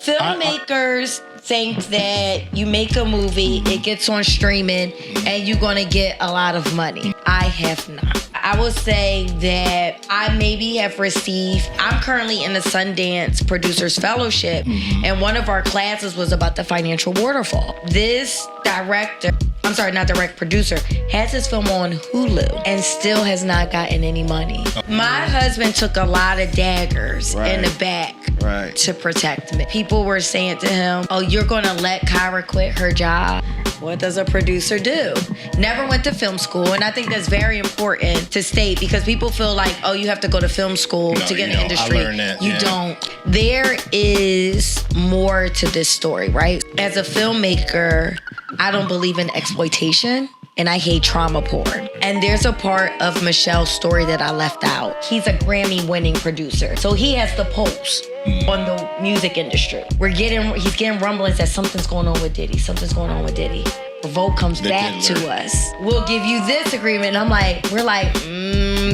Filmmakers think that you make a movie, it gets on streaming, and you're gonna get a lot of money. I have not. I will say that I maybe have received, I'm currently in the Sundance Producers Fellowship, and one of our classes was about the financial waterfall. This producer, has his film on Hulu and still has not gotten any money. My husband took a lot of daggers in the back to protect me. People were saying to him, oh, you're gonna let Kyra quit her job? What does a producer do? Never went to film school, and I think that's very important to state because people feel like, oh, you have to go to film school to get in the industry. I learned that, you don't. There is more to this story, right? As a filmmaker, I don't believe in exploitation, and I hate trauma porn. And there's a part of Michelle's story that I left out. He's a Grammy-winning producer, so he has the pulse on the music industry. He's getting rumblings that something's going on with Diddy. Revolt comes back to us. We'll give you this agreement. And we're like,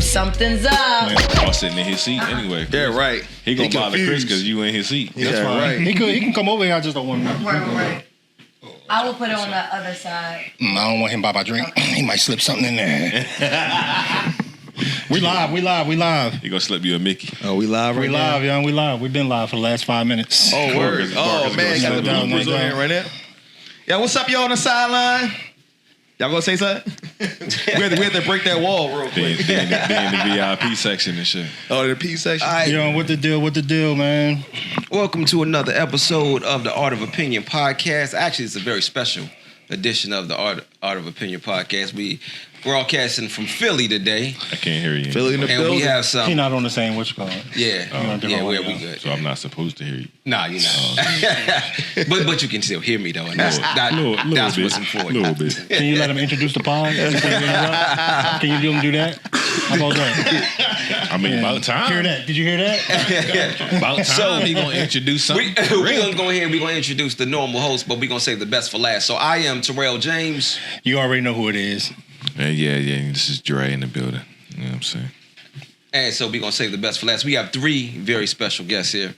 something's up. Man, y'all sitting in his seat anyway. Yeah, right. He gonna bother Chris because you in his seat. That's fine. Right. He can come over here. I just don't want him. Right. I will put it on the other side. I don't want him by my drink. Okay. He might slip something in there. We live. He gonna slip you a Mickey. Oh, we live right now? We live, young. We live. We've been live for the last 5 minutes. Oh, word. Oh, man. Got the bloopers on here right now. Yeah, what's up, y'all on the sideline? Y'all gonna say something? we had to break that wall real quick. They in the VIP section and shit. Oh, the P section? Yo, what the deal, man? Welcome to another episode of the Art of Opinion podcast. Actually, it's a very special edition of the Art of Opinion podcast. We broadcasting from Philly today. I can't hear you. Philly in the building. We have some. He's not on the same we good. So I'm not supposed to hear you. Nah, you're not. But you can still hear me though, and that's what's important. A little bit. Can you let him introduce the pod? Can you do him do that? How about that? I mean, about time. Hear that? Did you hear that? About time. So he gonna introduce something. We're gonna go ahead and we're gonna introduce the normal host, but we're gonna save the best for last. So I am Terrell James. You already know who it is. Yeah. This is Dre in the building. You know what I'm saying? And so we're gonna save the best for last. We have three very special guests here.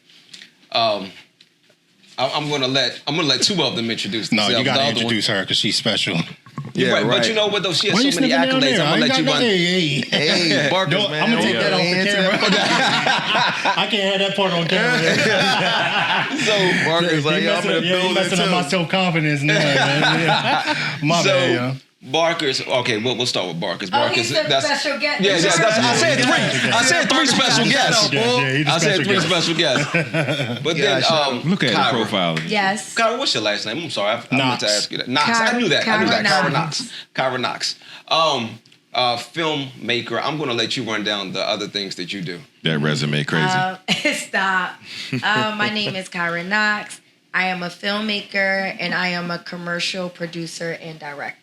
I'm gonna let two of them introduce themselves. No, you gotta introduce her because she's special. Yeah, right. But you know what though? She has so many accolades. I'm gonna let you run. Hey, Barkers, man. I'm gonna take that off the camera. I can't have that part on camera. So Barkers, like, I'm in the building you messing up my self-confidence now, man. My bad, yo. Barkers, okay, we'll start with Barkers. He's the special guest. Yeah, I said three special guests. I said three special guests. But then, look at Kyra. the profile. Yes. Kyra, what's your last name? I'm sorry, I meant to ask you that. Knox. I knew that. Kyra Knox. Filmmaker. I'm going to let you run down the other things that you do. That resume crazy. Stop. My name is Kyra Knox. I am a filmmaker and I am a commercial producer and director.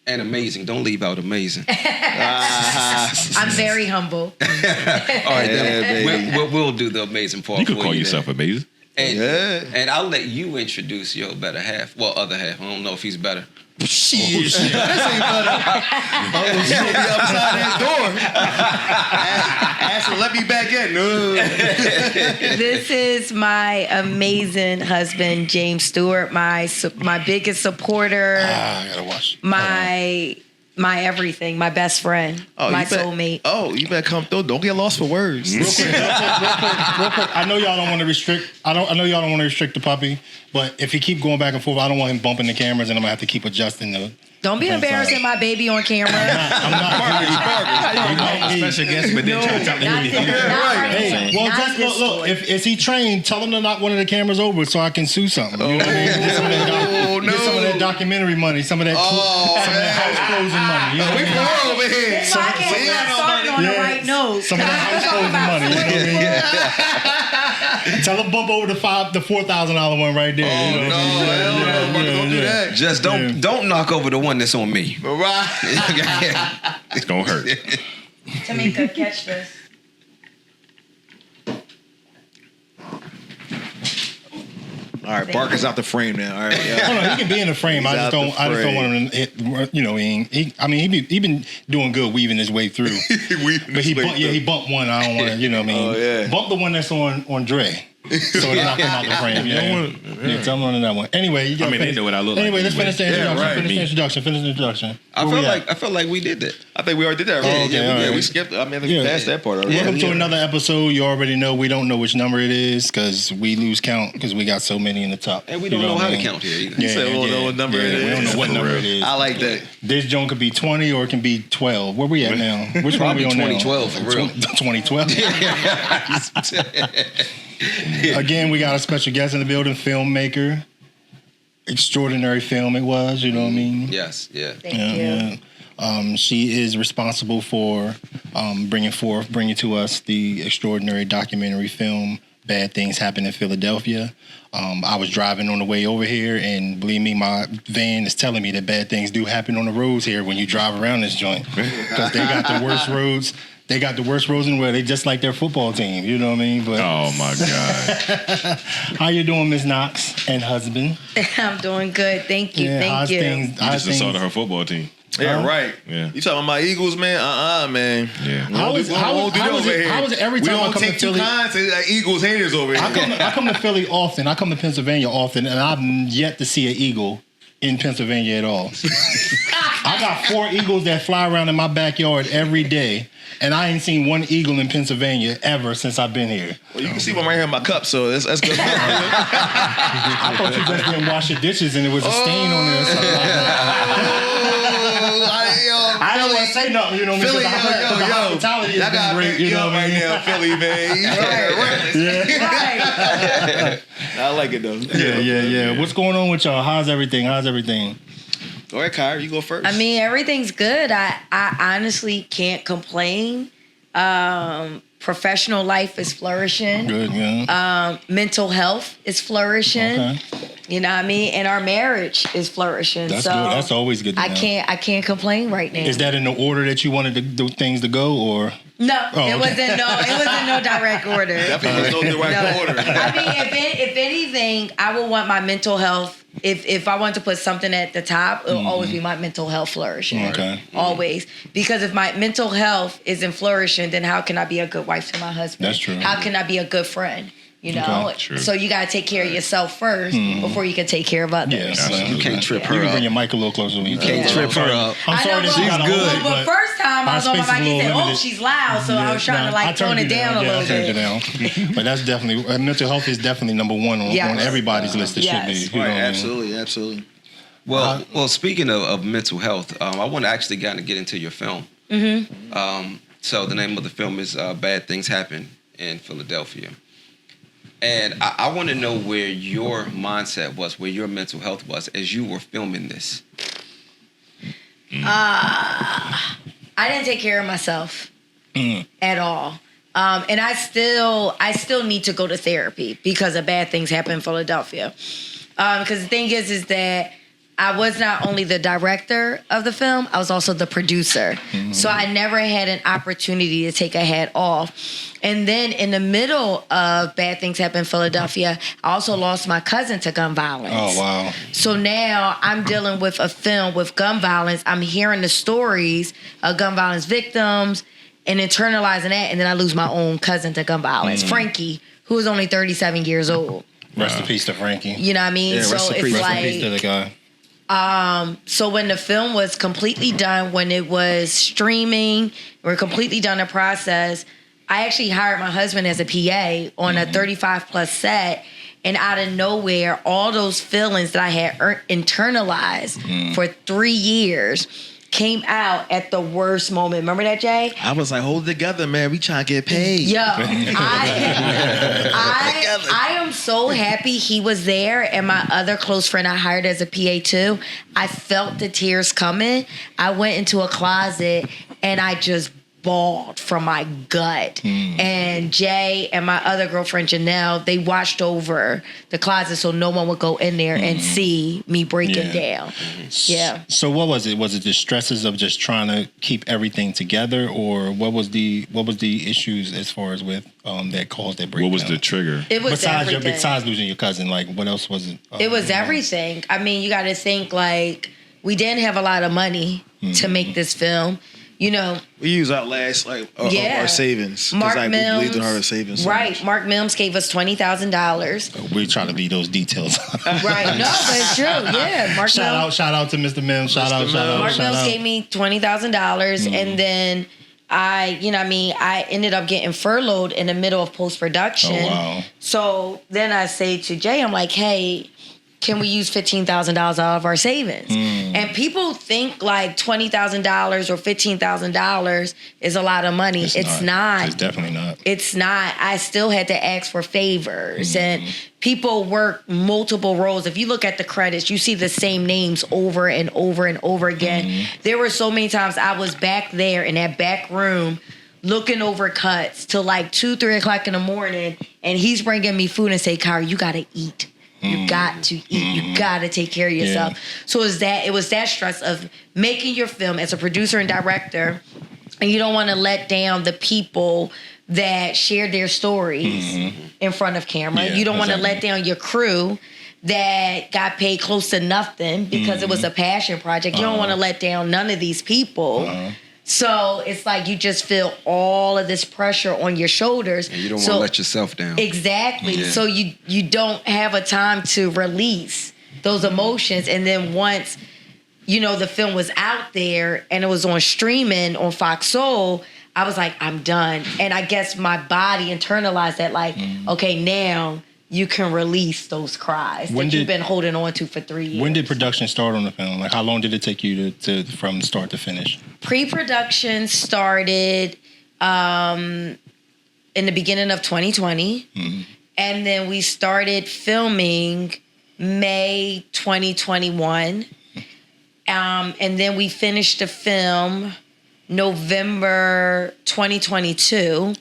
And amazing. Don't leave out amazing. I'm very humble. All right, then we'll do the amazing part. You could call yourself amazing. And I'll let you introduce your better half. Well, other half. I don't know if he's better. Shit. This ain't better. She'll be outside that door. Ask her, let me back in. No. This is my amazing husband, James Stewart, my biggest supporter. I gotta watch. My everything, my best friend, my soulmate. You better come through. Don't get lost for words. Real quick. I know y'all don't want to restrict. I know y'all don't want to restrict the puppy, but if he keep going back and forth, I don't want him bumping the cameras, and I'm gonna have to keep adjusting the. Don't be embarrassing my baby on camera. I'm not. Special guest, but then try to talk to him. Hey, well, just look. If he trained, tell him to knock one of the cameras over so I can sue something. You know what I mean? Get some of that documentary money, some of that house closing money. You know what I mean? Over here. So I can't start on the right note. Some of that house closing money. You know what I mean? Tell him bump over the $4,000 one right there. Don't do that. Just don't knock over the one that's on me. Right. It's gonna hurt. Tamika, catch this. All right, Barker's out the frame now. All right, Hold on, he can be in the frame. I just don't want him to hit. You know, he been doing good weaving his way through. But he bumped one. I don't want to. You know what I mean? Oh yeah. Bump the one that's on Dre. So it's not come out the frame. Yeah, tell them on that one. Anyway, you got. they know what I look like. Anyway, let's finish the introduction. right. Finish the introduction. I felt like we did that. I think we already did that. Right? Okay, all right. We skipped. I think we passed that part already. Welcome to another episode. You already know we don't know which number it is because we lose count because we got so many in the top. And we don't know how to count here either. You said we don't know what number it is. We don't know what number it is. I like that. This joint could be 20 or it can be 12. Where we at now? Which one are we on 2012 for real. 2012. Again, we got a special guest in the building, filmmaker. Extraordinary film it was, you know what I mean? Yes, yeah. Thank you. She is responsible for bringing to us the extraordinary documentary film, Bad Things Happen in Philadelphia. I was driving on the way over here, and believe me, my van is telling me that bad things do happen on the roads here when you drive around this joint. Because they got the worst roads. They got the worst roads in the world. They just like their football team. You know what I mean? But Oh, my God. how you doing, Miss Knox and husband? I'm doing good. Thank you. how's Thank you. Things, You just assaulted her football team. Yeah, right. Yeah. You talking about my Eagles, man? Man. Yeah. How was it every time I come to take two Philly? kinds of Eagles haters over here. I come to Philly often. I come to Pennsylvania often, and I've yet to see an eagle in Pennsylvania at all. I got 4 eagles that fly around in my backyard every day, and I ain't seen one eagle in Pennsylvania ever since I've been here. Well, you can see one right here in my cup, so that's good. I thought you just didn't wash your dishes and it was a stain on there or something like that. I don't want to say nothing, you know what I mean? Philly, The hospitality has been great, you know what I mean? Now, Philly, man. Yeah. I like it, though. Yeah. What's going on with y'all? How's everything? Go ahead, Kyra. You go first. I mean, everything's good. I honestly can't complain. Professional life is flourishing. Good, yeah. Mental health is flourishing. Okay. You know what I mean? And our marriage is flourishing. That's so good. That's always good to know. I can't complain right now. Is that in the order that you wanted the things to go, or? No, Oh, it was in no direct order. Definitely was no direct order. I mean, if anything, I would want my mental health. If I want to put something at the top, it'll always be my mental health flourishing. Okay. Always. Because if my mental health isn't flourishing, then how can I be a good wife to my husband? That's true. How can I be a good friend? You know? Okay, true. So you got to take care of yourself first before you can take care of others. Yeah, You can't trip You her can up. bring your mic a little closer. You can't trip her up. I'm sorry that she's good. But first time I was on my mic, he said, "Oh, she's loud," so I was trying to tone it down a little bit. I turned it down. But that's definitely mental health is definitely number one on everybody's list. It should be. You know what I mean? Absolutely. Well, speaking of mental health, I want to actually kind of get into your film. Mm-hmm. So the name of the film is Bad Things Happen in Philadelphia. And I want to know where your mindset was, where your mental health was as you were filming this. I didn't take care of myself at all. And I still need to go to therapy because of Bad Things Happen in Philadelphia. Because the thing is that I was not only the director of the film, I was also the producer. Mm-hmm. So I never had an opportunity to take a hat off. And then in the middle of Bad Things Happen in Philadelphia, I also lost my cousin to gun violence. Oh, wow. So now I'm dealing with a film with gun violence. I'm hearing the stories of gun violence victims and internalizing that. And then I lose my own cousin to gun violence, Frankie, who was only 37 years old. Rest in peace to Frankie. You know what I mean? Yeah, so it's Rest like... in peace to the guy. So when the film was completely done, when it was streaming, we're completely done the process, I actually hired my husband as a PA on a 35+ set. And out of nowhere, all those feelings that I had internalized for 3 years came out at the worst moment. Remember that, Jay? I was like, hold it together, man. We trying to get paid. Yo, I am so happy he was there, and my other close friend I hired as a PA too. I felt the tears coming. I went into a closet and I just bawled from my gut. And Jay and my other girlfriend Janelle, they watched over the closet so no one would go in there and see me breaking down. Yeah. So what was it? Was it the stresses of just trying to keep everything together, or what was the issues as far as with that caused that breakdown? What was the trigger? It was everything. Besides losing your cousin, like what else was it? It was everything. I mean, you got to think like we didn't have a lot of money to make this film. you know. We use our last our savings. Mark we Mims, believed in our savings. So right. much. Mark Mims gave us $20,000. We try to leave those details. Right. No, but it's true. Yeah. Mark Shout out to Mr. Mims. Shout out. Mark Mims gave me $20,000, and then I ended up getting furloughed in the middle of post-production. Oh, wow. So then I say to Jay, I'm like, hey, can we use $15,000 out of our savings? And people think like $20,000 or $15,000 is a lot of money. It's not. It's definitely not. It's not. I still had to ask for favors, and people work multiple roles. If you look at the credits, you see the same names over and over and over again. There were so many times I was back there in that back room looking over cuts till like 2-3 o'clock in the morning, and he's bringing me food and say, Kyra, you gotta eat. You got to eat. You got to take care of yourself. Yeah. So it was that stress of making your film as a producer and director, and you don't want to let down the people that shared their stories in front of camera. You don't want to let down your crew that got paid close to nothing because it was a passion project. You don't want to let down none of these people. So it's like you just feel all of this pressure on your shoulders. And you don't want to let yourself down. Exactly. Yeah. So you don't have a time to release those emotions. And then once, the film was out there and it was on streaming on Fox Soul, I was like, I'm done. And I guess my body internalized that like, okay, now you can release those cries that you've been holding on to for 3 years. When did production start on the film? Like, how long did it take you to from start to finish? Pre-production started in the beginning of 2020. And then we started filming May 2021. And then we finished the film November 2022.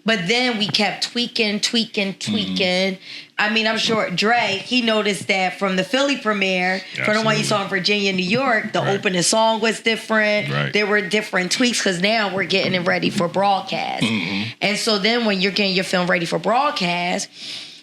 But then we kept tweaking. I mean, I'm sure Dre, he noticed that from the Philly premiere, from the one you saw in Virginia, New York, the opening song was different. Right. There were different tweaks because now we're getting it ready for broadcast. And so then when you're getting your film ready for broadcast,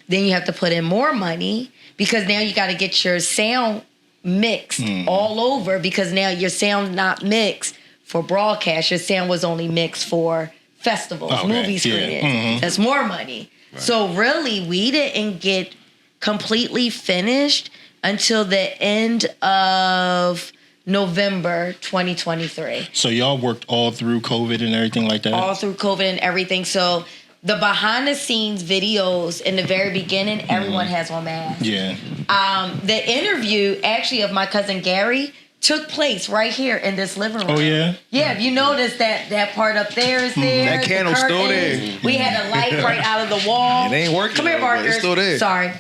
then you have to put in more money because now you got to get your sound mixed all over because now your sound not mixed for broadcast. Your sound was only mixed for festivals, movie screenings. That's more money. Right. So really, we didn't get completely finished until the end of November 2023. So y'all worked all through COVID and everything like that? All through COVID and everything. So the behind the scenes videos in the very beginning, everyone has on masks. Yeah. The interview actually of my cousin Gary took place right here in this living room. Oh, yeah? Yeah, if you notice that part up there is there. That candle's still there. We had a light right out of the wall. It ain't working. Come here, Barker. It's still there. Sorry.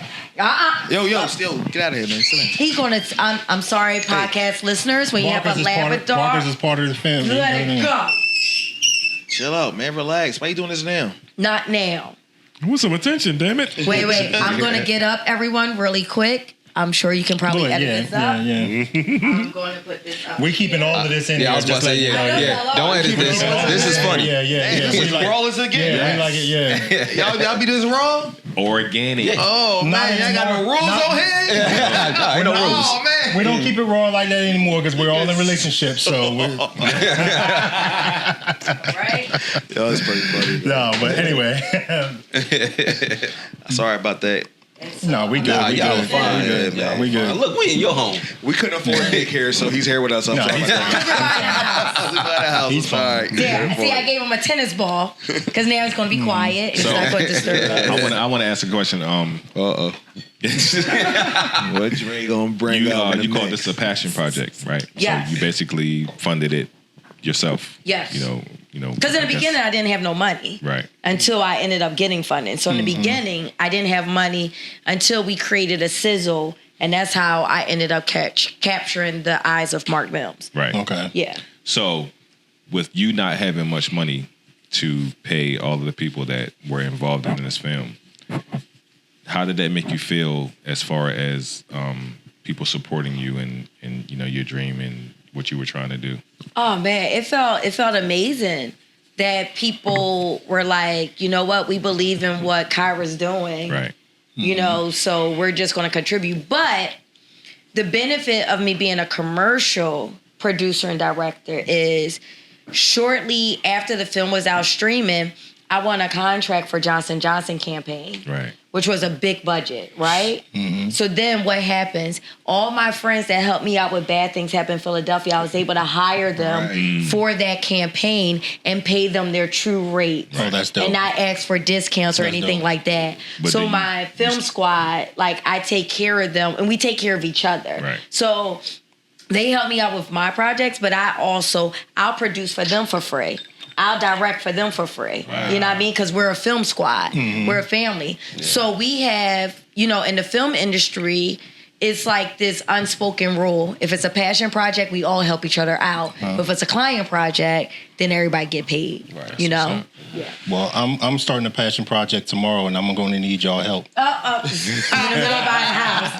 Yo, still, get out of here, man. He's gonna, I'm sorry, podcast listeners, when Marcus you have a Labrador. Marcus is part of the family. Let it go. Chill out, man. Relax. Why you doing this now? Not now. I want some attention, damn it. Wait. I'm gonna get up, everyone, really quick. I'm sure you can probably edit this up. Yeah. I'm going to put this up. We're keeping all of this in Yeah, here. I was about to say, Don't edit this. This is funny. Yeah. This is raw as it gets. Yeah, we like it, Y'all be this wrong? Organic. Oh, man. Y'all got no rules on here? No rules. Oh, man. We don't keep it raw like that anymore because we're all in relationships. So we're... Right? Yo, that's pretty funny. No, but anyway. Sorry about that. No, we good. Nah, we y'all good. fine. We good. Yeah, We good. Look, we in your home. We couldn't afford daycare, so he's here with us. I'm sorry. he's about that. We buy the house. He's fine. Yeah, see, I gave him a tennis ball because now it's going to be quiet. It's not going to disturb us. I want to ask a question. Uh-oh. What Dre gonna bring up? You call this a passion project, right? Yes. So you basically funded it yourself. Yes. You know. Because in the beginning, I didn't have no money. Right. Until I ended up getting funding. So in the beginning, I didn't have money until we created a sizzle, and that's how I ended up capturing the eyes of Mark Mims. Right. Okay. Yeah. So, with you not having much money to pay all of the people that were involved in this film, how did that make you feel as far as people supporting you and your dream and what you were trying to do? Oh man, it felt amazing that people were like, you know what, we believe in what Kyra's doing. Right. You know, so we're just going to contribute. But the benefit of me being a commercial producer and director is shortly after the film was out streaming, I won a contract for Johnson & Johnson campaign. Right. Which was a big budget, right? Mm-hmm. So then what happens? All my friends that helped me out with Bad Things Happen in Philadelphia, I was able to hire them for that campaign and pay them their true rate. Oh, that's dope. And not ask for discounts or anything like that. But so my film squad, like I take care of them and we take care of each other. Right. So they help me out with my projects, but I'll produce for them for free. I'll direct for them for free. Wow. You know what I mean? Because we're a film squad. Mm-hmm. We're a family. Yeah. So we have, in the film industry, it's like this unspoken rule. If it's a passion project, we all help each other out. But if it's a client project, then everybody get paid. Right. Yeah. Well, I'm starting a passion project tomorrow, and I'm going to need y'all help. In the middle of buying a house.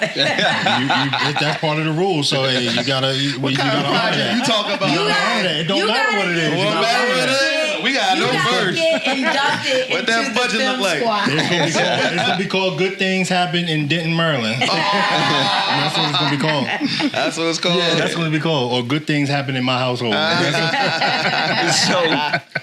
That's part of the rule. So hey, you gotta. What kind of project you talk about? It don't matter what it is. What matter what it is? We gotta know first. Get inducted what that budget look like? It's gonna be called "Good Things Happen in Denton, Maryland." That's what it's gonna be called. That's what it's called. Yeah, that's what it's called. Or "Good Things Happen in My Household."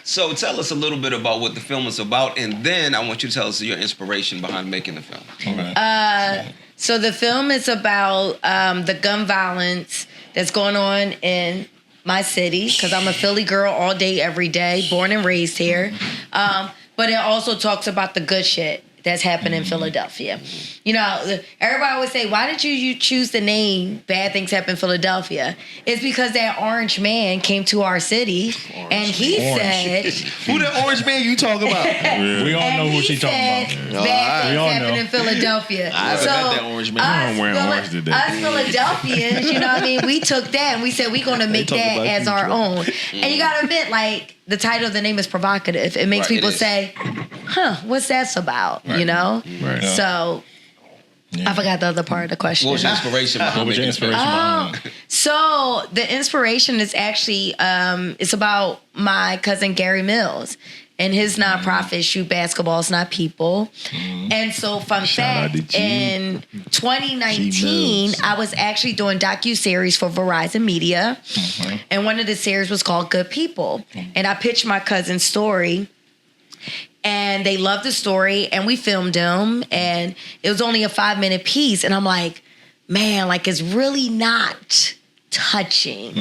So tell us a little bit about what the film is about, and then I want you to tell us your inspiration behind making the film. Right. So the film is about the gun violence that's going on in my city, because I'm a Philly girl all day, every day, born and raised here. But it also talks about the good shit that's happening in Philadelphia. Everybody always say, why did you choose the name Bad Things Happen in Philadelphia? It's because that orange man came to our city and he said... Who the orange man you talking about? We all know who she talking about. Bad Things Happen in Philadelphia. I haven't met that orange man. I'm wearing orange today. Us Philadelphians, we took that and we said we're going to make that as our own. And you got to admit, like, the title of the name is provocative. It makes people say, what's that about? Right. Right. So I forgot the other part of the question. What was your inspiration behind it? So the inspiration is actually it's about my cousin Gary Mills and his nonprofit Shoot Basketballs Not People. And so fun fact, in 2019 I was actually doing docuseries for Verizon Media. And one of the series was called Good People. And I pitched my cousin's story. And they loved the story, and we filmed him, and it was only a 5-minute piece. And I'm like, man, like, it's really not touching.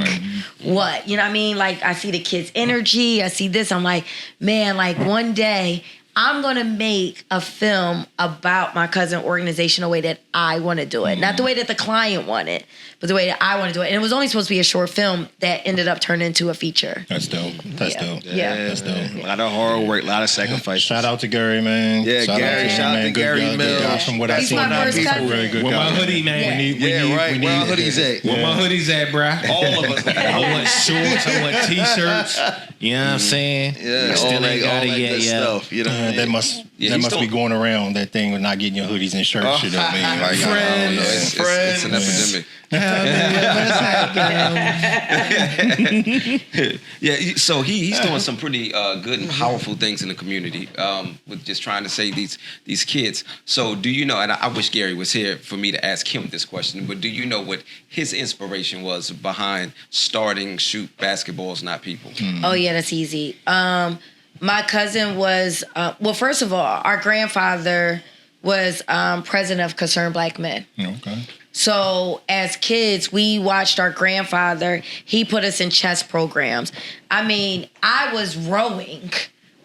What? You know what I mean? Like, I see the kids' energy. I see this. I'm like, man, like, one day I'm going to make a film about my cousin organization the way that I want to do it. Not the way that the client wanted, but the way that I want to do it. And it was only supposed to be a short film that ended up turning into a feature. That's dope. That's dope. Yeah. That's dope. A lot of hard work, a lot of sacrifice. Shout out to Gary, man. Yeah, shout out to Gary Mills. From what I He's see, my first cousin. really good Where guy. my hoodie, man? Right. Where our hoodies at? Where my hoodies at, bruh? All of us. I want shorts. I want t-shirts. You know what I'm saying? Yeah, Still all ain't that got it good yet. stuff. You know what I mean? That must be going around, that thing with not getting your hoodies and shirts. You know what I mean? Like, I don't know. It's an epidemic. Yeah, so he's doing some pretty good and powerful things in the community with just trying to save these kids. So do you know, and I wish Gary was here for me to ask him this question, but do you know what his inspiration was behind starting Shoot Basketballs Not People? Oh, yeah, that's easy. My cousin was, well, first of all, our grandfather was president of Concerned Black Men. Okay. So as kids, we watched our grandfather. He put us in chess programs. I mean, I was rowing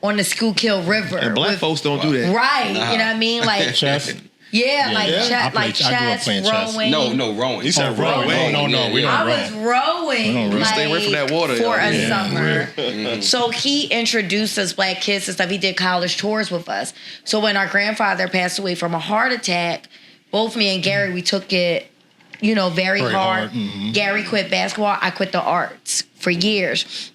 on the Schuylkill River. And black folks don't do that. Right. You know what I mean? Like Chess. Yeah, like chess, rowing. No, rowing. You said rowing. No, we don't I row. was rowing like, stay away from that water, for y'all. a summer. So he introduced us black kids and stuff. He did college tours with us. So when our grandfather passed away from a heart attack, both me and Gary, we took it, very hard. Gary quit basketball. I quit the arts for years.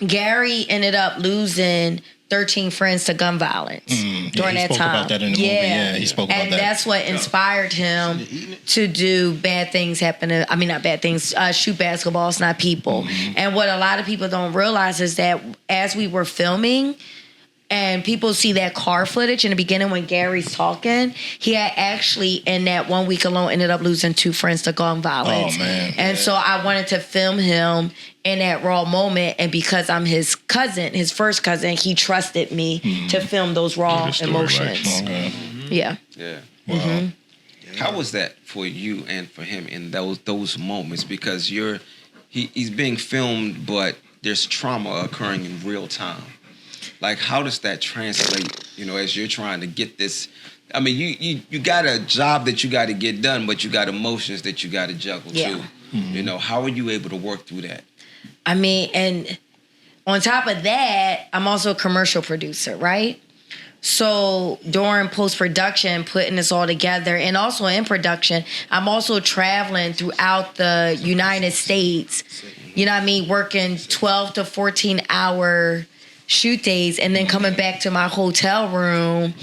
Gary ended up losing 13 friends to gun violence during that time. He spoke about that in the movie. Yeah, he spoke about that. And that's what inspired him to do Bad Things Happen. Not Bad Things, Shoot Basketballs Not People. And what a lot of people don't realize is that as we were filming, And people see that car footage in the beginning when Gary's talking. He had actually, in that 1 week alone, ended up losing 2 friends to gun violence. Oh, man. And so I wanted to film him in that raw moment. And because I'm his cousin, his first cousin, he trusted me to film those raw story, emotions. right? Okay. Yeah. Yeah. Wow. How was that for you and for him in those moments? Because he's being filmed, but there's trauma occurring in real time. Like, how does that translate, as you're trying to get this? I mean, you got a job that you got to get done, but you got emotions that you got to juggle too. How are you able to work through that? I mean, and on top of that, I'm also a commercial producer, right? So during post-production, putting this all together, and also in production, I'm also traveling throughout the United States, working 12 to 14-hour shoot days, and then coming back to my hotel room,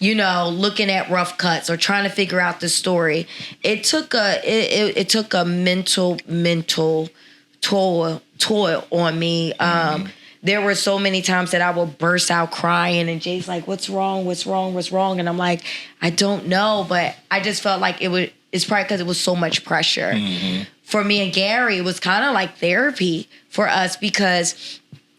looking at rough cuts or trying to figure out the story. It took a mental toll on me. There were so many times that I would burst out crying, and Jay's like, "What's wrong? What's wrong? What's wrong?" And I'm like, "I don't know," but I just felt like it's probably because it was so much pressure. For me and Gary, it was kind of like therapy for us, because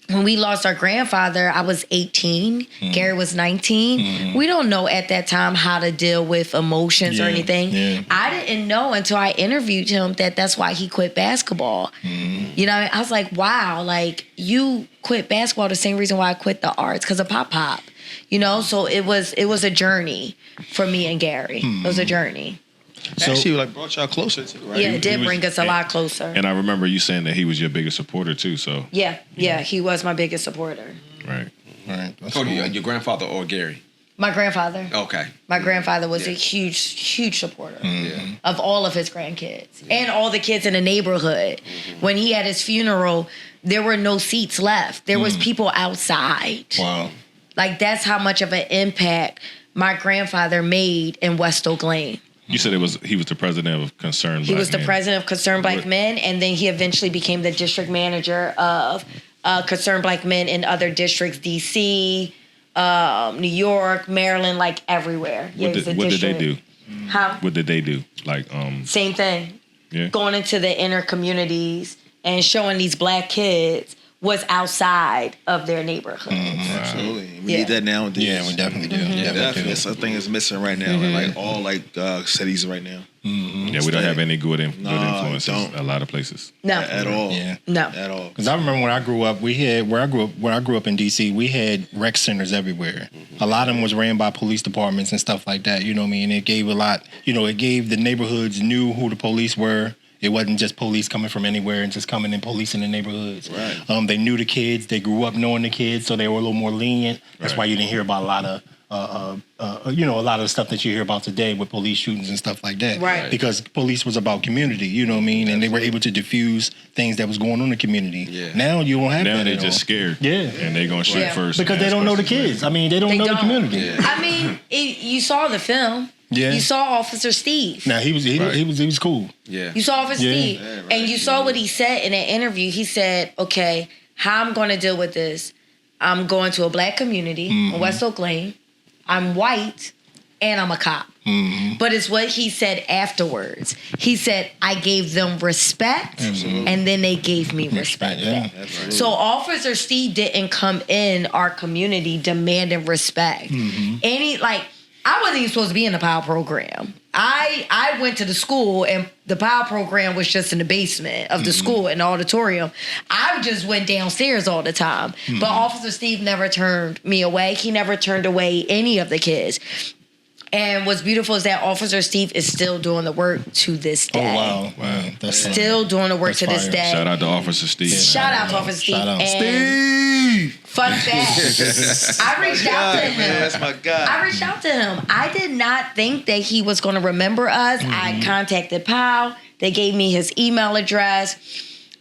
when we lost our grandfather, I was 18. Gary was 19. We don't know at that time how to deal with emotions or anything. Yeah. I didn't know until I interviewed him that's why he quit basketball. I was like, wow, like, you quit basketball the same reason why I quit the arts, because of Pop. So it was a journey for me and Gary. It was a journey. So, actually, brought y'all closer too, right? Yeah, it did bring us a lot closer. And I remember you saying that he was your biggest supporter too. So yeah, he was my biggest supporter. Right. That's Oh, cool. your grandfather or Gary? My grandfather. Okay. My grandfather was a huge supporter of all of his grandkids and all the kids in the neighborhood. When he had his funeral, there were no seats left. There was people outside. Wow. Like, that's how much of an impact my grandfather made in West Oak Lane. You said he was the president of Concerned Black Men. He was the president of Concerned Black Men, and then he eventually became the district manager of Concerned Black Men in other districts, D.C., New York, Maryland, like everywhere. What did they do? Huh? What did they do? Like, Same thing. Yeah. Going into the inner communities and showing these black kids what's outside of their neighborhood. Absolutely. We need that nowadays. Yeah, we definitely do. Yeah, definitely. That's something that's missing right now. Like all cities right now. Yeah, we don't have any good influences a lot of places. No. At all. Yeah. No. At all. Because I remember when I grew up, when I grew up in DC, we had rec centers everywhere. A lot of them was ran by police departments and stuff like that. You know what I mean? It gave a lot. It gave the neighborhoods knew who the police were. It wasn't just police coming from anywhere and just coming and policing the neighborhoods. Right. They knew the kids. They grew up knowing the kids, so they were a little more lenient. That's why you didn't hear about a lot of a lot of the stuff that you hear about today with police shootings and stuff like that. Right. Because police was about community, you know what I mean? And they were able to diffuse things that was going on in the community. Yeah. Now you don't have that. Now they're at just all. scared. Yeah. And they're going to shoot first. Because they don't know the kids. I mean, they don't know the community. Yeah. I mean, you saw the film. Yeah. You saw Officer Steve. Now he was cool. Yeah. You saw Officer Steve. Yeah, right. And you saw what he said in that interview. He said, okay, how I'm going to deal with this. I'm going to a black community on West Oak Lane. I'm white and I'm a cop. But it's what he said afterwards. He said, I gave them respect and then they gave me respect. Yeah. So Officer Steve didn't come in our community demanding respect. I wasn't even supposed to be in the POW program. I went to the school and the POW program was just in the basement of the school in the auditorium. I just went downstairs all the time. But Officer Steve never turned me away. He never turned away any of the kids. And what's beautiful is that Officer Steve is still doing the work to this day. Oh, wow. That's still doing the work to this fire. day. Shout out to Officer Steve. Shout out to Officer Steve. Shout out. And fun fact, I reached out to him. Man, that's my guy. I reached out to him. I did not think that he was going to remember us. I contacted POW. They gave me his email address.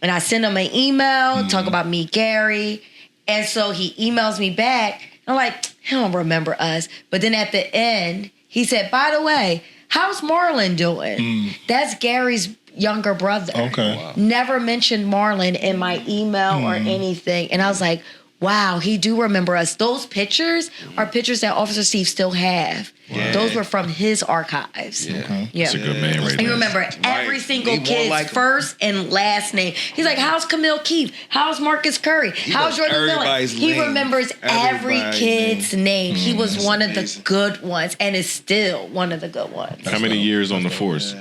And I sent him an email, talk about Meet Gary. And so he emails me back. I'm like, he don't remember us. But then at the end, he said, by the way, how's Marlon doing? That's Gary's younger brother. Okay. Wow. Never mentioned Marlon in my email or anything. And I was like, wow, he do remember us. Those pictures are pictures that Officer Steve still have. Yeah. Those were from his archives. Yeah. Okay. Yeah. That's a good man right He there. remember every single kid's first and last name. He's like, how's Camille Keith? How's Marcus Curry? How's Jordan Miller? everybody's He name. remembers every Everybody's kid's name. He was one of the amazing. good ones and is still one of the good ones. How many years on the force?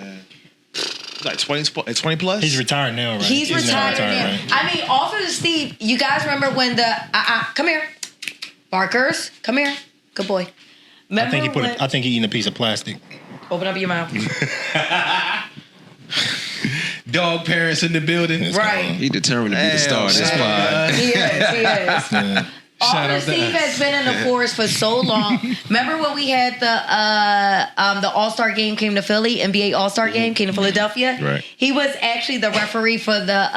Like 20 plus? He's retired now, right? He's now retired now. right? I mean, Officer Steve, you guys remember when the, come here. Barkers, come here. Good boy. Remember I think he put. when, I think he eating a piece of plastic. open up your mouth. Dog parents in the building. Right. He determined to be the star of this pod. He is. Yeah. Officer out to Steve us. has been in the force for so long. Remember when we had the All-Star game came to Philly, NBA All-Star game came to Philadelphia? Right. He was actually the referee for the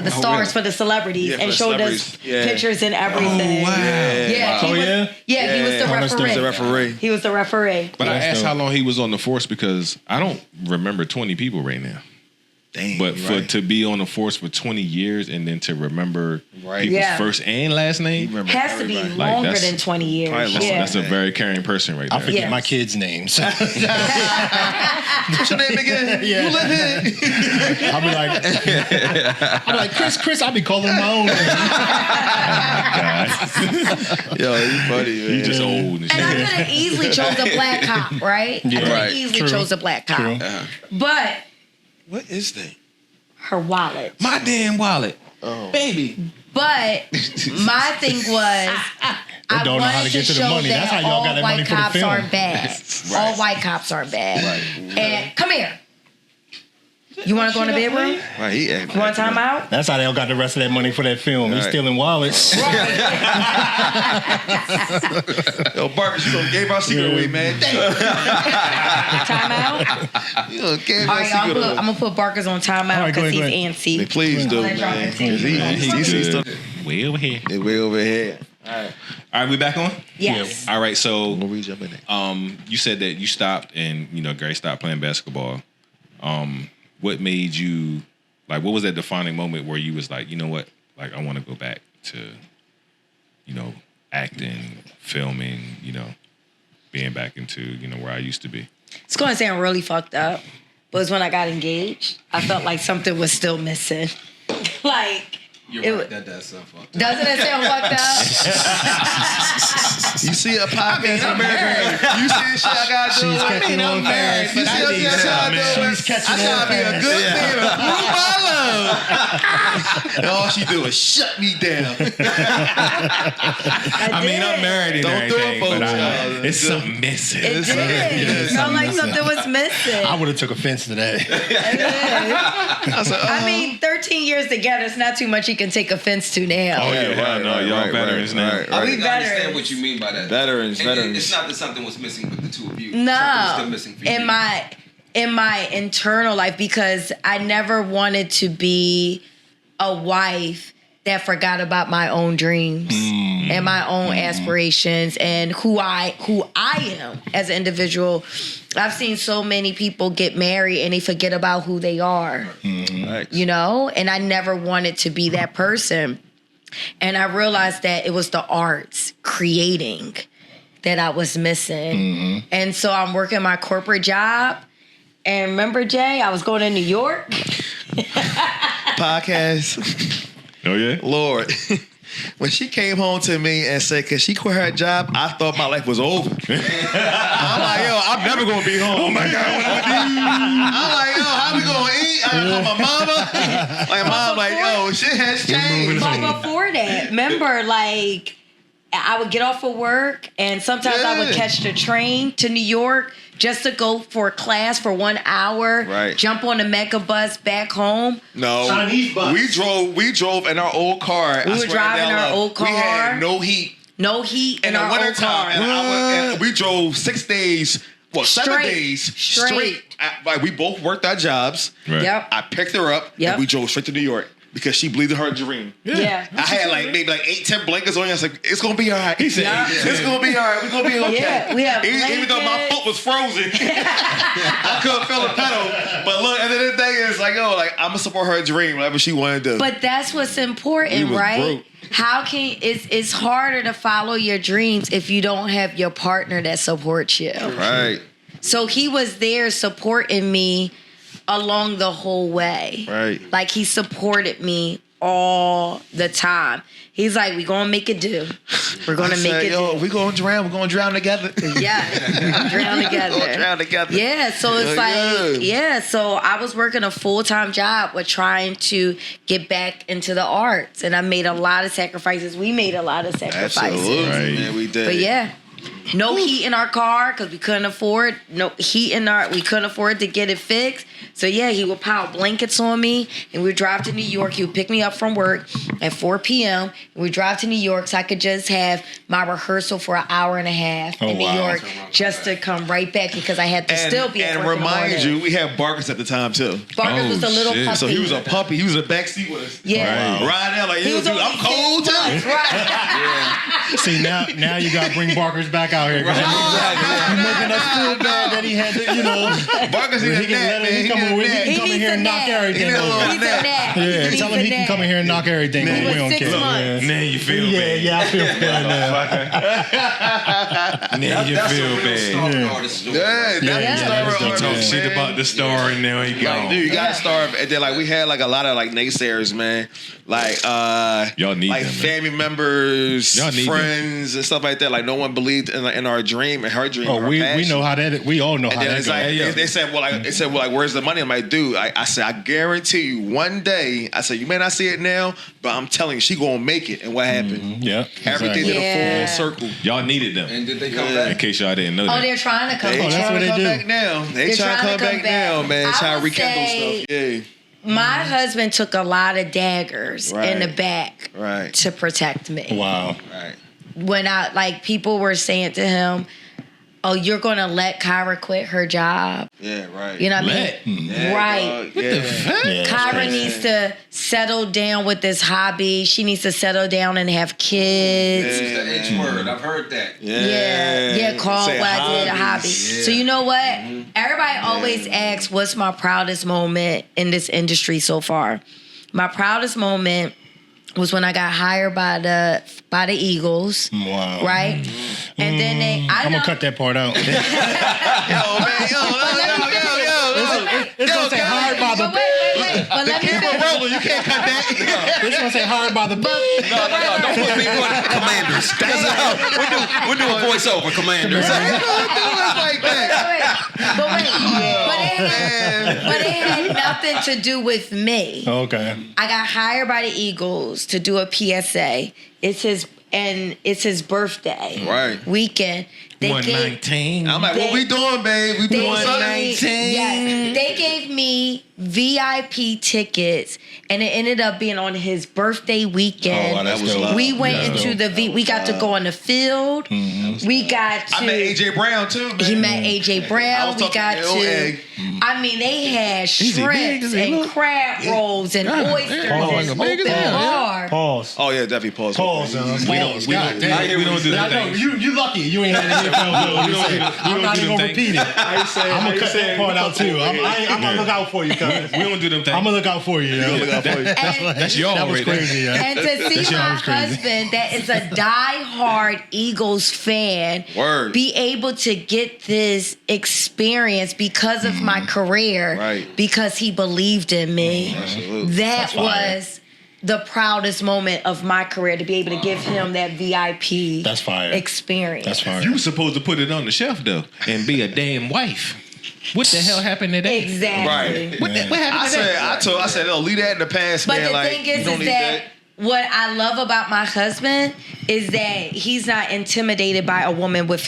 stars, really? for the celebrities, Yeah, for and the showed us celebrities. Yeah. pictures and everything. wow. Yeah, Oh, he was, yeah? he was the Oh, that's dope. referee. He was the referee. He was the referee. But I That's asked dope. how long he was on the force because I don't remember 20 people right now. Dang, But you're for right. to be on the force for 20 years and then to remember Right. people's Yeah. first and last name, Remember Has to be everybody. Like, longer that's- than 20 years. Probably less than Yeah. that's a very caring person right I there. forget Yes. my kids' names. What's your name again? Yeah. You live here? I'll be like, Chris. I'll be calling him my own name. Yo, you funny, man. He just old and And I shit. could have easily chose a black cop, right? I Yeah. could have Right. easily True. chose a black cop. True. But What is that? her wallet. My damn wallet. Oh. Baby. But my thing was, I don't know how wanted to get to the show money. that That's how y'all all got that money white for the cops film. aren't bad. All white cops aren't bad. And come here. You want to go in the bedroom? Right, he You want time out? That's how they all got the rest of that money for that film. He's Right. stealing wallets. Yo, Barker, you done gave our secret away, man. Damn. Time out? You done gave All our right, y'all, secret I'm away. going to put Barkers on time All out right, go because ahead, he's go antsy. Please do, Let y'all man. continue. 'Cause he sees stuff Way over here. way over here. All right, we back on? Yes. All right, so Where we jumping in? you said that you stopped and, Gary stopped playing basketball. What made you, like, what was that defining moment where you was like, you know what, like, I want to go back to, acting, filming, being back into, where I used to be? It's going to sound really fucked up, but it's when I got engaged, I felt like something was still missing. Like, You're right. That does sound fucked up. doesn't it sound fucked up? You see a podcast I'm married. You see the shit I got to do. She's catching on fast. You see what I'm saying? She's catching I try on to be a fast. good man and prove my love. And all she do is shut me down. I mean, I'm married and Don't do it, everything, but folks. it's something missing. It did. It felt like something was missing. I would have took offense to that. I said, I mean, 13 years together, it's not too much you can take offense to now. Oh, yeah, right, no, right, y'all right, veterans right, now. right, I right. think I veterans. understand what you mean by that. Veterans, And veterans. It's not that something was missing with the two of you. Something was still No, missing for in you. my internal life, because I never wanted to be a wife that forgot about my own dreams and my own aspirations and who I am as an individual. I've seen so many people get married and they forget about who they are, and I never wanted to be that person. And I realized that it was the arts, creating, that I was missing. And so I'm working my corporate job. And remember, Jay, I was going to New York. Podcast. Oh, yeah? Lord. When she came home to me and said, cause she quit her job, I thought my life was over. I'm like, yo, I'm never gonna be home. Oh my God, what am I doing? I'm like, yo, how we gonna eat? I gotta call my mama. Like, mom, like, yo, shit has changed. But before that, remember, like, I would get off of work and sometimes I would Yeah. catch the train to New York just to go for a class for 1 hour, Right. jump on the mega bus back home. No, Chinese bus. we drove in our old car. We I were swear driving down our low. old We had car. no heat No heat in in the our winter old car. time, and we drove 6 days. Well, 7 Straight. days Straight. Like we both worked our jobs. Right. Yep. I picked her up Yep. and we drove straight to New York. because she believed in her dream. Yeah. I had like maybe like 8-10 blankets on. I was like, it's gonna be all right. He said, it's gonna be all right. We're gonna be okay. Yeah, we have Even though my foot was frozen, I couldn't feel the pedal. But look, at the end of the day, it's like, oh, like I'm gonna support her dream, whatever she wanted to do. But that's what's important, right? Broke. How can it's harder to follow your dreams if you don't have your partner that supports you. Right. So he was there supporting me along the whole way. Right. Like he supported me all the time. He's like, we gonna make it do. We're gonna make it do. We gonna drown. We're gonna drown together. Yeah, drown together. We're gonna drown together. Yeah, so it's like, so I was working a full-time job with trying to get back into the arts, and I made a lot of sacrifices. We made a lot of sacrifices. Absolutely, Right. man, we did. But yeah. No heat in our car because we couldn't afford we couldn't afford to get it fixed. So yeah, he would pile blankets on me and we'd drive to New York. He would pick me up from work at 4 p.m. and we'd drive to New York so I could just have my rehearsal for an hour and a half in New York just to come right back because I had to still be at work. And remind you, we had Barkus at the time too. Barkus was a little puppy. So he was a puppy. He was a backseat with us. Yeah. Right. Riding there like, He was dude, I'm cold too. Right. See, now you got to bring Barkers back out here. You're making us feel bad that he had to, Barkus he can come in here and knock everything over. He's a nap. Yeah, tell him he can come in here and knock everything over. We don't 6 care. months. Now you feel bad. Yeah, I feel bad now. Now you feel bad. That's Talk shit about the star and now he gone. Dude, you gotta start. And then like we had like a lot of like naysayers, man. Like y'all need like them, man. family members, Y'all need friends, and stuff like that. Like no one believed in our dream and her dream. Oh, and her we passion. know how that. We all know And how then that it's goes. like they said, well, where's the money? I'm like, dude, I said, I guarantee you, one day, I said, you may not see it now, but I'm telling you, she gonna make it. And what happened? Yeah, Everything exactly. did a full circle. Y'all needed them. And did they come back? In case y'all didn't know Oh, that. they're trying to come They back. that's trying what to they come do. back now. They They're trying to come back now, man. I Trying to would rekindle say- stuff. Yeah. My husband took a lot of daggers in the back Right. to protect me. Wow. Right. When people were saying to him, oh, you're going to let Kyra quit her job. Yeah, right. You know what I mean? Yeah, Right. dog. Yeah. Kyra needs to settle down with this hobby. She needs to settle down and have kids. It's the H word. I've heard that. Yeah, called Say what I did a hobby. hobbies. So you know what? Everybody always asks, what's my proudest moment in this industry so far? My proudest moment was when I got hired by the Eagles. Wow. Right? And then I'm gonna cut that part out. It's gonna say hired by the. Wait. But let me finish. You can't cut that. It's gonna say hired by the. No, don't put me on Commanders. We're doing voiceover, Commanders. But it had nothing to do with me. Okay. I got hired by the Eagles to do a PSA. It's his birthday. Right. Weekend. They gave 119. I'm like, what we doing, babe? We doing something? they gave me VIP tickets, and it ended up being on his birthday weekend. Oh, wow, that's dope. We went That's into dope. we got to go on the field. We got to. I met AJ Brown too, man. He met AJ I Brown. was We talking got to to. LA. I mean, they had he big? shrimps Is he and look? crab rolls and oysters Pause. and open bar. Pause. Oh yeah, definitely pause. Pause. We don't do the thing. You lucky. You ain't had any I'm not even gonna repeat it. I'm gonna cut that part out too. I'm gonna look out for you, cuz. We don't do them things. I'm gonna look out for you. That's y'all That was right there. crazy. Yeah. And to see shit my was crazy. husband, that is a diehard Eagles fan, Word. be able to get this experience because of my career, Right. because he believed in me. Absolutely. That fire. was the proudest moment of my career, to be able to give him that VIP That's fire. experience. That's fine. You were supposed to put it on the shelf though and be a damn wife. What the hell happened today? Exactly. Right. What happened I today? said, I said, oh, leave that in the past, But man. the Like, thing you is don't need that what I love about my husband is that he's not intimidated by a woman with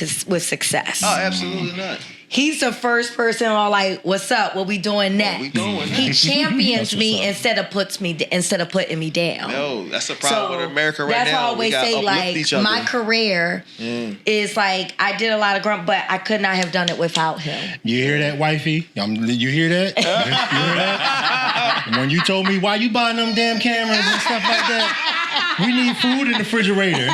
success. Oh, absolutely not. He's the first person all like, "What's up? What we doing next?" we doing He champions That's me what's instead of putting me down. No, that's the problem with America right that's now. why I always we gotta say, uplift like, each other. my career is like, I did a lot of grunt, but I could not have done it without him. You hear that, wifey? You hear that? You hear that? When you told me why you buying them damn cameras and stuff like that, we need food in the refrigerator.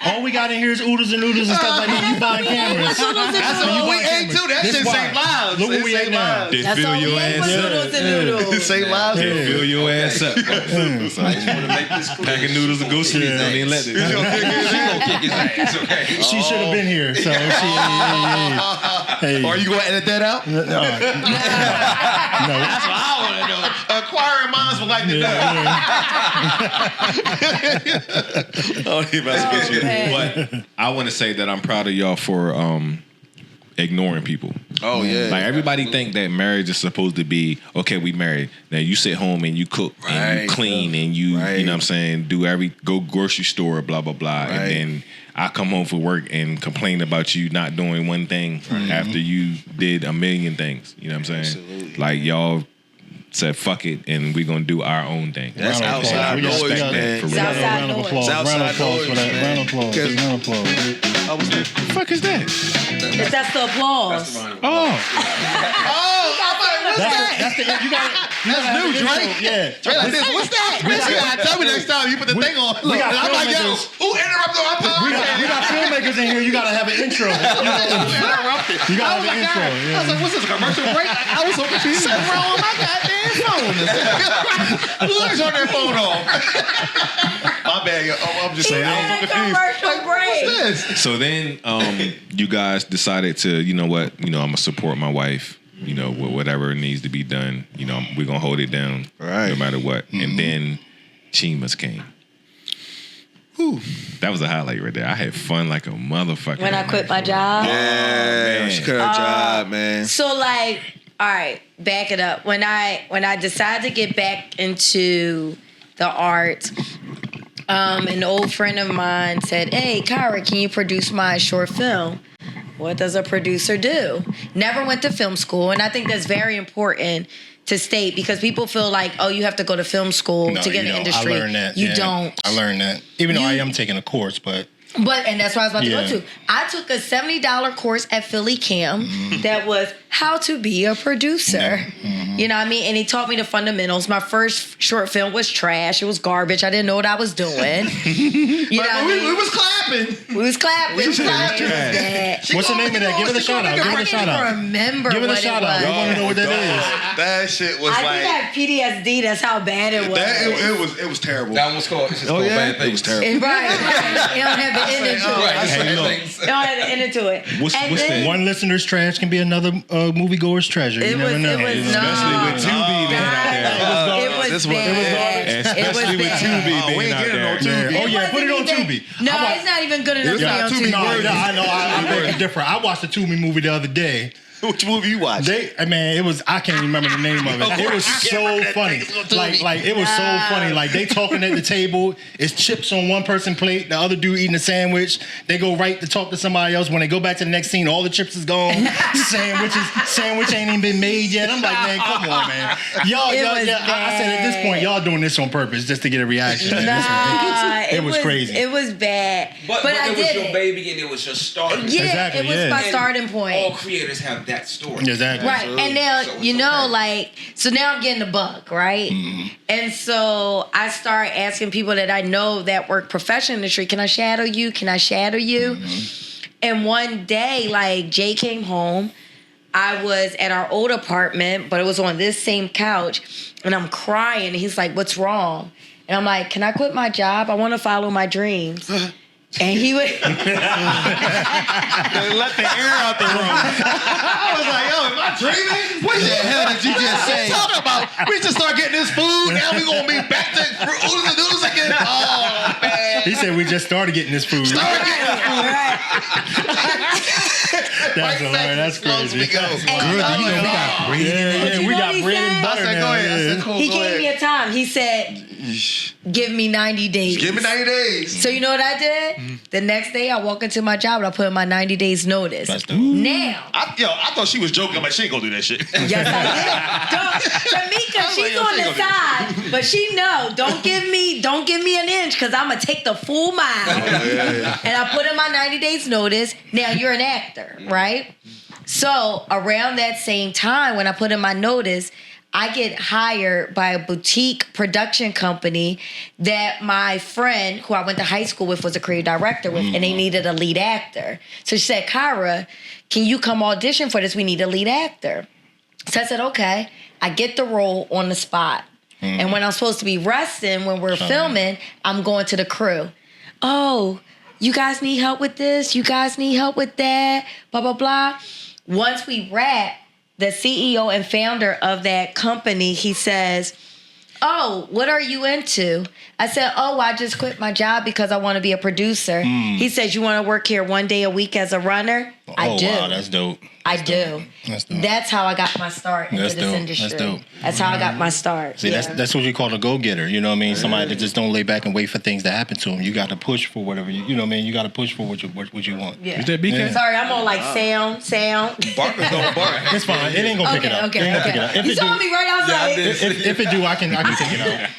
All we got in here is oodles and noodles and stuff like that. You buying cameras. That's all we ate too. That shit saved lives. Look where we at now. They fill your ass up. Noodles and noodles. It saved lives. They fill your ass up. I just want to make this clear. Pack of noodles and go sleep. Don't even let it. She gonna kick his ass, okay? She should have been here. So Are you gonna edit that out? No. That's what I want to know. Acquiring minds would like to know. Oh, he about to get you. But I want to say that I'm proud of y'all for ignoring people. Oh yeah. Like everybody think that marriage is supposed to be, okay, we married. Now you sit home and you cook and you clean and you know what I'm saying, go grocery store, blah, blah, blah. And then I come home from work and complain about you not doing one thing after you did a million things. You know what I'm saying? Absolutely. Like y'all said, fuck it, and we're gonna do our own thing. That's outside noise, man. For real. Outside Round of noise. applause. Round of applause for that. Round of applause. Round of applause. What the fuck is that? That's the applause. Oh, That's the you got That's new, Drake. Yeah. Drake like this. What's that? You gotta tell me next time you put the thing on. we got I'm like, yo, filmmakers. who interrupted our podcast? We got filmmakers in here. You gotta have an intro. Interrupted. You gotta have an I intro. was like, what's this, a commercial break? I was so confused. Something wrong with my goddamn phone. Who's on that phone off? My bad. I'm just saying. I was so confused. Commercial break. What's this? so then you guys decided to, you know what, I'm gonna support my wife. You know, whatever needs to be done. You know, we're gonna hold it down, no matter what. And then Chima's came. Whew. That was a highlight right there. I had fun like a motherfucker. When I quit my job. Yeah, she quit her job, man. So like, all right, back it up. When I decided to get back into the art, an old friend of mine said, "Hey, Kyra, can you produce my short film?" What does a producer do? Never went to film school, and I think that's very important to state because people feel like, oh, you have to go to film school to get in the industry. I learned that. You don't. I learned that. Even though I am taking a course, but and that's what I was about to go to. I took a $70 course at Philly Cam that was how to be a producer. You know what I mean? And he taught me the fundamentals. My first short film was trash. It was garbage. I didn't know what I was doing. You know what I mean? We was clapping. We was clapping. What's the name of that? Give it a shout out. Give it a shout out. I don't remember Give it a what shout it out. was. We want to know what that is. That shit was I like. think I had PTSD. That's how bad it was. It was terrible. That one's called. It's just called Bad Things. It was terrible. Right. It don't have the ending to it. Hey, look. It don't have the ending to it. What's that? One listener's trash can be another moviegoer's treasure. You never know. Especially with Tubi being out there. It was bad. Especially with Tubi being out there. Oh yeah, put it on Tubi. No, it's not even good enough to be on Tubi. No, I know. I beg to differ. I watched the Tubi movie the other day. Which movie you watched? Man, I can't even remember the name of it. It was so funny. Like it was so funny. Like they talking at the table. It's chips on one person's plate. The other dude eating a sandwich. They go right to talk to somebody else. When they go back to the next scene, all the chips is gone. Sandwich ain't even been made yet. I'm like, man, come on, man. Y'all. I said at this point, y'all doing this on purpose just to get a reaction. It was crazy. It was bad. But I it did was your baby and it was your starting. Yeah, Exactly, it was yeah. my starting point. All creators have that story. Exactly. Right. And now, so now I'm getting the bug, right? And so I start asking people that I know that work professional industry, can I shadow you? Can I shadow you? And one day, like, Jay came home. I was at our old apartment, but it was on this same couch, and I'm crying. And he's like, what's wrong? And I'm like, can I quit my job? I want to follow my dreams. And he would They let the air out the room. I was like, yo, am I dreaming? What the hell did you just say? What are you talking about? We just start getting this food. Now we gonna be back to oodles and noodles again. Oh man. He said we just started getting this food. Start getting this food. That's hilarious. That's crazy. We go. We got bread and butter I said, now. go ahead. I said, cool, he go gave ahead. me a time. He said, give me 90 days. Give me 90 days. So you know what I did? The next day I walk into my job and I put in my 90 days notice. Now. I thought she was joking. I'm like, she ain't gonna do that shit. Yes, I did. Tamika, she's on the side, but she know, don't give me an inch because I'm gonna take the full mile. And I put in my 90 days notice. Now you're an actor, right? So around that same time when I put in my notice, I get hired by a boutique production company that my friend, who I went to high school with, was a creative director with, and they needed a lead actor. So she said, Kyra, can you come audition for this? We need a lead actor. So I said, okay. I get the role on the spot. And when I'm supposed to be resting, when we're filming, I'm going to the crew. Oh, you guys need help with this? You guys need help with that? Blah, blah, blah. Once we wrap, the CEO and founder of that company, he says, oh, what are you into? I said, oh, I just quit my job because I want to be a producer. He says, you want to work here one day a week as a runner? I do. Wow, that's dope. I do. That's dope. That's how I got my start into this industry. That's dope. That's how I got my start. See, that's what you call a go-getter. You know what I mean? Somebody that just don't lay back and wait for things to happen to them. You got to push for whatever you know what I mean? You got to push for what you want. Yeah. Is that BK? Yeah. Sorry, I'm on like sound. Barkers don't bark. It's fine. It ain't gonna pick it up. Okay. It ain't gonna pick it up. If You it saw do, me right outside. if it do, I can take it out.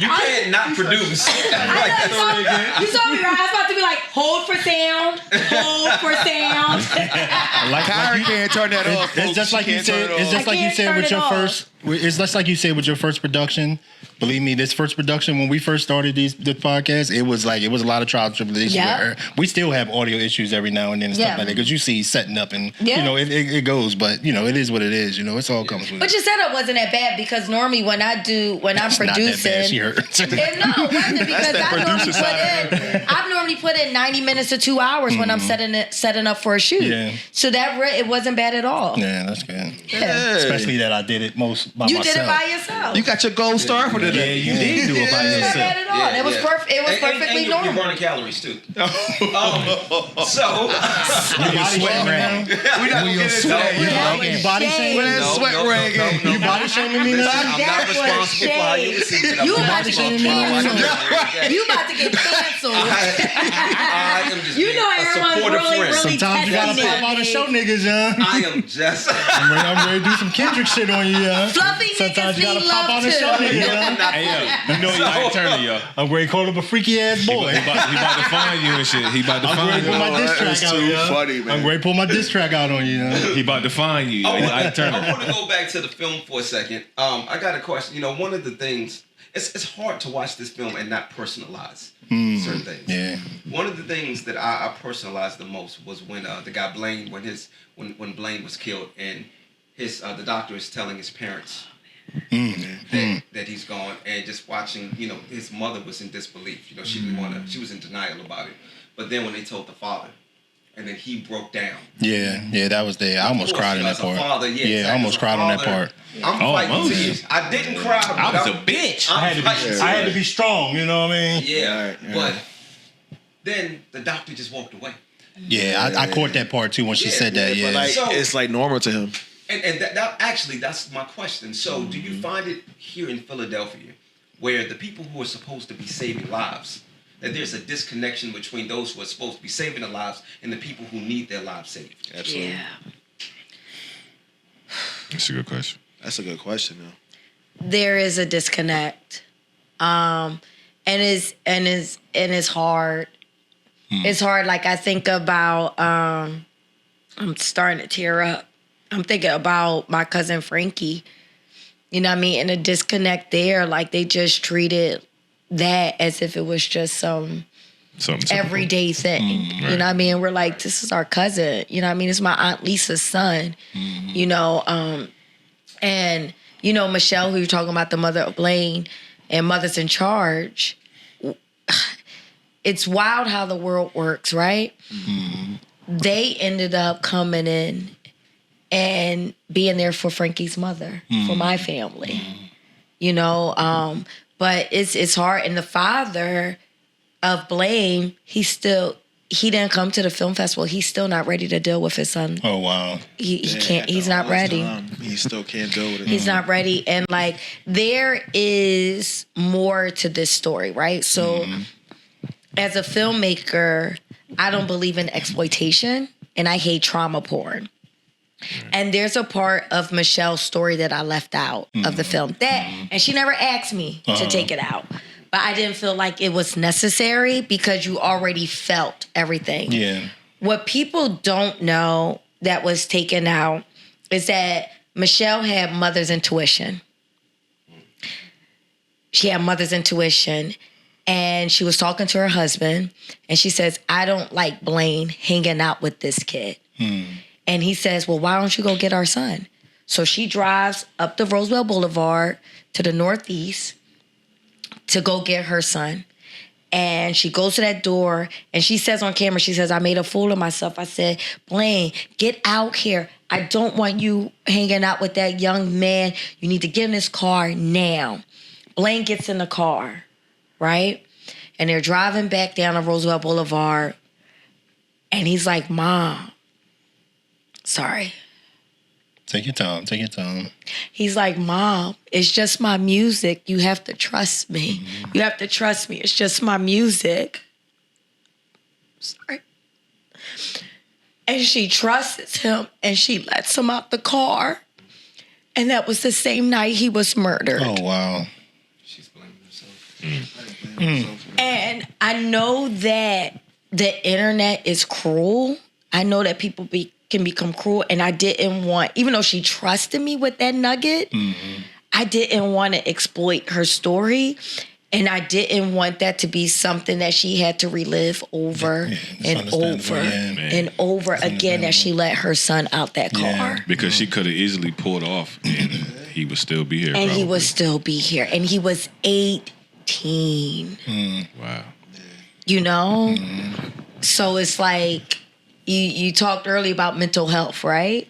You can't not produce. You saw me right. I was about to be like, hold for sound. Kyra can't turn that off. It's just like you said. It's just like you said with your first. It's just like you said with your first production. Believe me, this first production, when we first started the podcast, it was a lot of trials and tribulations. Yeah. We still have audio issues every now and then and stuff like that because you see setting up and you know it goes, but you know it is what it is. You know it's all comes with But it. your setup wasn't that bad because normally when I'm producing, Not that bad. She hurt. No, it wasn't because I've normally put in 90 minutes to 2 hours when I'm setting up for a shoot. Yeah. So it wasn't bad at all. Yeah, that's good. Yeah. Especially that I did it most by myself. You did it by yourself. You got your gold star for today. Yeah, you did do it by It wasn't yourself. bad at all. It was perfect. It was perfectly You're normal. burning calories too. So You sweating around. We not gonna get into that. You body shaming? Where that sweat rag at? You body shaming me now? I'm not responsible for how you receive it. You about to get canceled. canceled. You about to get canceled. I am just You being know a everyone's supportive really, friend. really Sometimes you gotta testing pop out me. and show niggas, young. I am just. I'm ready to do some Kendrick shit on you, young. Fluffy Sometimes niggas you gotta need pop love out and show too. niggas, young. Hey, yo, you know you like Turner, yo. I'm ready to call him a freaky ass boy. He about to find you and shit. He about to I'm ready find to put you. my diss That's track out, too young. funny, man. I'm ready to pull my diss track out on you, young. He about to find you. Yo. He like I Turner. want to go back to the film for a second. I got a question. You know, one of the things, it's hard to watch this film and not personalize certain things. Yeah. One of the things that I personalized the most was when the guy Blaine, when Blaine was killed, and the doctor is telling his parents that he's gone, and just watching, you know, his mother was in disbelief. You know, she didn't want to. She was in denial about it. But then when they told the father, and then he broke down. Yeah, that was there. I almost cried in that part. Father, I almost cried on that part. I'm fighting tears. I didn't cry. I was a bitch. I had to be strong, you know what I mean? Yeah, but then the doctor just walked away. Yeah, I caught that part too when she said that, But like, So- it's like normal to him. And that actually, that's my question. So do you find it here in Philadelphia where the people who are supposed to be saving lives, that there's a disconnection between those who are supposed to be saving their lives and the people who need their lives saved? Absolutely. Yeah. That's a good question. That's a good question, though. There is a disconnect. And it's hard. It's hard. Like I think about I'm starting to tear up. I'm thinking about my cousin Frankie. You know what I mean? And a disconnect there. Like they just treated that as if it was just some Something everyday thing. right. You know what I mean? We're like, this is our cousin. You know what I mean? It's my Aunt Lisa's son. You know, and you know, Michelle, who you're talking about, the mother of Blaine and Mothers in Charge. It's wild how the world works, right? They ended up coming in and being there for Frankie's mother, for my family. You know, but it's hard. And the father of Blaine, he didn't come to the film festival. He's still not ready to deal with his son. Oh, wow. He can't. He's not ready. He still can't deal with it. He's not ready. And like, there is more to this story, right? So as a filmmaker, I don't believe in exploitation and I hate trauma porn. And there's a part of Michelle's story that I left out of the film and she never asked me to take it out. But I didn't feel like it was necessary because you already felt everything. Yeah. What people don't know that was taken out is that Michelle had mother's intuition. She had mother's intuition. And she was talking to her husband. And she says, I don't like Blaine hanging out with this kid. And he says, well, why don't you go get our son? So she drives up the Roosevelt Boulevard to the northeast to go get her son. And she goes to that door and she says on camera, she says, I made a fool of myself. I said, Blaine, get out here. I don't want you hanging out with that young man. You need to get in this car now. Blaine gets in the car, right? And they're driving back down the Roosevelt Boulevard. And he's like, Mom, sorry. Take your time. Take your time. He's like, Mom, it's just my music. You have to trust me. You have to trust me. It's just my music. Sorry. And she trusts him and she lets him out the car. And that was the same night he was murdered. Oh, wow. She's blaming herself. And I know that the internet is cruel. I know that people can become cruel. And I didn't want, even though she trusted me with that nugget, I didn't want to exploit her story. And I didn't want that to be something that she had to relive over and over and over again as she let her son out that car. Because she could have easily pulled off and he would still be here. And he would still be here. And he was 18. Wow. You know? So it's like, you talked earlier about mental health, right?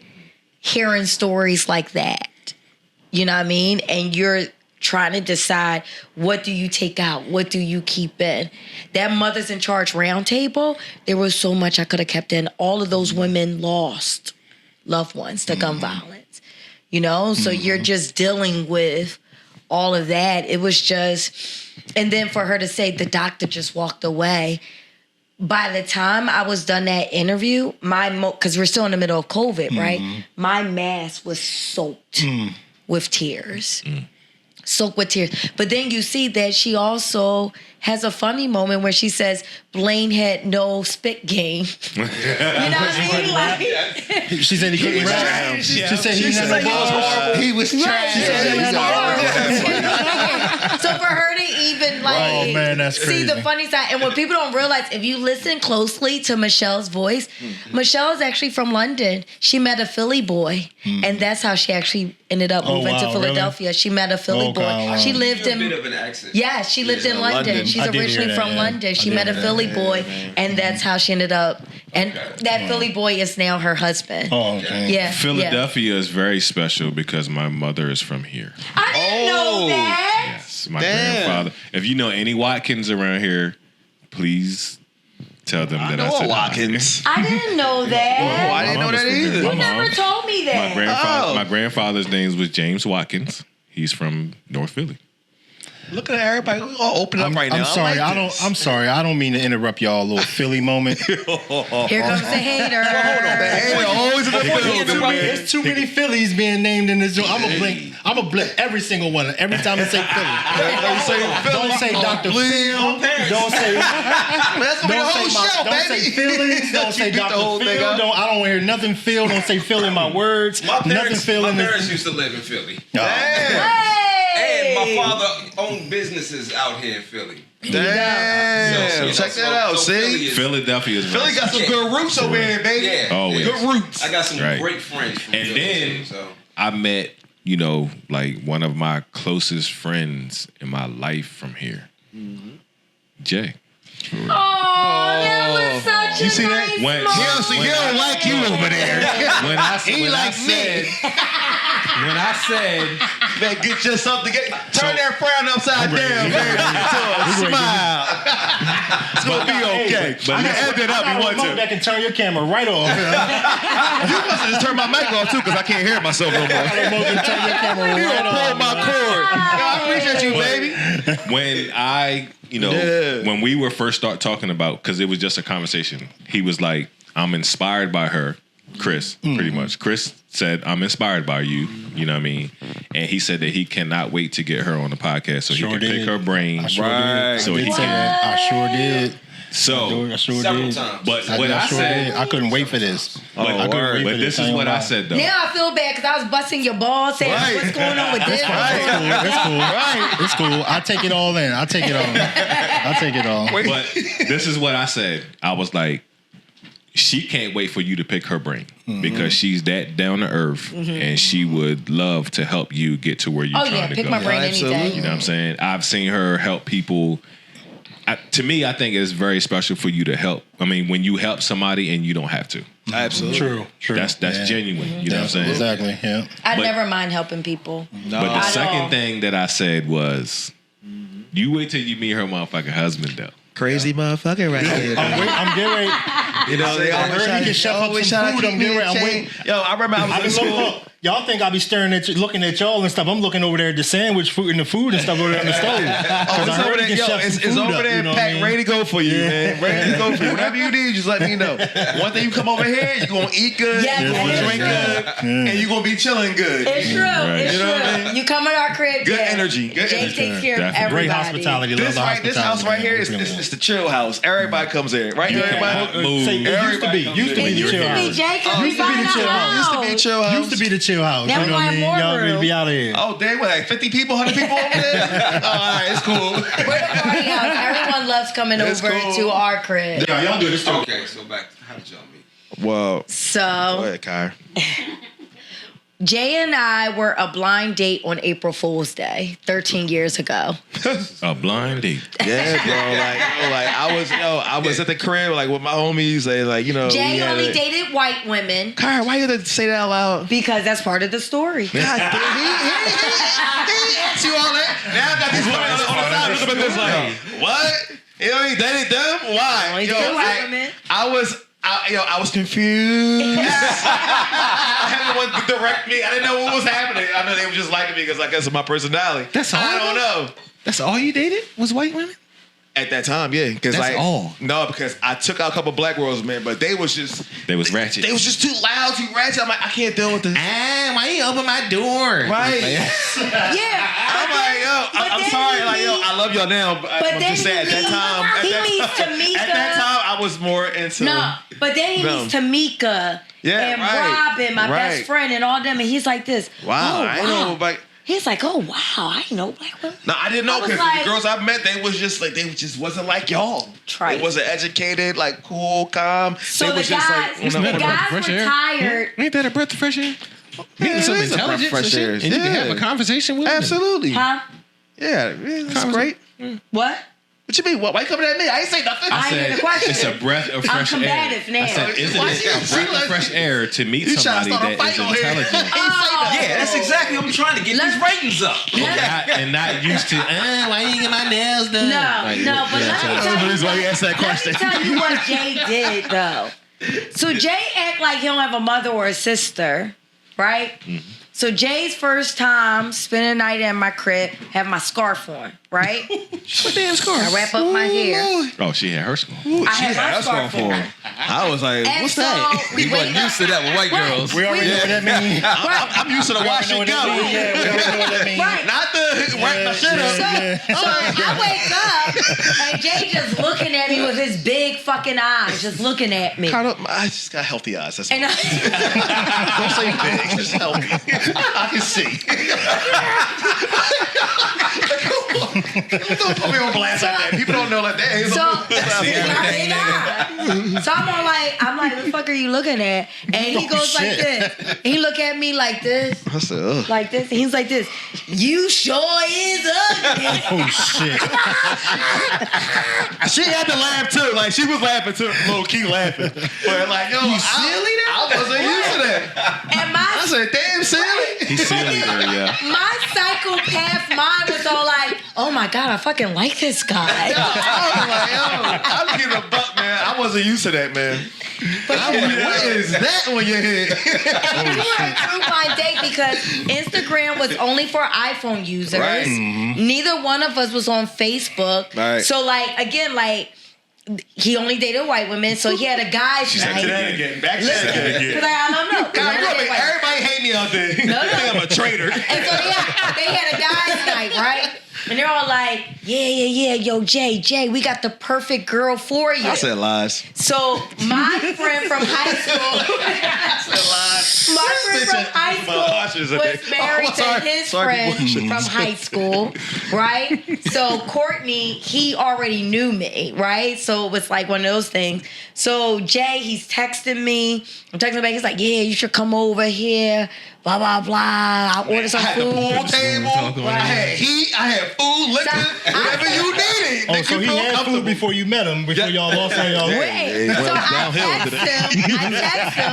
Hearing stories like that. You know what I mean? And you're trying to decide, what do you take out? What do you keep in? That Mothers in Charge roundtable, there was so much I could have kept in. All of those women lost loved ones to gun violence. You know? So you're just dealing with all of that. It was just, and then for her to say the doctor just walked away. By the time I was done that interview, because we're still in the middle of COVID, right? My mask was soaked with tears. Soaked with tears. But then you see that she also has a funny moment where she says Blaine had no spit game. You know what I mean? Like, she said he couldn't rap. She said he had no balls. He was trash. So for her to even Oh man, that's crazy. see the funny side, and what people don't realize, if you listen closely to Michelle's voice, Michelle is actually from London. She met a Philly boy, and that's how she actually ended up moving to Philadelphia. Really? She met a Philly boy. Wow. She lived in. A bit of an accent. Yeah, she lived in London. She's originally from London. She met a Philly boy, and that's how she ended up. And that Philly boy is now her husband. Oh, okay. Yeah. Philadelphia is very special because my mother is from here. I didn't know that. Yes, my grandfather. If you know any Watkins around here, please tell them that I said Watkins. I didn't know that. Oh, I didn't know that either. You never told me that. My grandfather's name was James Watkins. He's from North Philly. Look at everybody. We all open up right now. I'm sorry. Like I'm sorry. I don't mean to interrupt y'all little Philly moment. Here comes the hater. There's too many Phillies being named in this joint. I'm gonna blink every single one. Every time I say Philly. Don't say Dr. Phil. Don't say. Don't say Phillies. Don't say Dr. Phil. I don't want to hear nothing Phil. Don't say Phil in my words. My parents used to live in Philly. And my father owned businesses out here in Philly. Damn. Check that out. See? Philadelphia is Philly got some good roots over here, baby. Yeah. Always. Good roots. I got some great friends from Philly. And then I met, like one of my closest friends in my life from here. Jay. Oh, that was such a see nice that? moment. He don't like you over there. When I said, man, get yourself together. Turn that frown upside down, baby. Smile. It's gonna be okay. But you end it up. You want to? That can turn your camera right off. You must have just turned my mic off too, because I can't hear myself no more. Turn your camera right off. Pull my cord. I appreciate you, baby. When we were first start talking about, because it was just a conversation, he was like, I'm inspired by her, Chris, pretty much. Chris said, I'm inspired by you, you know what I mean? And he said that he cannot wait to get her on the podcast so he can pick her brain. I sure did. So I sure did. So, I sure Several did. times. but I what did, I sure said, did. I couldn't wait for this. but, I couldn't wait for but this is ain't what gonna I lie. said though. Now I feel bad because I was busting your balls saying, Right. what's going on with this? What's going on with It's that? cool. Right. It's cool. I take it all in. I take it all. I take it all. But this is what I said. I was like, she can't wait for you to pick her brain because she's that down to earth and she would love to help you get to where you're Oh, trying yeah, to pick go. my brain any absolutely. day. You know what I'm saying? I've seen her help people. To me, I think it's very special for you to help. I mean, when you help somebody and you don't have to. Absolutely. True. That's Yeah. genuine. You know what I'm saying? Exactly. Yeah. I But- never mind helping people. No. But the At second all. thing that I said was, you wait till you meet her motherfucking husband, though. Crazy motherfucker right here. I'm getting ready. You know, they I always heard try he to can chef up always some try to food. keep I'm me getting in ready. I'm chain. waiting. Yo, I remember I I've was been in school. y'all think I be staring at you, looking at y'all and stuff. I'm looking over there at the sandwich food and the food and stuff over there on the stove. Oh, it's over there. Yo, it's over there, Pat, ready to go for you, man. Ready to go for you. Whatever you need, just let me know. One thing, you come over here, you're going to eat good, Yes, you're going it to is drink true. good, and you're going to be chilling good. It's true. It's You know true. what I mean? You come in our crib. Good yeah. energy. Good Jay energy. takes care of Definitely. everybody. Great hospitality. Love the This house right here is it's the chill house. Everybody comes in. Right, Yeah. everybody? Move. Say, it used to be. Used to It be the used chill to be house. Jay. Oh, Used to be the chill house. Used to be a chill house. Used to be the chill house. Now You know we what I want mean? more Y'all ready to room. be out of here. Oh, they were like 50 people, 100 people over there? Oh, all right, it's cool. We're the party house. Everyone loves coming It's over cool. to our crib. Yeah, y'all do this too. Okay, so back. How did y'all meet? Well, go So ahead, Kyra. Jay and I were a blind date on April Fool's Day 13 years ago. A blind date. Yeah, bro. I was at the crib like with my homies. Like, you know, we Jay had only a- dated white women Kyra, why you have to say that out loud? because that's part of the story. God damn, he asked you all that. Now I got these women on the side looking at this like, what? You know, he dated them? Why? Only dated white women. I was confused. I had no one to direct me. I didn't know what was happening. I know they were just liking me because I guess of my personality. That's all? I don't know. That's all you dated was white women? At that time, yeah. Because That's all? No, because I took out a couple black girls, man, but they was just ratchet. They was just too loud, too ratchet. I'm like, I can't deal with this. Why you open my door? Right. Yeah. I'm like, yo, I'm then sorry, he like, yo, meets- I love y'all now, but I'm then just saying, at that time, he meets Tamika. at that time, I was more into. No, but then he No. meets Tamika Yeah, and right. Robin, my Right. best friend, and all them, and he's like this. Wow, Oh, I ain't know, like, He's like, oh wow, I ain't know black women. no, I didn't know I was because like- the girls I met, they was just like, they just wasn't like y'all. Trite. They wasn't educated, like cool, calm. So they the was guys, just like, the guys fresh were air. tired. Ain't that a breath of fresh air? Meeting it some is a breath of intelligence fresh and shit, air. and you can have Yeah. a conversation with them. Absolutely. Huh? Yeah, that's great. What? What you mean? Why you coming at me? I ain't say nothing. I hear the question. It's a breath of I'm fresh air. combative now. I said, isn't Why it she- a breath she of like- fresh air to meet You trying to somebody start a that fight is on here. intelligent Oh. Yeah, that's exactly what I'm trying to get Let's- these ratings up. and not used to, why you get my nails done? No, Like, no, but let me tell That's the you. reason why you asked that Let question. me tell you what Jay did though. So Jay act like he don't have a mother or a sister, right? So Jay's first time spending the night in my crib, have my scarf on, right? What damn scarf? I wrap up my hair. Oh, she had her school. I have my scarf on. I was like, And what's so that? we You wake wasn't up. used to that with white Right. girls. We already know what that means. I'm used to the wash and go. Yeah, we already know what that means. Right. Not the wipe my shit up. So I wake up and Jay just looking at me with his big fucking eyes, just looking at me. I just got healthy eyes. That's And all. Don't say big, just healthy. I can see. Don't put me on blast like that. People don't know like that. So I'm like, what the fuck are you looking at? And he goes like this. He look at me like this, I said, ugh. like this. And he's like this. You sure is ugly. Oh shit! She had to laugh too. Like she was laughing too, low key laughing. But like, yo, I wasn't used to that. And I said, damn, silly. He's silly there, yeah. my psychopath mind was all like, oh my God, I fucking like this guy. I was like, yo, I'm getting a buck, man. I wasn't used to that, man. I was like, what is that on your head? And we were a true blind date because Instagram was only for iPhone users. Right. Neither one of us was on Facebook. Right. So like again, like he only dated white women, so he had a guy's night. again. Back to that again. Because I don't know. 'Cause I God, you dated make white- everybody hate me out there. No. I think I'm a traitor. And so they had a guy's night, right? And they're all like, yeah, yo, Jay, we got the perfect girl for you. I said lies. So my friend from high school, was married to his friend from high school, right? So Courtney, he already knew me, right? So it was like one of those things. So Jay, he's texting me. I'm texting back. He's like, yeah, you should come over here. Blah, blah, blah. I ordered some food. I had the pool table. I had heat. I had food, liquor, whatever you needed. Oh, so he had food before you met him, before y'all lost all y'all weight. Wait, so I text him,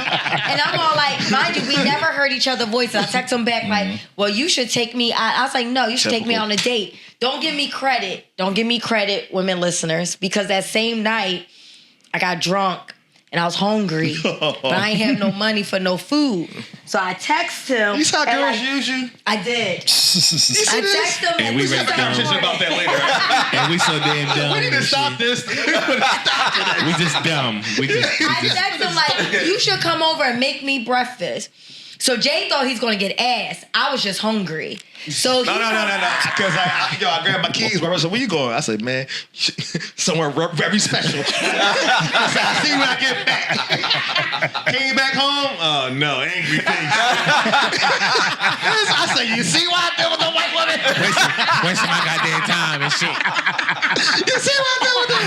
and I'm all like, mind you, we never heard each other's voices. I text him back like, well, you should take me out. I was like, no, you should take me on a date. Don't give me credit. Don't give me credit, women listeners, because that same night, I got drunk. And I was hungry, but I ain't have no money for no food. So I text him. You saw girls use you? I did. I text him and we went down about that later. and we so damn dumb. We need to stop this. We just dumb. I text him like, you should come over and make me breakfast. So Jay thought he's gonna get ass. I was just hungry. So No. Because I grabbed my keys. I said, where you going? I said, man, somewhere very special. I said, I'll see you when I get back. Came back home. Oh, no, angry face. I said, you see what I did with the white woman? Wasting my goddamn time and shit. You see what I did with them?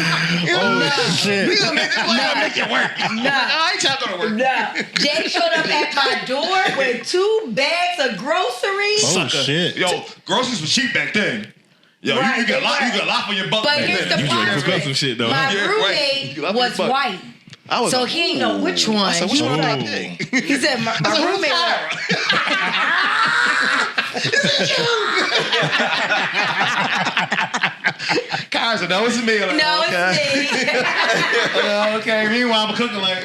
Shit. We gonna make it work. No. I ain't trying to work. No. Jay showed up at my door with 2 bags of groceries. Oh, shit. Yo, groceries were cheap back then. Yo, Right, you got they were. a lot for your buck But back here's then. the problem. Cook up some shit though. My Yeah, roommate right. was white. I was So like, he ain't know which one. I said, which one did I Oh. pick? He said, my roommate was... Kyra said, no, it's me. I'm like, No, okay. it's me. Okay, meanwhile, I'm cooking like...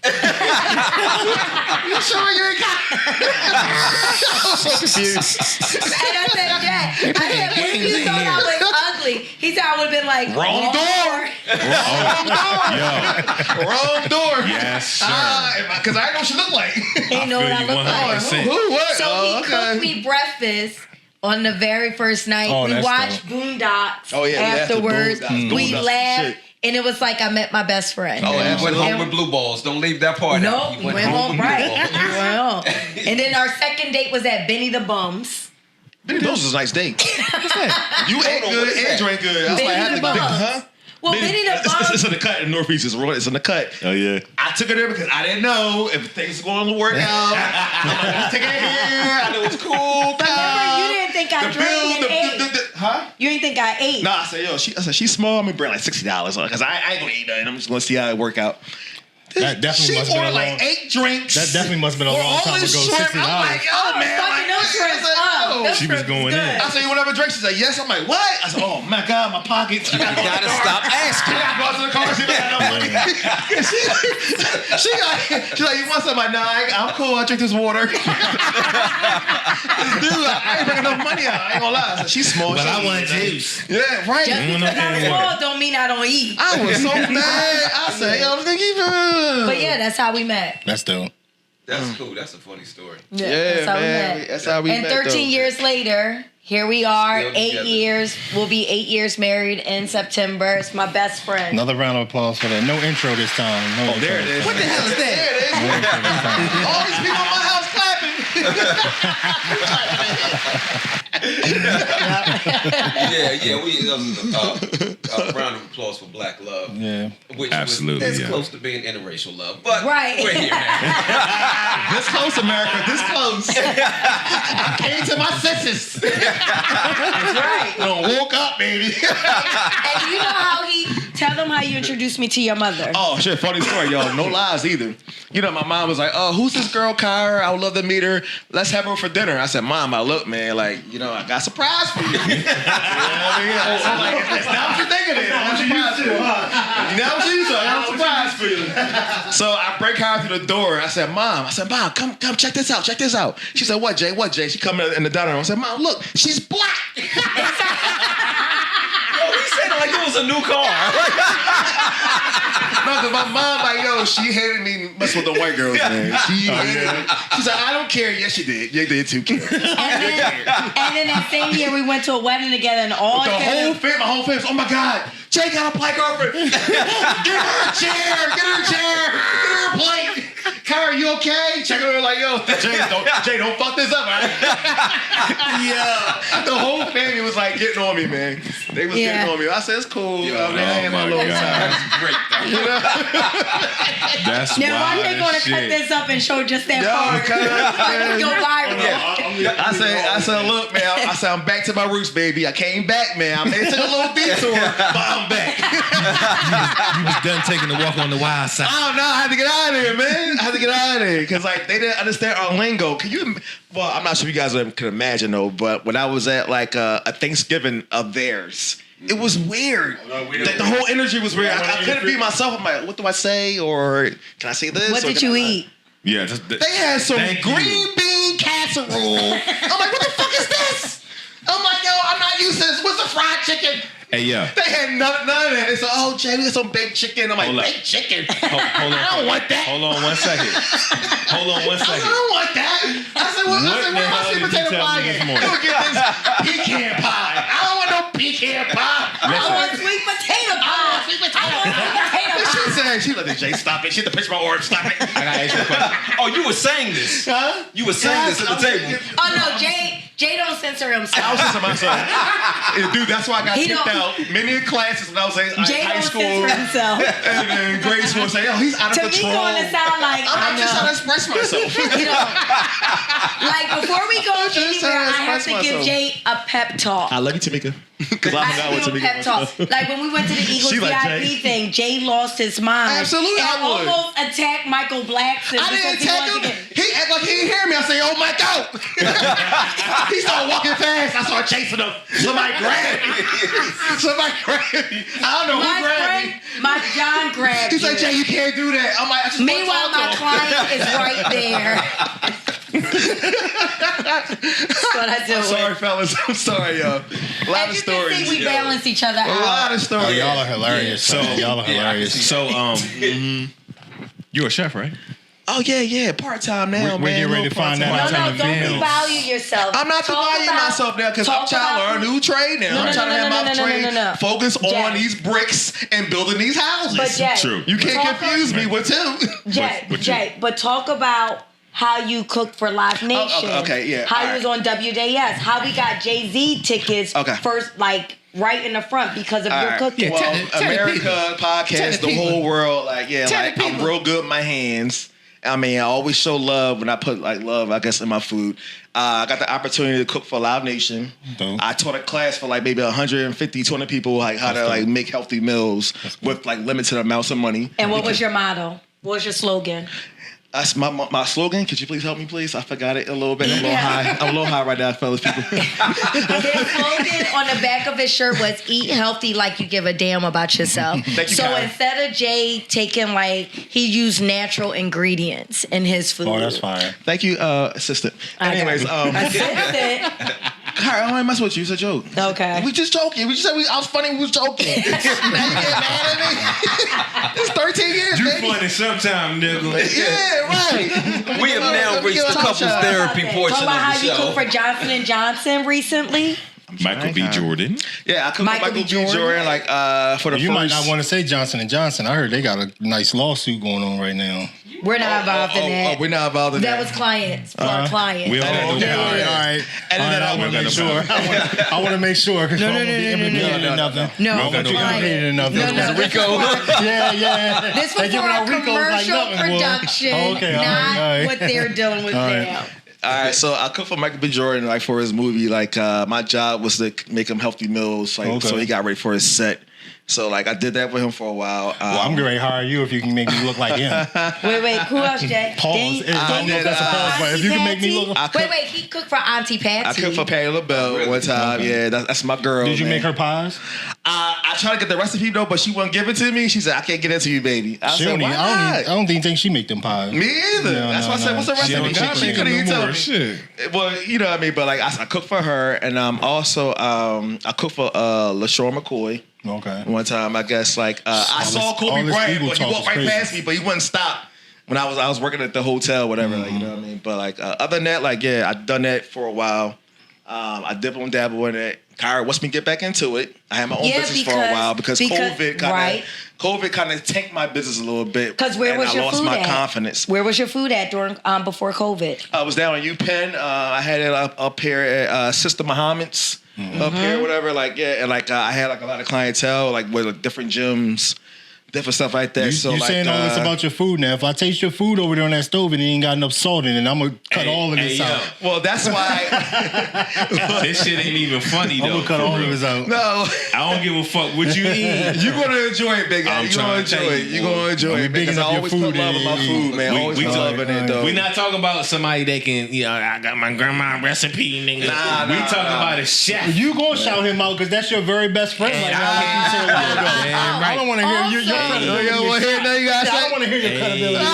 You sure you ain't got... I'm so confused. And I said, Jay, what if you thought I was ugly? He said I would have been like, Wrong door. Wrong door. Yes, sir. Because I know what she look like. He know what I look like. 100%. Who? What? So he cooked me breakfast on the very first night. Oh, We that's watched Boondocks Oh, yeah, afterwards. Boondocks. We Boondocks laughed. shit. And it was like I met my best friend. Oh, and went home And- with blue balls. Don't leave that part No, out. we went home with right. blue balls. We went home. And then our second date was at Benny the Bums. Those was a nice date. You ate good and drank good. I was like, I had to Benny the Bums. huh? Well, Benny the It's Bums. in the cut in Northeast. It's in the cut. Oh yeah. I took her there because I didn't know if things were going to work out. I'm taking it here. I knew it was cool. Remember, you didn't think I drank and ate. Huh? You didn't think I ate. No, I said, yo, she's small. I'm gonna bring like $60 because I ain't gonna eat nothing. I'm just gonna see how it work out. That definitely She must have been a ordered long. like 8 drinks. That definitely must have been a For long all time ago. this shrimp. $60. I'm like, oh man. Fucking those shrimps I said, up. yo. Those She was shrimps going good. in. I said, you want to have a drink? She's like, yes. I'm like, what? I said, oh my God, my pockets. You gotta stop asking. I gotta go out to the car. She don't have no money. She's like, you want something? I'm like, nah, I'm cool. I drink this water. Dude, I ain't bringing enough money out. I ain't gonna lie. I said, she's small. But She I don't want eat nothing. juice. Yeah, right. Just because I'm small don't mean I don't eat. I was so mad. I said, yo, I'm thinking. But yeah, that's how we met. That's dope. That's cool. That's a funny story. That's how we met. That's how we And met. 13 years later, here we are, Still 8 together. years. We'll be 8 years married in September. It's my best friend. Another round of applause for that. No intro this time. No intro There it this is. time. What the hell is that? There it is. No intro this time. All these people in my house clapping. Yeah. We a round of applause for Black Love. Yeah. Which Absolutely, was yeah. close to being interracial love, but Right. we're here now. This close, America. This close. I came to my senses. That's right. Woke up, baby. And you know how tell them how you introduced me to your mother. Oh shit, funny story, y'all. No lies either. You know, my mom was like, "Oh, who's this girl, Kyra? I would love to meet her. Let's have her for dinner." I said, "Mom, look, man, like, you know, I got a surprise for you." You know what I mean? I'm like, "It's not what you're thinking it is. I got a surprise for you, huh? You know what you used to? I got a surprise for you." So I break her through the door. I said, "Mom, come check this out. Check this out." She said, "What, Jay? What, Jay?" She come in the dining room. I said, "Mom, look, she's black." He said it like it was was a new car. No, because my mom, like, yo, she hated me messing with the white girls, man. She hated me. She's like, I don't care. Yes, you did. You did too, Kyra. And then that same year, we went to a wedding together, and all My whole family was, oh my God, Jay got a black girlfriend. Get her a chair. Get her a chair. Get her a plate. Kyra, you okay? Check her like, yo, Jay, don't fuck this up, right? Yeah. The whole family was like getting on me, man. They was getting on me. I said, it's cool. I had my little time. That's great. You know? That's now, why wild they gonna as cut shit. this up and show just that part? Cause, Go viral. I said, look, man. I said, I'm back to my roots, baby. I came back, man. I may have took a little detour, but I'm back. You was done taking the walk on the wild side. I don't know. I had to get out of here, man. I had to get out of there because like they didn't understand our lingo. Can you? Well, I'm not sure if you guys can imagine though, but when I was at like a Thanksgiving of theirs, it was weird. The whole energy was weird. I couldn't be myself. I'm like, what do I say? Or can I say this? What did you eat? Yeah, They had some green bean casserole. I'm like, what the fuck is this? I'm like, yo, I'm not used to this. What's the fried chicken? Hey, yeah. They had none of that. They said, oh, Jay, we got some baked chicken. I'm like, Hold up. baked chicken? Hold on. I don't want that. Hold on 1 second. Hold on 1 I said, second. I don't want that. I said, what What my the hell sweet did you potato tell pie me this is? morning? You'll get this pecan pie. I don't want no pecan pie. I want sweet potato pie. I want sweet potato She pie. said, she let the Jay stop it. She had to pitch my orange. Stop it. I gotta ask you a question. Oh, you were saying this. Huh? You were saying this at the table. Oh no, Jay don't censor I himself. was just to myself. Dude, that's why I got He kicked don't- out many classes when I was in Jay high don't school censor himself. and in grade school. Say, oh, he's out of To me, control. going to sound like I'm just trying to express myself. you know, like before we go I'm just anywhere, trying to I have to express give myself. Jay a pep talk. I love you, Tamika. Because I forgot what give him a Tamika pep was. talk. Like when we went to the Eagles She VIP like Jay. thing, Jay lost his mind. Absolutely, and I would. almost attacked Michael Blackson. I didn't because he attack wanted him. to get- He act like he didn't hear me. I say, oh my God. He started walking fast. I started chasing him. Somebody grabbed me. Somebody grabbed me. I don't know who My grabbed friend, me. my John grabbed He's you. like, Jay, you can't do that. I'm like, I just Meanwhile, my client is right there. That's what I do. I'm sorry, fellas. I'm sorry, y'all. A lot As of you can see, stories. we balance each other A out. lot of stories. Oh, y'all are hilarious. So y'all are hilarious. So you're a chef, right? Oh, yeah. Part-time now, We're man. getting ready to find that No, out. no, the don't film. devalue yourself. I'm not Talk devaluing about- myself now because I'm talk trying to about- learn a new trade now. I'm trying to have my trade focus on Jay. these bricks and building these houses. But Jay, True. You can't talk confuse me with two. But talk about how you cook for Live Nation. okay, yeah, How all you was on WJS. How we got Jay-Z tickets Okay. first, like right in the front because of All your right. cooking. Well, tell the America podcast, the whole world, Tell like the I'm people. real good with my hands. I mean, I always show love when I put like love, I guess, in my food. I got the opportunity to cook for Live Nation. Dope. I taught a class for like maybe 150, 200 people, like how to like make healthy meals with like limited amounts of money. And what was your motto? What was your slogan? That's my slogan. Could you please help me, please? I forgot it a little bit. I'm a little Yeah. high. I'm a little high right now, fellas. People. His slogan on the back of his shirt was "Eat healthy like you give a damn about yourself." Thank you, so Kyra. instead of Jay taking he used natural ingredients in his food. Oh, that's fire. Thank you, assistant. Anyways, Assistant. Kyra, I don't mess with you. It's a joke. Okay. We just joking. We just said I was funny. We was joking. Now you get mad at me. It's 13 years, baby. sometime, nigga. Yeah, right. We have now reached the couples therapy portion Talk of about how the you show. cooked for Johnson & Johnson recently. Michael B. Jordan. Yeah, I cooked with Michael B. Jordan. like for the You first. might not want to say Johnson & Johnson. I heard they got a nice lawsuit going on right now. We're not involved in that. we're not involved in That was clients. Clients. We all Oh, okay, know all that. right. And then I want to make sure. I want to make sure because I don't want to be implicated in nothing. No, I don't want you implicated in nothing. No. Yeah. This was They for giving a out Ricos like commercial nothing, boy. production, Oh, okay, all not right. what they're dealing with All right. now. All right, so I cooked for Michael B. Jordan like for his movie. Like my job was to make him healthy meals, like Okay. so he got ready for his set. So like I did that with him for a while. Well, I'm going to hire you if you can make me look like him. Wait, who else, Jay? Pause. I don't know if that's a pause, but if you can make me look. Wait, he cooked for Auntie Patsy. I cooked for Patty LaBelle one time. Okay. Yeah, that's my girl. Did you man. make her pies? I tried to get the recipe though, but she wouldn't give it to me. She said, "I can't get it to you, baby." I She said, don't "Why even, not?" I don't even think she make them pies. Me either. No, That's no, why I said, no. "What's the She recipe?" don't She make couldn't even tell me. Shit. Well, you know what I mean. But like I cook for her, and also I cook for LaShawn McCoy. Okay. One time, I guess, like I saw Kobe all this Bryant, Eagle but he talk walked is right crazy. past me, but he wouldn't stop. When I was working at the hotel, whatever, like, you know what I mean. But like other than that, like I've done that for a while. I dibble and dabble in it. Kyra watched me get back into it. I had my own business for a while because COVID kind of tanked my business a little bit. Because where was your food at? I lost my confidence. Where was your food at during before COVID? I was down in UPenn. I had it up here at Sister Muhammad's up here, whatever. Like and like I had like a lot of clientele, like with different gyms. Different stuff like that. You like, saying all this about your food now. If I taste your food over there on that stove and it ain't got enough salt in it, I'm going to cut all of this out. Well, that's why. This shit ain't even funny, though. I'm going to cut all of this out. No. I don't give a fuck what you eat. You're going to enjoy it, big guy. You're going to enjoy it. You're going to enjoy it. Because I always put love in my food, man. Always put love in it, though. We're not talking about somebody that can, I got my grandma recipe, nigga. We talking about a chef. You going to shout him out because that's your very best friend. Like you said a while ago. I don't want to hear your credibility. I don't want to hear your credibility.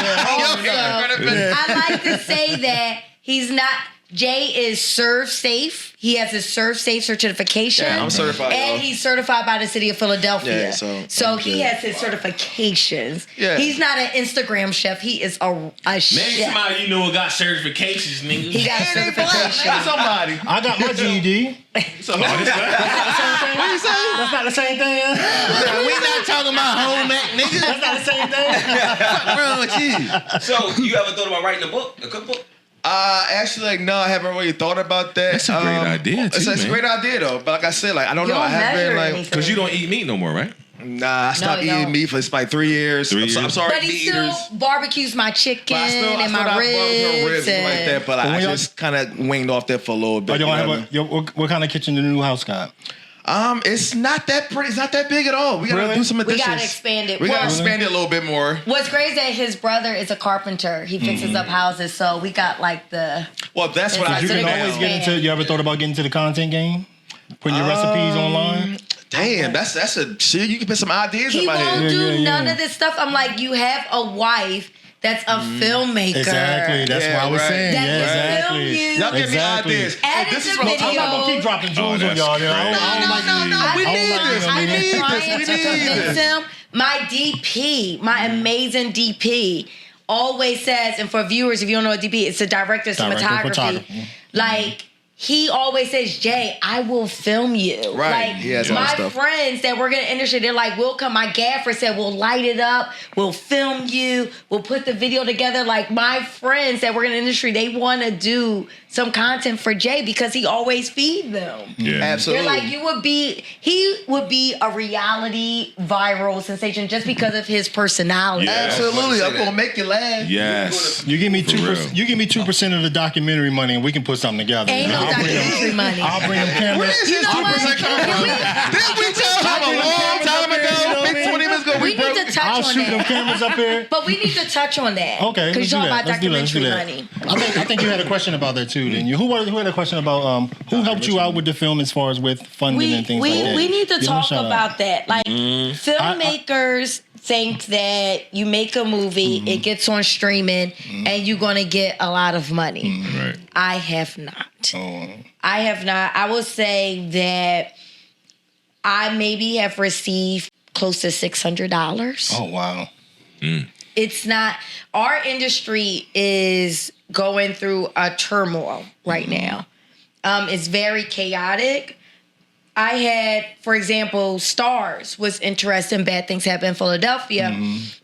I like to say that he's not. Jay is Serve Safe. He has his Serve Safe certification. Yeah, I'm certified. And he's certified by the city of Philadelphia. Yeah, so he has his certifications. Yeah. He's not an Instagram chef. He is a chef. Maybe somebody you know got certifications, nigga. He got a certification. Somebody. I got my GED. So, what you say? That's not the same thing. We not talking about home ec, nigga. That's not the same thing. What's wrong with you? So, you ever thought about writing a book, a cookbook? Actually, like, no, I haven't really thought about that. That's a great idea, too, It's a man. great idea, though. But like I said, like, I don't You know. I don't haven't measure been, like, anything. Because you don't eat meat no more, right? Nah, I stopped you eating don't. meat for like 3 years. I'm sorry, But he meat still eaters. barbecues my chicken But I still and not my ribs. and like that. But when I y'all- just kind of winged off there for a little bit. But you don't you know have what I mean? what kind of kitchen the new house got? It's not that pretty. It's not that big at all. We gotta Really? do some We additions. gotta expand it. We gotta Well, expand it a little bit more. What's great is that his brother is a carpenter. He fixes up houses, so we got like the. Well, that's what I You do You can can always now. get into. You ever thought about getting into the content game? Putting your recipes online? Damn, that's a shit. You can put some ideas He in my won't head. do Yeah. none of this stuff. I'm like, you have a wife that's a filmmaker. Exactly. That's Yeah, what I was right. saying. That Yeah, can film exactly. you. Y'all give me Exactly. ideas. Edit This is the what I'm video. talking I'm not about. gonna keep dropping jewels on that's y'all. You know? I crazy. don't like I've We been need trying- this. I've We been need trying this. to We need convince this. him. My DP, my amazing DP, always says, and for viewers, if you don't know what DP, it's a director of Director of cinematography. photography. Like, he always says, Jay, I will film you. Right. Like, He has all my that stuff. friends that work in the industry, they're like, we'll come. My gaffer said, we'll light it up. We'll film you. We'll put the video together. Like, my friends that work in the industry, they want to do some content for Jay because he always feed them. Yeah. Absolutely. They're like, he would be a reality viral sensation just because of his personality. Yeah. Absolutely. I'm Say gonna that. make you laugh. Yes. You give me For 2%. real. You give me 2% of the documentary money, and we can put something together. Ain't no I'll bring them- documentary money. I'll bring them cameras. Where is You his know what? 2% coming Can from? we- Didn't we tell him a long time ago? Big 20 minutes ago, We we need broke. to touch I'll on shoot them that. cameras up here. But we need to touch on that. Okay, Because let's you're do talking that. about Let's do that. Let's do documentary that. money. I think you had a question about that too. Didn't you? Who had a question about who helped you out with the film as far as with funding and things like that? We need to Give them a talk shout out. about that. Like, filmmakers think that you make a movie, it gets on streaming, and you're going to get a lot of money. Right. I have not. Oh. I have not. I will say that I maybe have received close to $600. Oh wow. It's not, our industry is going through a turmoil right now. It's very chaotic. I had, for example, Stars was interested in Bad Things Happen in Philadelphia,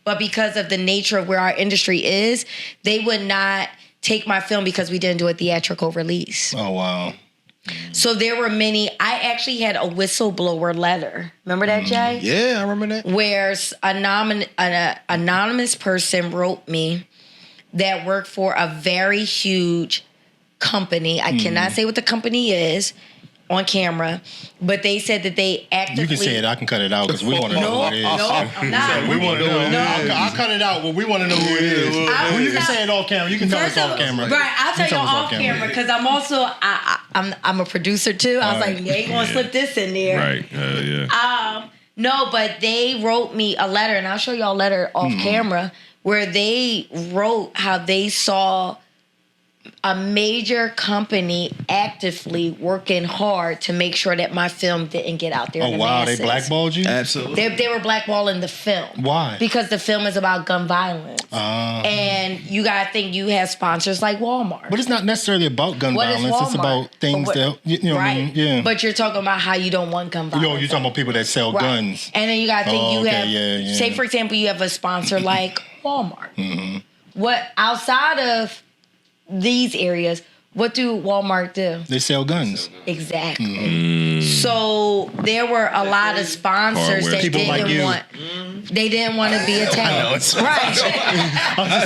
but because of the nature of where our industry is, they would not take my film because we didn't do a theatrical release. Oh wow. So there were many. I actually had a whistleblower letter. Remember that, Jay? Yeah, I remember that. Where an anonymous person wrote me that worked for a very huge company. I cannot say what the company is on camera, but they said that they actively... You can say it. I can cut it out because we want to know No, who it is. no, I'm not. We want to know. No. I'll cut it out, but we want to know who it is. I Well, you was can not- say it off camera. You can tell us off camera. Right, I'll tell you us off camera because I'm also I'm a producer too. I was All right. like, you ain't gonna slip this in there. Right. Yeah. No, but they wrote me a letter, and I'll show y'all a letter off camera where they wrote how they saw a major company actively working hard to make sure that my film didn't get out there. Oh, wow. They blackballed you? Absolutely. They were blackballing the film. Why? Because the film is about gun violence. And you got to think you have sponsors like Walmart. But it's not necessarily about gun violence. It's about things that, you know what I mean? Yeah. But you're talking about how you don't want gun violence. You're talking about people that sell guns. And then you got to think you have, yeah. say, for example, you have a sponsor like Walmart. Mm-hmm. What, outside of these areas, what do Walmart do? They sell guns. Exactly. Mm. So there were a lot of sponsors that People didn't like you. want. They didn't want to be attacked. Right.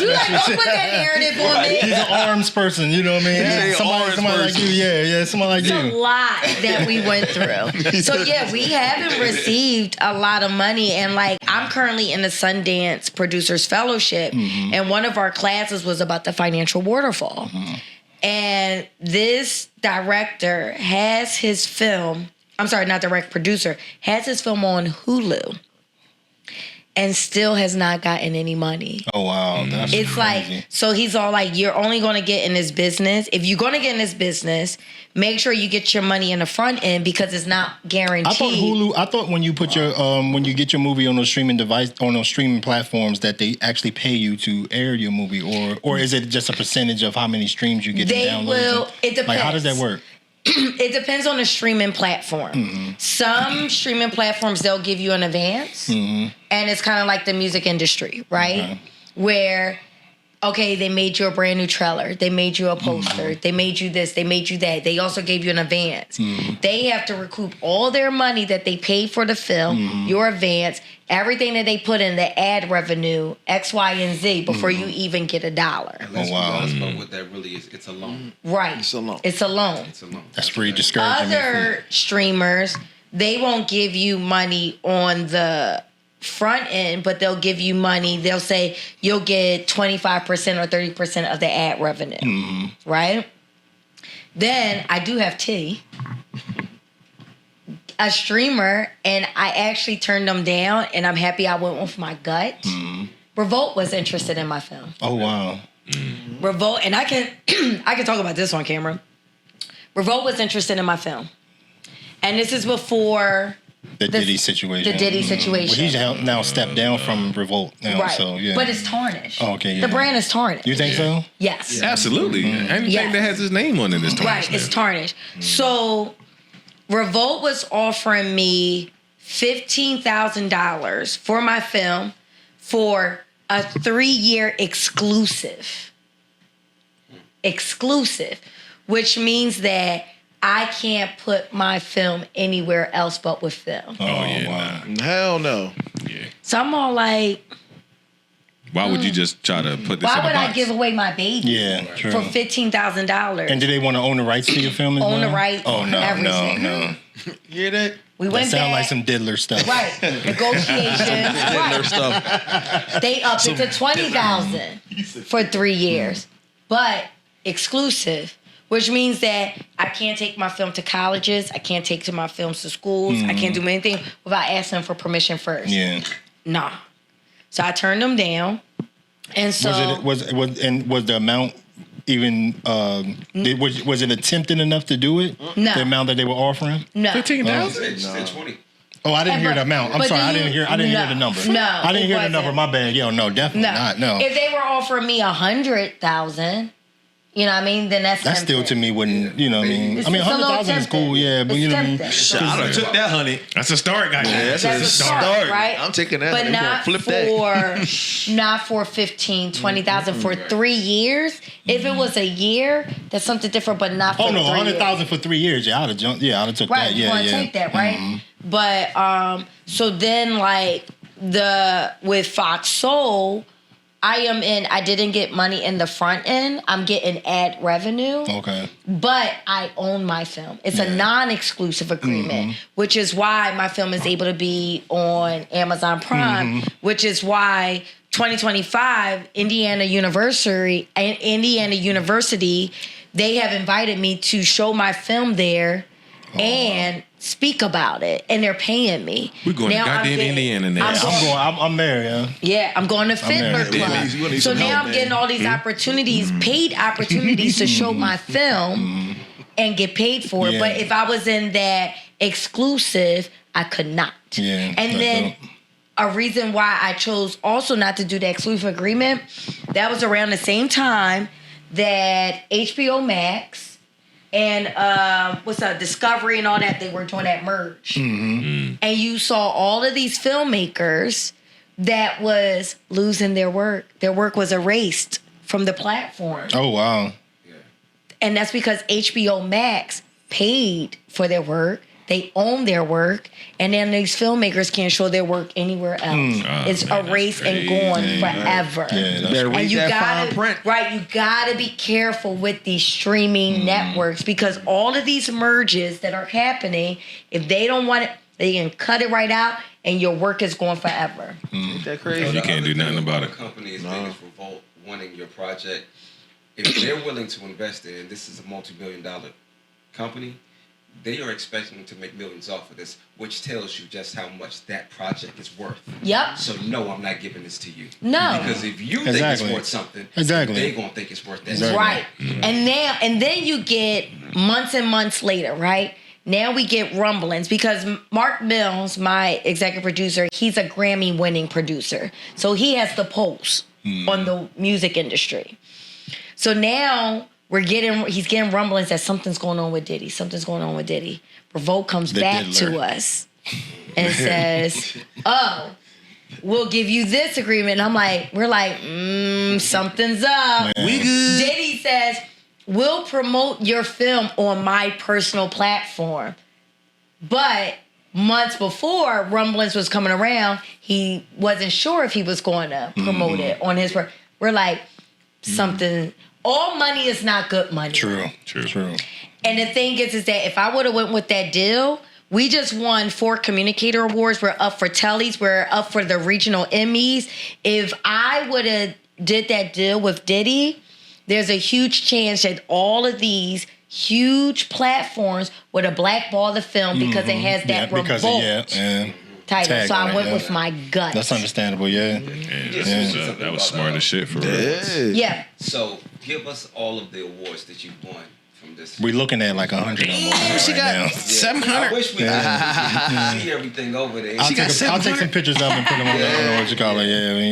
You like don't put that narrative on me. He's an arms person, you know what I mean? Yeah, Somebody like you, somebody like It's a you. lot that we went through. So yeah, we haven't received a lot of money, and like I'm currently in the Sundance Producers Fellowship, and one of our classes was about the financial waterfall. And this director has his film, I'm sorry, not direct producer, has his film on Hulu and still has not gotten any money. Oh, wow. That's It's crazy. like, so he's all like, you're only going to get in this business. If you're going to get in this business, make sure you get your money in the front end because it's not guaranteed. I thought when you put your when you get your movie on those streaming platforms that they actually pay you to air your movie, or is it just a percentage of how many streams you get? They downloads? will. It depends. Like, how does that work? It depends on the streaming platform. Some streaming platforms, they'll give you an advance, and it's kind of like the music industry, right? Where, okay, they made you a brand new trailer, they made you a poster, they made you this, they made you that. They also gave you an advance. They have to recoup all their money that they paid for the film, your advance, everything that they put in the ad revenue, X, Y, and Z before you even get $1. And let's Oh, wow. be honest about what that really is. It's a loan. Right. It's a loan. It's a loan. It's a loan. That's pretty discouraging. Other streamers, they won't give you money on the front end, but they'll give you money. They'll say you'll get 25% or 30% of the ad revenue, right? Then I do have T, a streamer, and I actually turned them down, and I'm happy I went with my gut. Revolt was interested in my film. Oh, wow. Revolt, and I can talk about this on camera. Revolt was interested in my film, and this is before The Diddy situation. The Diddy situation. Well, he's now stepped down from Revolt now, Right. so yeah. But it's tarnished. Oh, okay, yeah. The brand is tarnished. You think so? Yes. Absolutely. Anything Yes. that has his name on it is tarnished. Right, it's tarnished. So Revolt was offering me $15,000 for my film for a 3-year exclusive. Exclusive, which means that I can't put my film anywhere else but with them. Oh, yeah, wow. Hell no. Yeah. So I'm all like, Why would you just try to put this why in a would I box? give away my baby Yeah, true. for $15,000? And do they want to own the rights to your film as well? Own the rights, Oh, no, everything. no. You hear that? We That went sound back. like some diddler stuff. Right, negotiations. Their Right, stuff. they upped it to $20,000 for 3 years, but exclusive, which means that I can't take my film to colleges, I can't take my films to schools, I can't do anything without asking for permission first. Yeah. Nah. So I turned them down, and so Was the amount even was it attempted enough to do it? No. The amount that they were offering? no. 15,000? It's 20. Oh, I didn't hear But- the amount. I'm but sorry, do I you- didn't hear no, the number. no, I didn't it hear the wasn't. number. My bad. Yo, no, definitely not. No. If they were offering me 100,000, you know what I mean, then that's That still to tempting. me wouldn't, you know what I mean? It's I mean, just a little 100,000 is cool, tempting. yeah, but It's you know what I mean? tempting. Shit, I done took that, honey. That's a start, guys. Yeah, That's a start, right? I'm taking that. But They gonna not flip for not for 15, 20,000 for 3 years. If it was a year, that's something different, but not for Oh, no, 3 years. 100,000 for 3 years. Yeah, I'd have jumped. Yeah, I'd have took Right, that. you Yeah, want to yeah. take that, right? But so then like with Fox Soul, I didn't get money in the front end. I'm getting ad revenue. Okay. But I own my film. It's a non-exclusive agreement, which is why my film is able to be on Amazon Prime, which is why 2025 Indiana University, they have invited me to show my film there and speak about it, and they're paying me. We're going to goddamn Indiana now. I'm there, yeah. Yeah, I'm going to Fiddler Club. So now I'm getting all these opportunities, paid opportunities to show my film and get paid for it. Yeah. But if I was in that exclusive, I could not. Yeah, And then a reason why I chose also not to do the exclusive agreement, that was around the same time that HBO Max and Discovery and all that, they were doing that merge. And you saw all of these filmmakers that was losing their work. Their work was erased from the platform. Oh, wow. And that's because HBO Max paid for their work. They own their work, and then these filmmakers can't show their work anywhere else. It's erased and gone forever. Yeah, and you gotta be careful with these streaming networks, because all of these merges that are happening, if they don't want it, they can cut it right out, and your work is gone forever. Is that crazy? You can't do nothing about it. Companies biggest revolt wanting your project. If they're willing to invest in, this is a multi-billion-dollar company, they are expecting to make millions off of this, which tells you just how much that project is worth. Yep. So no, I'm not giving this to you. No. Because if you think it's worth something, they're gonna think it's worth that. Right. And then you get months and months later, right? Now we get rumblings, because Mark Mills, my executive producer, he's a Grammy-winning producer. So he has the pulse on the music industry. So now he's getting rumblings that something's going on with Diddy. Something's going on with Diddy. Revolt comes back to us and says, "Oh, we'll give you this agreement." And we're like, something's up. We good. Diddy says, "We'll promote your film on my personal platform." But months before rumblings was coming around, he wasn't sure if he was going to promote it on his. We're like, something. All money is not good money. True. And the thing is that if I would have went with that deal, we just won 4 communicator awards. We're up for Tellys. We're up for the regional Emmys. If I would have did that deal with Diddy, there's a huge chance that all of these huge platforms would have blackballed the film because it has that revolt title. So I went with my gut. That's understandable, That was smart as shit for real. Yeah. So give us all of the awards that you've won from this. We're looking at like 100 of She got 700. I wish we could see everything over there. I'll take some pictures of them and put them on what you call it.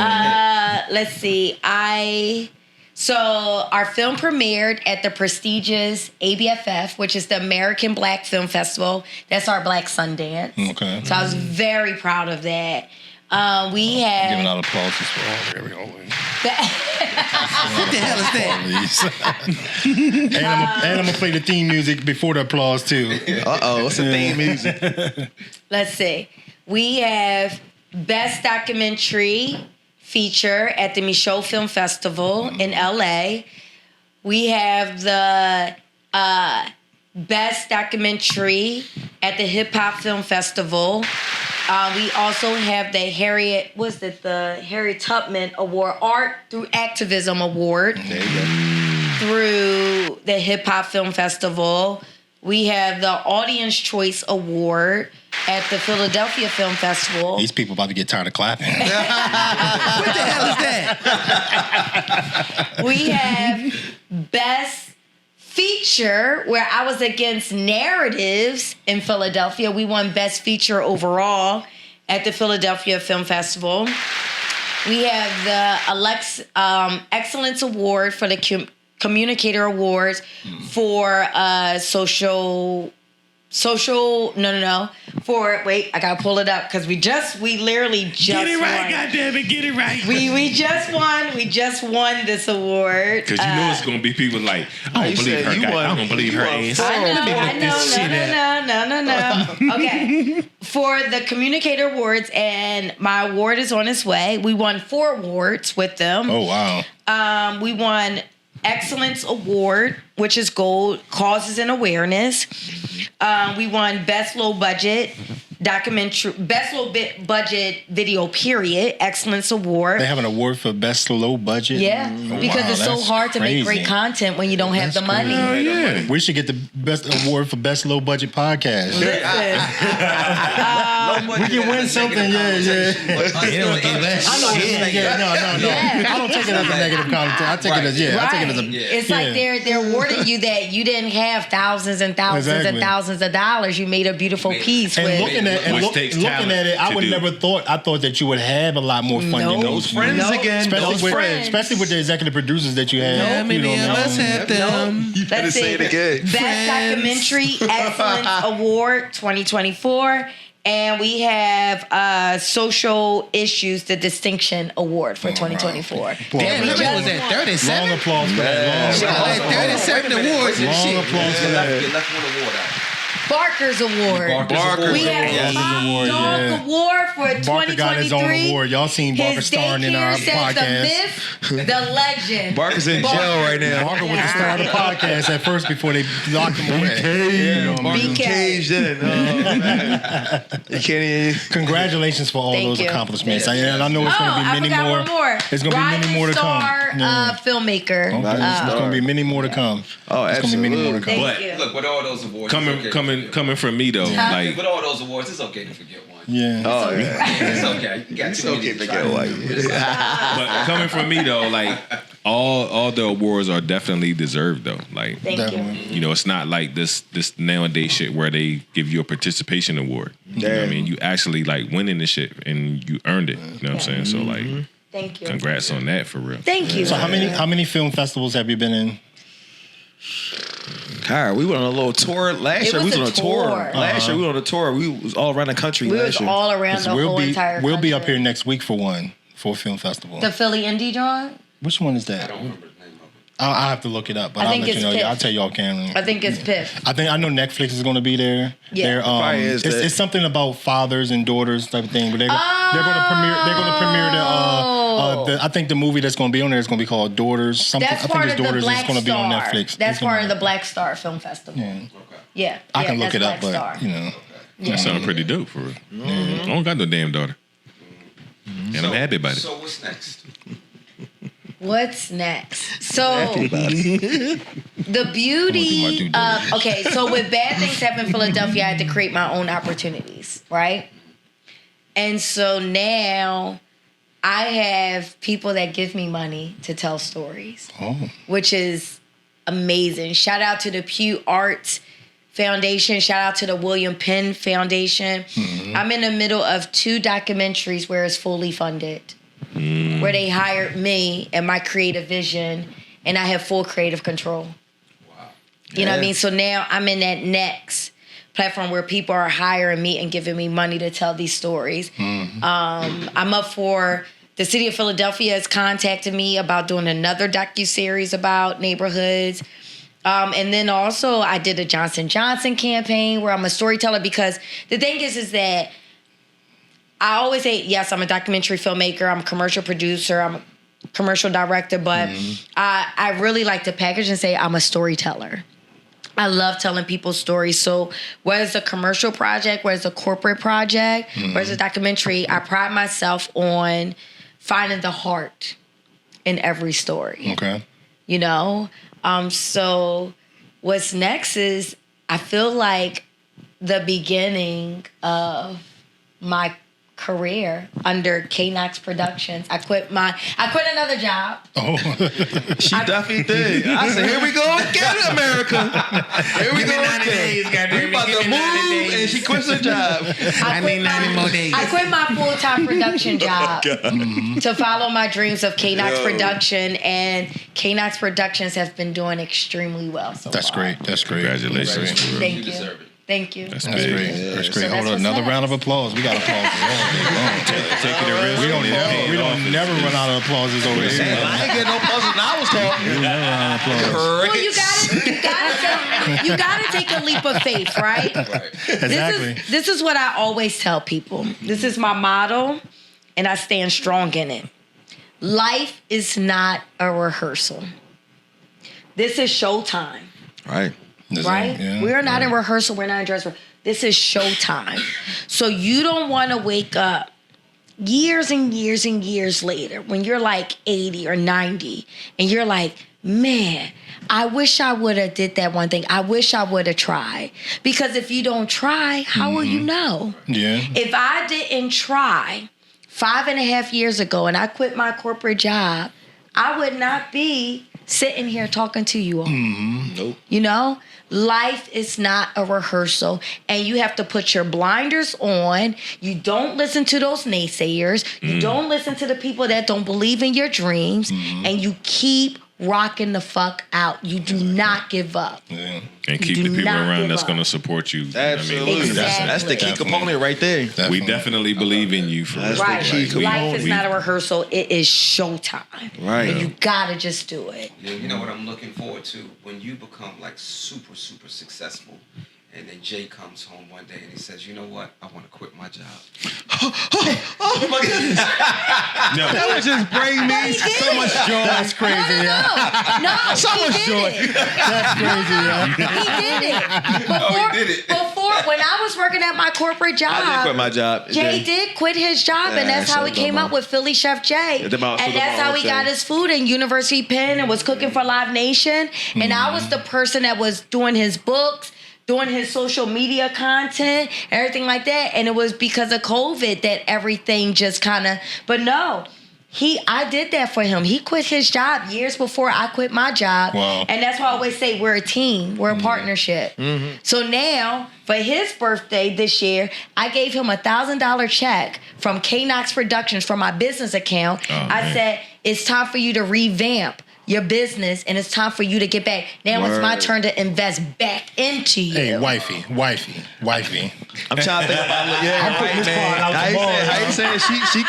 Let's see. So our film premiered at the prestigious ABFF, which is the American Black Film Festival. That's our Black Sundance. Okay. So I was very proud of that. We had giving out applause for all. What the hell is that? And I'm gonna play the theme music before the applause too. What's the theme music? Let's see. We have Best Documentary Feature at the Michaud Film Festival in LA. We have the Best Documentary at the Hip Hop Film Festival. We also have the Harriet Tubman Award, Art Through Activism Award through the Hip Hop Film Festival. We have the Audience Choice Award at the Philadelphia Film Festival. These people about to get tired of clapping. What the hell is that? We have Best Feature, where I was against Narratives in Philadelphia. We won Best Feature overall at the Philadelphia Film Festival. We have the Excellence Award for the Communicator Awards for wait, I gotta pull it up because we literally just Get it right, won. goddammit, get it right. We just won this award. Because you know it's gonna be people like, I don't believe her guy. I don't believe her ass. No. Okay. For the Communicator Awards, and my award is on its way. We won 4 awards with them. Oh wow. We won Excellence Award, which is gold, causes and awareness. We won Best Low Budget documentary, best low budget video, period, excellence award. They have an award for best low budget. Yeah, because it's so that's hard to make crazy. great content when you don't have That's the money. crazy. yeah. We should get the best award for best low budget podcast. Listen, We can win something. Yeah. They don't give that I know. shit. Yeah, no. Yeah. I don't take it as a negative content. I take it as I take it as a. It's like they're awarding you that you didn't have thousands and thousands and Exactly. thousands of dollars. You made a beautiful piece And with. looking at Which takes looking talent at it, I to would do. never thought. I thought that you would have a lot more funding. Nope. than Those you friends do. again. Especially Those with, friends. especially with the executive producers that you have. How you many know, of us have them? You better Let's say see. it again. Best Documentary Excellence Award 2024. And we have Social Issues, the Distinction Award for 2024. Damn, how many was that? Long 37? applause for that. Shit, like 37 awards and Long shit. applause for that. You left one award out. Barker's Award. Barker's We have Award. Top Award, Dog yeah. Award for Barker got his own 2023. award. Y'all seen Barker His starring in our daycare says podcast. the myth, the legend. Barker's in jail right now. Barker was the star of the podcast at first before they locked him away. Barker's BK. caged in. Oh, man. You can't even. Congratulations for all Thank those you. accomplishments. And I know it's going to be I many forgot more. one more. There's going to be many Rising more to come. Star, Yeah. filmmaker. There's going to be many more to come. Oh, There's going to be many more to come. Thank But- you. Look, with all those awards, it's okay. Coming from me though, like With all those awards, it's okay to forget one. Yeah. Oh, yeah. It's okay. You got It's too okay many to to get try. white. but coming from me though, like all the awards are definitely deserved though. Like Thank you. Definitely. you know, it's not like this nowadays shit where they give you a participation award. You know what I mean? You actually like winning this shit and you earned it. You know what I'm saying? So like, Thank you. congrats on that for real. Thank you. So how many film festivals have you been in? Kyra, we went on a little tour last It year. We was was on a a tour. tour. Last year we were on a tour. We was all around the country We last was year. all around the whole entire country. We'll be up here next week for a film festival. The Philly Indie John? Which one is that? I'll have to look it up, but I I'll think let you it's know. Piff. I'll tell y'all, Cameron. I think it's Piff. I know Netflix is going to be there. Yeah. They're, Probably is that. it's something about fathers and daughters type of thing. But they're going to premiere. They're going to premiere the. I think the movie that's going to be on there is going to be called Daughters. Something. That's I think part it's of the Daughters. Black It's going to be on Star. Netflix. That's It's gonna part be- of the Black Star Film Festival. Yeah. Yeah. I can yeah, look it that's up, Black but Star. you know. That sounds pretty dope for real. I don't got no damn daughter, and I'm happy about it. So what's next? What's next? So the beauty of okay, so with Bad Things Happen in Philadelphia, I had to create my own opportunities, right? And so now I have people that give me money to tell stories, which is amazing. Shout out to the Pew Arts Foundation. Shout out to the William Penn Foundation. I'm in the middle of 2 documentaries where it's fully funded. Where they hired me and my creative vision, and I have full creative control. Wow. You know what I mean? So now I'm in that next platform where people are hiring me and giving me money to tell these stories. I'm up for the city of Philadelphia has contacted me about doing another docuseries about neighborhoods. And then also I did a Johnson & Johnson campaign where I'm a storyteller, because the thing is that I always say, yes, I'm a documentary filmmaker, I'm a commercial producer, I'm a commercial director, but I really like to package and say I'm a storyteller. I love telling people's stories. So whether it's a commercial project, whether it's a corporate project, whether it's a documentary, I pride myself on finding the heart in every story. Okay. You know? So what's next is I feel like the beginning of my career under Knox Productions. I quit another job. She definitely did. I said, here we go again, America. Here we go again. We about to move, and she quits her job. I need 90 more days. I quit my full-time production job to follow my dreams of Knox Production, and Knox Productions has been doing extremely well so That's far. great. That's great. Congratulations for real. Thank you. deserve it. Thank you. That's That's big. great. That's great. So that's Hold on, what's another next. round of applause. We got applause. Taking a risk. We don't never run out of applauses over here. I ain't getting no puzzle when I was talking. Never run out of applause. Well, you gotta take a leap of faith, right? Exactly. This is what I always tell people. This is my motto, and I stand strong in it. Life is not a rehearsal. This is showtime. Right. right? Yeah, we're not in rehearsal. We're not in dress rehearsal. This is showtime. So you don't want to wake up years and years and years later when you're like 80 or 90 and you're like, man, I wish I would have did that one thing. I wish I would have tried. Because if you don't try, how will you know? Yeah. If I didn't try 5.5 years ago and I quit my corporate job, I would not be sitting here talking to you all. Nope. You know? Life is not a rehearsal, and you have to put your blinders on. You don't listen to those naysayers. You don't listen to the people that don't believe in your dreams, and you keep rocking the fuck out. You do not give up. Yeah. And keep the people around that's going to support you. Absolutely. Exactly. That's the key component right there. We definitely believe in you for real. Right. key Life is not a rehearsal. It is showtime. Right. And you gotta just do it. You know what I'm looking forward to? When you become like super, super successful, and then Jay comes home one day and he says, you know what? I want to quit my job. Oh my God. No. That would just bring me so much joy. That's crazy, No, So much joy. That's crazy, He did it. Before, when I was working at my corporate job, I did quit my job. Jay did quit his job, and that's how he came up with Philly Chef Jay. And that's how he got his food in University Penn and was cooking for Live Nation. And I was the person that was doing his books, doing his social media content, everything like that. And it was because of COVID that everything just kind of, but no. I did that for him. He quit his job years before I quit my job. Wow. And that's why I always say we're a team. We're a partnership. So now, for his birthday this year, I gave him $1,000 check from Knox Productions from my business account. I said, it's time for you to revamp your business, and it's time for you to get back. Now it's my turn to invest back into you. Hey, wifey. I'm trying to think about it. Yeah, I'm putting this part out How tomorrow. you saying?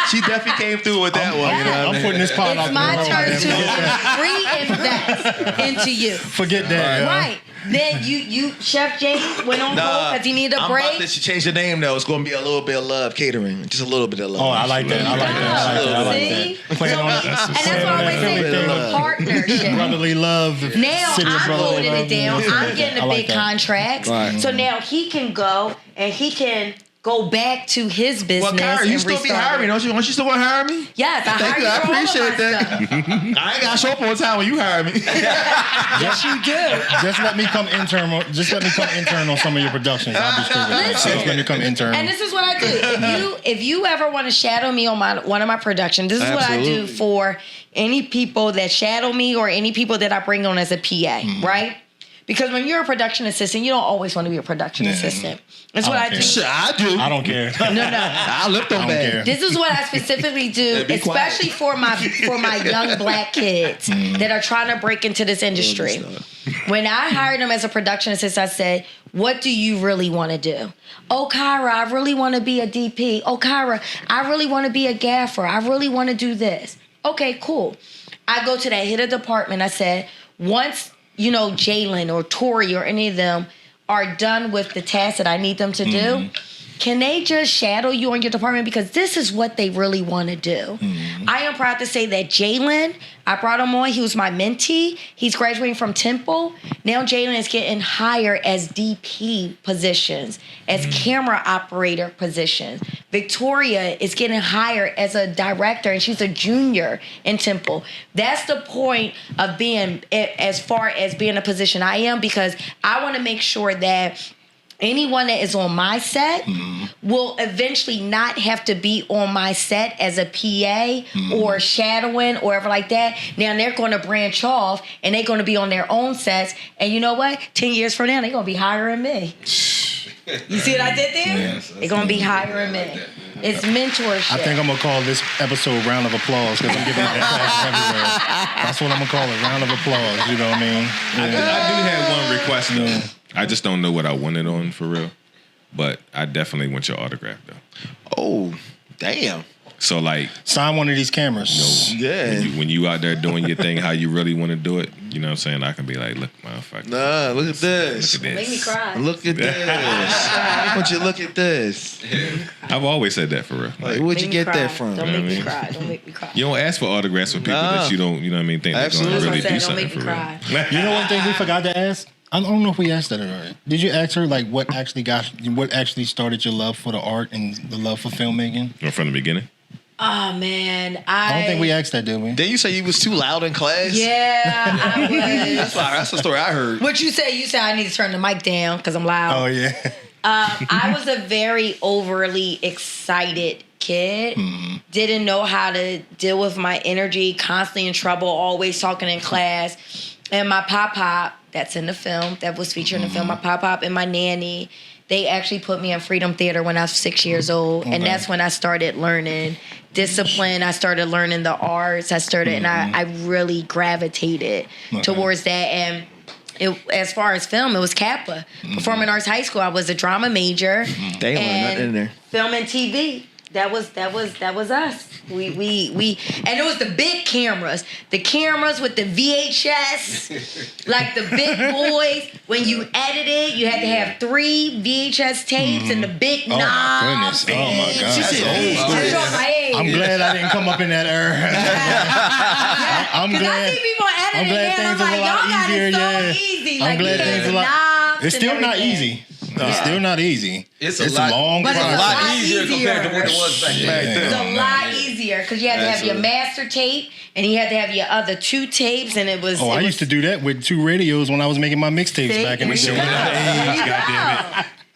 She definitely came through with that one. You know what I I'm mean? putting this part out It's my tomorrow. turn to reinvest into you. Forget that. yo. Right. Then you Chef Jay went on cold because he needed a I'm break. about to change the name though. It's going to be a little bit of love catering, just a little bit of love. Oh, I like that. I like See? that. Playing on And that's why I always say Philly it's a partnership. brotherly love. Now City of I'm brotherly holding love. it down. I'm getting I the like big that. contracts. Right. So now he can go and he can go back to his business. Well, Kyra, you and still be restart hiring, it. don't you? Don't you still want to hire me? Yes, I Thank hire you. I for all of my appreciate that. stuff. I ain't got to show up on time when you hire me. Yes, you do. Just let me come intern. Just let me come intern on some of your productions. I'll be straight with that. Listen. Just let me come intern. And this is what I do. If you ever want to shadow me on one of my productions, this is what I do Absolutely. for any people that shadow me or any people that I bring on as a PA, right? Because when you're a production assistant, you don't always want to be a production assistant. That's what I do. Sure, I do. I don't care. No. I lift on I don't bad. care. This is what I specifically do, be quiet. especially for my young black kids that are trying to break into this industry. When I hired them as a production assistant, I said, what do you really want to do? Oh, Kyra, I really want to be a DP. Oh, Kyra, I really want to be a gaffer. I really want to do this. Okay, cool. I go to that head of department. I said, once, Jalen or Tori or any of them are done with the task that I need them to do, can they just shadow you on your department? Because this is what they really want to do. I am proud to say that Jalen, I brought him on. He was my mentee. He's graduating from Temple. Now Jalen is getting hired as DP positions, as camera operator positions. Victoria is getting hired as a director, and she's a junior in Temple. That's the point of being, as far as being a position I am, because I want to make sure that anyone that is on my set will eventually not have to be on my set as a PA or shadowing or whatever like that. Now they're going to branch off and they're going to be on their own sets. And you know what? 10 years from now, they're going to be hiring me. You see what I did there? Yes, they're going to be hiring me. It's mentorship. I think I'm going to call this episode Round of Applause because I'm giving applause everywhere. That's what I'm going to call it, Round of Applause. You know what I mean? I do have one request though. I just don't know what I wanted on for real, but I definitely want your autograph though. Oh, damn. So like, Sign one of these cameras. Yeah. when you out there doing your thing, how you really want to do it, you know what I'm saying? I can be like, look, motherfucker. Nah, look at this. Look at Make me this. cry. Look at this. Would you look at this? I've always said that for real. Like, Like, where'd you Make me get cry. that from? Don't You know make what I me mean? cry. Don't make me cry. you don't ask for autographs for people Nah. that you don't, think they're going to Absolutely. really That's what do I'm saying, something don't for make me real. cry. You know one thing we forgot to ask? I don't know if we asked that already. Did you ask her like what actually started your love for the art and the love for filmmaking? Or from the beginning? Oh man, I don't think we asked that, did we? Then you say you was too loud in class? Yeah, I was. That's the story I heard. What you say? You said I need to turn the mic down because I'm loud. Oh yeah. I was a very overly excited kid. Didn't know how to deal with my energy. Constantly in trouble. Always talking in class. And my pop, that's in the film, that was featured in the film. My pop and my nanny, they actually put me in Freedom Theater when I was 6 years old. And that's when I started learning discipline. I started learning the arts. And I really gravitated towards that. And as far as film, it was Kappa. Performing Arts High School, I was a drama major. They ain't learned nothing in there. Film and TV. That was us. We and it was the big cameras. The cameras with the VHS, like the big boys. When you edited, you had to have 3 VHS tapes and the big knobs. My goodness. Oh my God. She said old school. I'm glad I didn't come up in that era. I'm glad. I see people editing glad and I'm things are like, a lot y'all got easier. it so Yeah. easy. I'm Like, glad you things had are a lot. knobs It's and still not everything. easy. It's still not easy. It's a lot, long but it's process. a lot easier compared to what it was back then. It's a lot easier because you had to have your master tape and you had to have your other 2 tapes, and it was. I used to do that with 2 radios when I was making my mixtapes back in the day.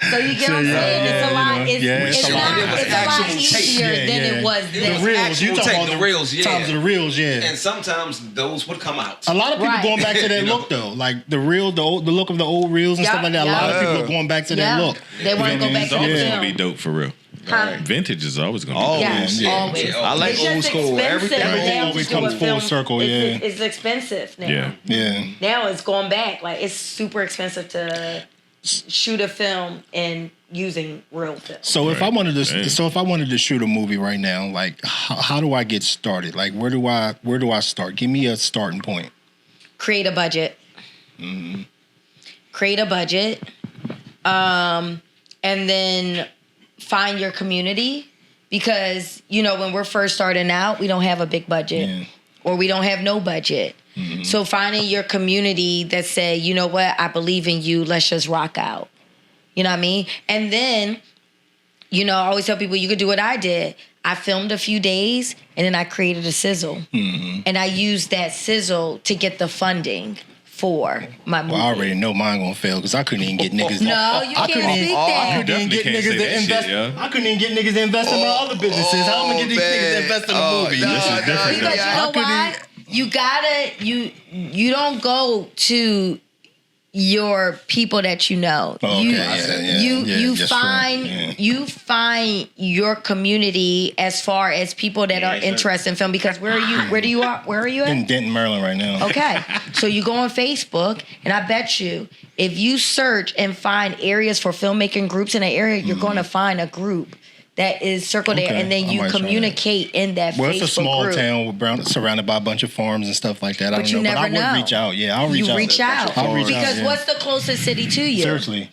So you get what I'm saying? It's a lot. It's a lot. It was a lot actual easier tape. than it was then. The reels. You talking about the reels, yeah. Times of the reels, yeah. And sometimes those would come out. A lot of people Right. going back to that look though, like the look of the old reels and stuff like that. A lot of people are going back to that look. They want to go back It's to the always film. going to be dope for real. Vintage is always going to be Yes, dope. always. I like It's old just school. expensive. Everything Now always to do a comes full film, circle, yeah. It's expensive now. Yeah. Now it's going back. Like it's super expensive to shoot a film and using real film. So if I wanted to shoot a movie right now, like how do I get started? Like where do I start? Give me a starting point. Create a budget. Create a budget. And then find your community, because when we're first starting out, we don't have a big budget or we don't have no budget. So finding your community that say, you know what, I believe in you, let's just rock out. You know what I mean? And then, I always tell people you could do what I did. I filmed a few days and then I created a sizzle. And I used that sizzle to get the funding for my movie. Well, I already know mine gonna fail because I couldn't even get niggas. No, you can't speak that. I couldn't even get niggas to invest. I couldn't even get niggas to invest in my other businesses. How am I gonna get these niggas to invest in a movie? This is different. Because you know why? You don't go to your people that you know. You find your community as far as people that are interested in film. Because where are you at? In Denton, Maryland right now. Okay. So you go on Facebook, and I bet you if you search and find areas for filmmaking groups in an area, you're going to find a group that is circled there, and then you communicate in that Facebook group. Well, it's a small town surrounded by a bunch of farms and stuff like that. But you never know. I would reach out. Yeah, I'll reach out. I'll reach out. Because what's the closest city to you? Seriously.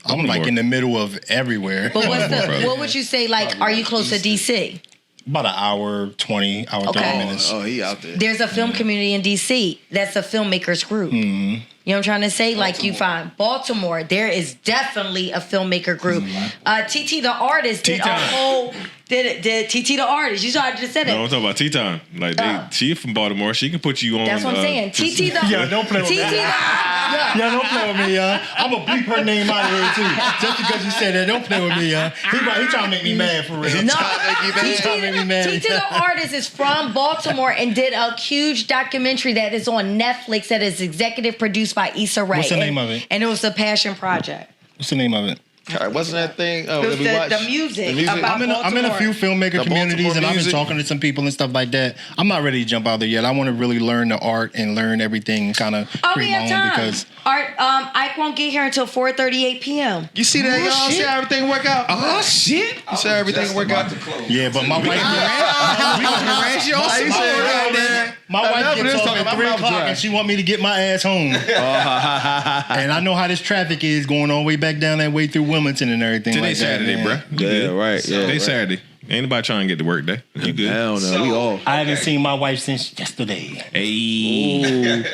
I'm like in the middle of everywhere. But what would you say, like, are you close to DC? About an hour, 30 minutes. Oh, he out there. There's a film community in DC that's a filmmakers group. You know what I'm trying to say? Like you find Baltimore, there is definitely a filmmaker group. TT the artist did a whole did TT the artist. You saw I just said it. No, I'm talking about T-Time. Like she from Baltimore. She can put you on. That's what I'm saying. TT the Yeah, don't play with me. Yeah, don't play with me, y'all. I'm gonna bleep her name out of here too. Just because you said that, don't play with me, y'all. He trying to make me mad for real. No, TT the artist is from Baltimore and did a huge documentary that is on Netflix that is executive produced by Issa Rae. What's the name of it? And it was a passion project. What's the name of it? All right, wasn't that thing? It was the music. About I'm in a few filmmaker communities, Baltimore and I've been music. talking to some people and stuff like that. I'm not ready to jump out there yet. I want to really learn the art and learn everything, and kind of create my own because Ike won't get here until 4:38 p.m. You see that, y'all? See how everything work out? Oh, shit. You see how everything work out? yeah, but my wife. My wife gets off at 3 o'clock and she want me to get my ass home. And I know how this traffic is going all the way back down that way through Wilmington and everything. Today like Saturday, that, bro. Yeah, right. Today Saturday. Ain't nobody trying to get to work day. You good? Hell no, we all. I haven't seen my wife since yesterday. Hey.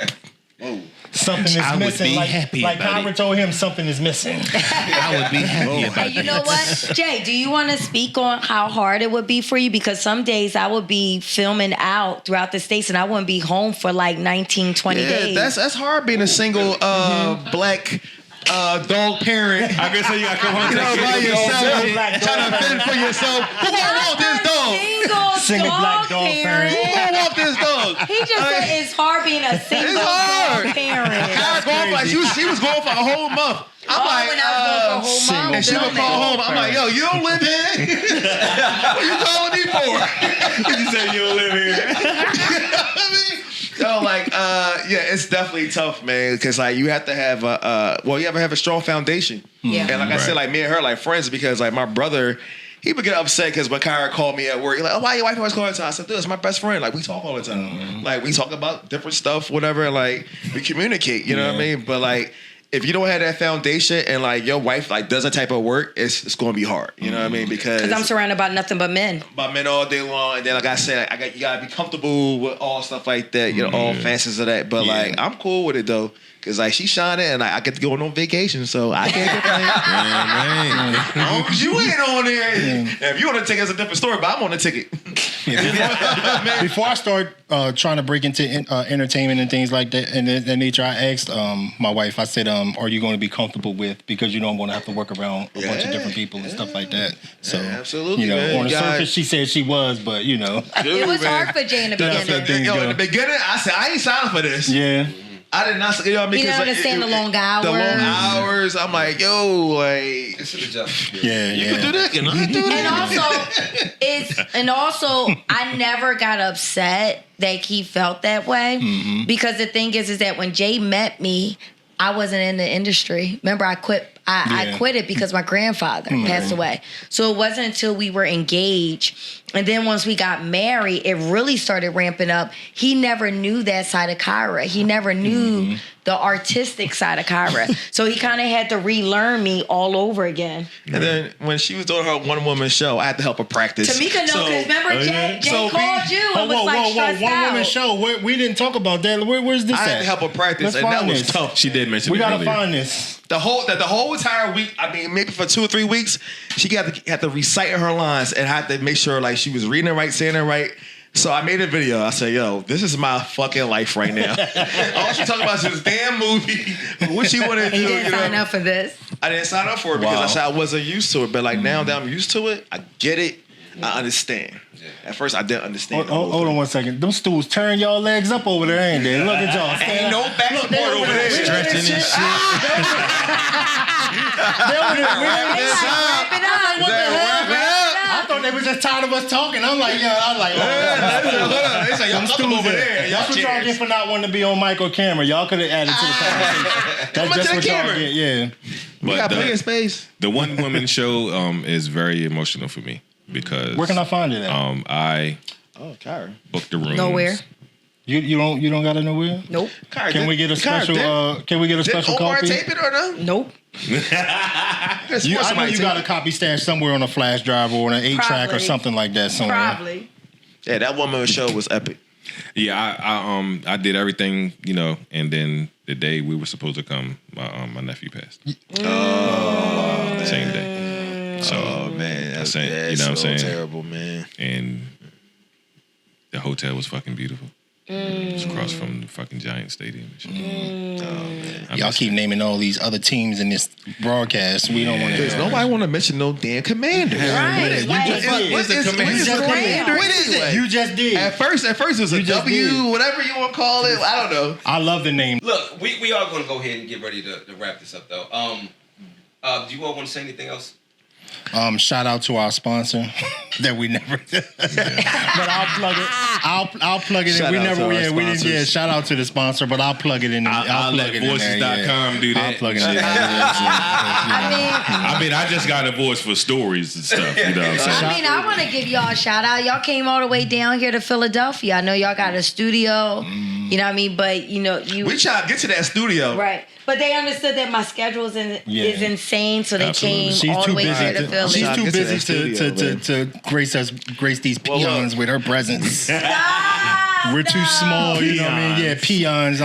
something is I would missing. be Like happy like about Kyra told him, something is missing. I would be happy about And you know what, Jay, do you want to speak on how hard it would be for you? Because some days I would be filming out throughout the States and I wouldn't be home for like 19, 20 days. That's hard being a single black dog parent. I guess you got to come home By yourself, trying to fend for yourself. Who gonna walk this dog? Single black dog parent. Who gonna walk this dog? He just said it's hard being a single hard. dog parent. Kyra going like she was going for a whole month. I'm like, when I was going for a whole month, and she would call home. I'm like, yo, you don't live here. What you calling me for? You said you don't live here. I mean, so like, yeah, it's definitely tough, man. Because like, you have to have you have to have a strong foundation. Yeah. And like I said, like me and her, like friends, because like my brother, he would get upset because when Kyra called me at work, he's like, "Oh, why your wife always calling all the time?" I said, "Dude, it's my best friend. Like we talk all the time. Like we talk about different stuff, whatever. Like we communicate. You know what I mean? But like, if you don't have that foundation and like your wife like does that type of work, it's going to be hard. You know what I mean? Because I'm surrounded by nothing but men. by men all day long, and then like I said, you gotta be comfortable with all stuff like that. You know, all facets of that. But like, I'm cool with it though. Cause like she's shining and I get to go on vacation, so I can't complain. As long as you ain't on there. If you on the ticket, it's a different story. But I'm on the ticket. Before I start trying to break into entertainment and things like that, and that nature, I asked my wife. I said, "Are you going to be comfortable with? Because you know I'm going to have to work around a bunch of different people and stuff like that." So absolutely, you know, man. on the surface, she said she was, but you know, It was hard for Jay in the beginning. In the beginning, I said I ain't signing for this. yeah. I did not. You know what I mean? You don't understand the long hours. The long hours. I'm like, yo, like It's an adjustment. Yeah, you can do that. Can I do that? And also I never got upset that he felt that way because the thing is that when Jay met me, I wasn't in the industry. Remember, I quit. I quit it because my grandfather passed away. So it wasn't until we were engaged, and then once we got married, it really started ramping up. He never knew that side of Kyra. He never knew the artistic side of Kyra. So he kind of had to relearn me all over again. And then when she was doing her one-woman show, I had to help her practice. Tamika knows, because remember Jay called you and was like stressed out. One woman show. We didn't talk about that. Where's this I at? had to help her practice, Let's and that find was this. tough. She did mention We it gotta earlier. find this. The whole entire week, I mean, maybe for 2 or 3 weeks, she had to recite her lines and had to make sure like she was reading it right, saying it right. So I made a video. I said, yo, this is my fucking life right now. All she talking about is this damn movie. What she wanted to do. He didn't sign up for this. I didn't sign up for it because I said I wasn't used to it. But like now that I'm used to it, I get it. I understand. At first, I didn't understand. Hold on one second. Them stools turn y'all legs up over there, ain't they? Look at y'all. Ain't no back support over there. Stretching and shit. I thought they was just tired of us talking. I'm like, oh. They say y'all come over there. That's what y'all get for not wanting to be on mic or camera. Y'all could have added to the conversation. That's just what y'all get, yeah. We got plenty of space. The one woman show is very emotional for me because Where can I find it at? I Kyra. booked the room. Nowhere. You don't got it nowhere? Nope. Kyra, Can we get a special Did Omar copy? tape it or no? Nope. I know you got a copy stashed somewhere on a flash drive or on an 8-track or Probably. something like that somewhere. Probably. Yeah, that one-man show was epic. Yeah, I did everything, you know, and then the day we were supposed to come, my nephew passed. Same day. So man, that's you know what I'm saying? Terrible, man. And the hotel was fucking beautiful. It was across from the fucking Giant Stadium and shit. Oh, man. Y'all keep naming all these other teams in this broadcast. We don't want to. Because nobody want to mention no damn commander. Right. What is it? You just did. At first it was a W, whatever you want to call it. I don't know. I love the name. Look, we are going to go ahead and get ready to wrap this up, though. Do you all want to say anything else? Shout out to our sponsor that we never. But I'll plug it. I'll plug it Shout in. We out never. to our Yeah, we didn't. Yeah, sponsors. shout out to the sponsor, but I'll plug it in. I'll plug let it in there, voices.com do that. I'll plug it in. I mean, I just got a voice for stories and stuff. You know what I'm saying? I want to give y'all a shout out. Y'all came all the way down here to Philadelphia. I know y'all got a studio. You know what I mean? But you know We try to get to that studio. right. But they understood that my schedule is insane, so they Absolutely. came all the way here to Philly. She's too Get to busy that studio, to grace these peons with her presence. Stop! We're too small, you know what I mean? Yeah, peons.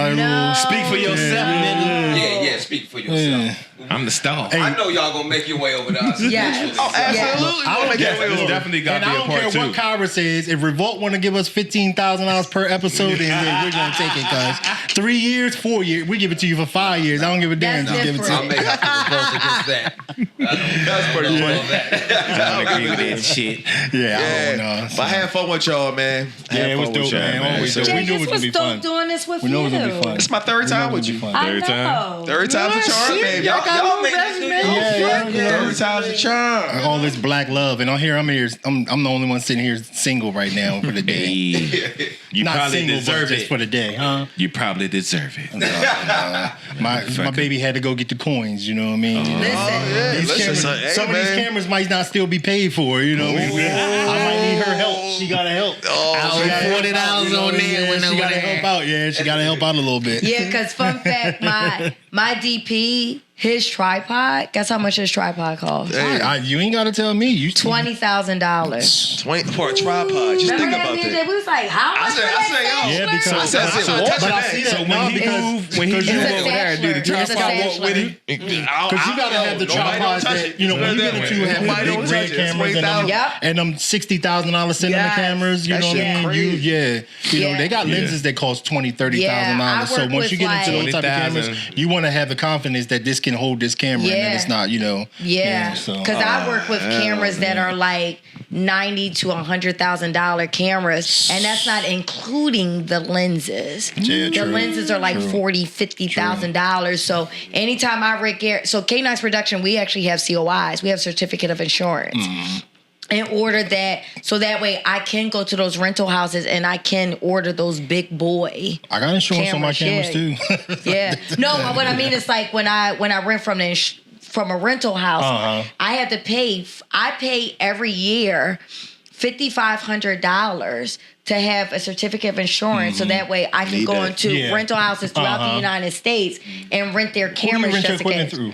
Speak for yourself, nigga. Yeah, speak for yourself. I'm the star. I know y'all gonna make your way over to us. Yes. Oh, absolutely. I'll make Yes, that way it's over. definitely got And to I be a don't part care two. what Kyra says. If Revolt want to give us $15,000 per episode, then we're gonna take it. Cause 3 years, 4 years, we give it to you for 5 years. I don't give a damn. That's Just give it to I you. may have to revolt against that. That's pretty I don't agree with that shit. Yeah, I don't Yeah, know. but I had fun with y'all, man. Yeah, it was dope, man. Always dope. Jay, We knew it this was gonna was be dope fun. doing this with We know it was you. gonna be fun. It's my third time with you. I Third time? know. Third time's a charm, baby. Y'all make this do your Yeah, yeah. Third time's a charm. All this black love, and I'm here. I'm the only one sitting here single right now for the day. Hey, you Not probably single, deserve but just it. for the day, huh? You probably deserve it. My baby had to go get the coins. You know what I mean? Listen. These Listen, cameras, son, hey, some of these man. cameras might not still be paid for. You know what I mean? I might need her help. She gotta help. Oh, She gotta help $40 out, you know on what I mean? there Yeah, when she over gotta there. help out. Yeah, she gotta help out a little bit. Yeah, because fun fact, my DP, his tripod, guess how much his tripod cost? Hey, you ain't gotta tell me. You $20,000. 20 for a tripod. Just Remember think that about me and that. Jay? We was like, how much said- for I that said, yo. Yeah, bachelor? because That's it. More but I than see that. that So now when he because move, when he because move you It's a over there and do the bachelor. It's a tripod, bachelor. what with him? Because you gotta have the tripods that, you know, when you get into having the Nobody big don't red touch it. cameras and them, Yep. and them $60,000 cinema Yes. cameras, you That know what shit I mean? crazy. You know, Yeah. they got lenses that cost $20,000, $30,000. Yeah, I So work once you with, get into those like- type of cameras, you want to have the confidence that this can hold this camera and Yeah. that it's not, you know. Yeah, so- because I work with cameras that are like $90,000 to $100,000 cameras, and that's not including the lenses. Yeah, The true. lenses are like $40,000, $50,000. So anytime I so K9's production, we actually have COIs. We have certificate of insurance. In order that, so that way I can go to those rental houses and I can order those big boy. I got insurance on my cameras Cameras, too. Yeah. No, but what I mean is like when I rent from from a rental house, I had to pay. I pay every year $5,500 to have a certificate of insurance, so that way I can Need go that. into Yeah. rental houses throughout the United States and rent their Who do you cameras rent your just in equipment case. through?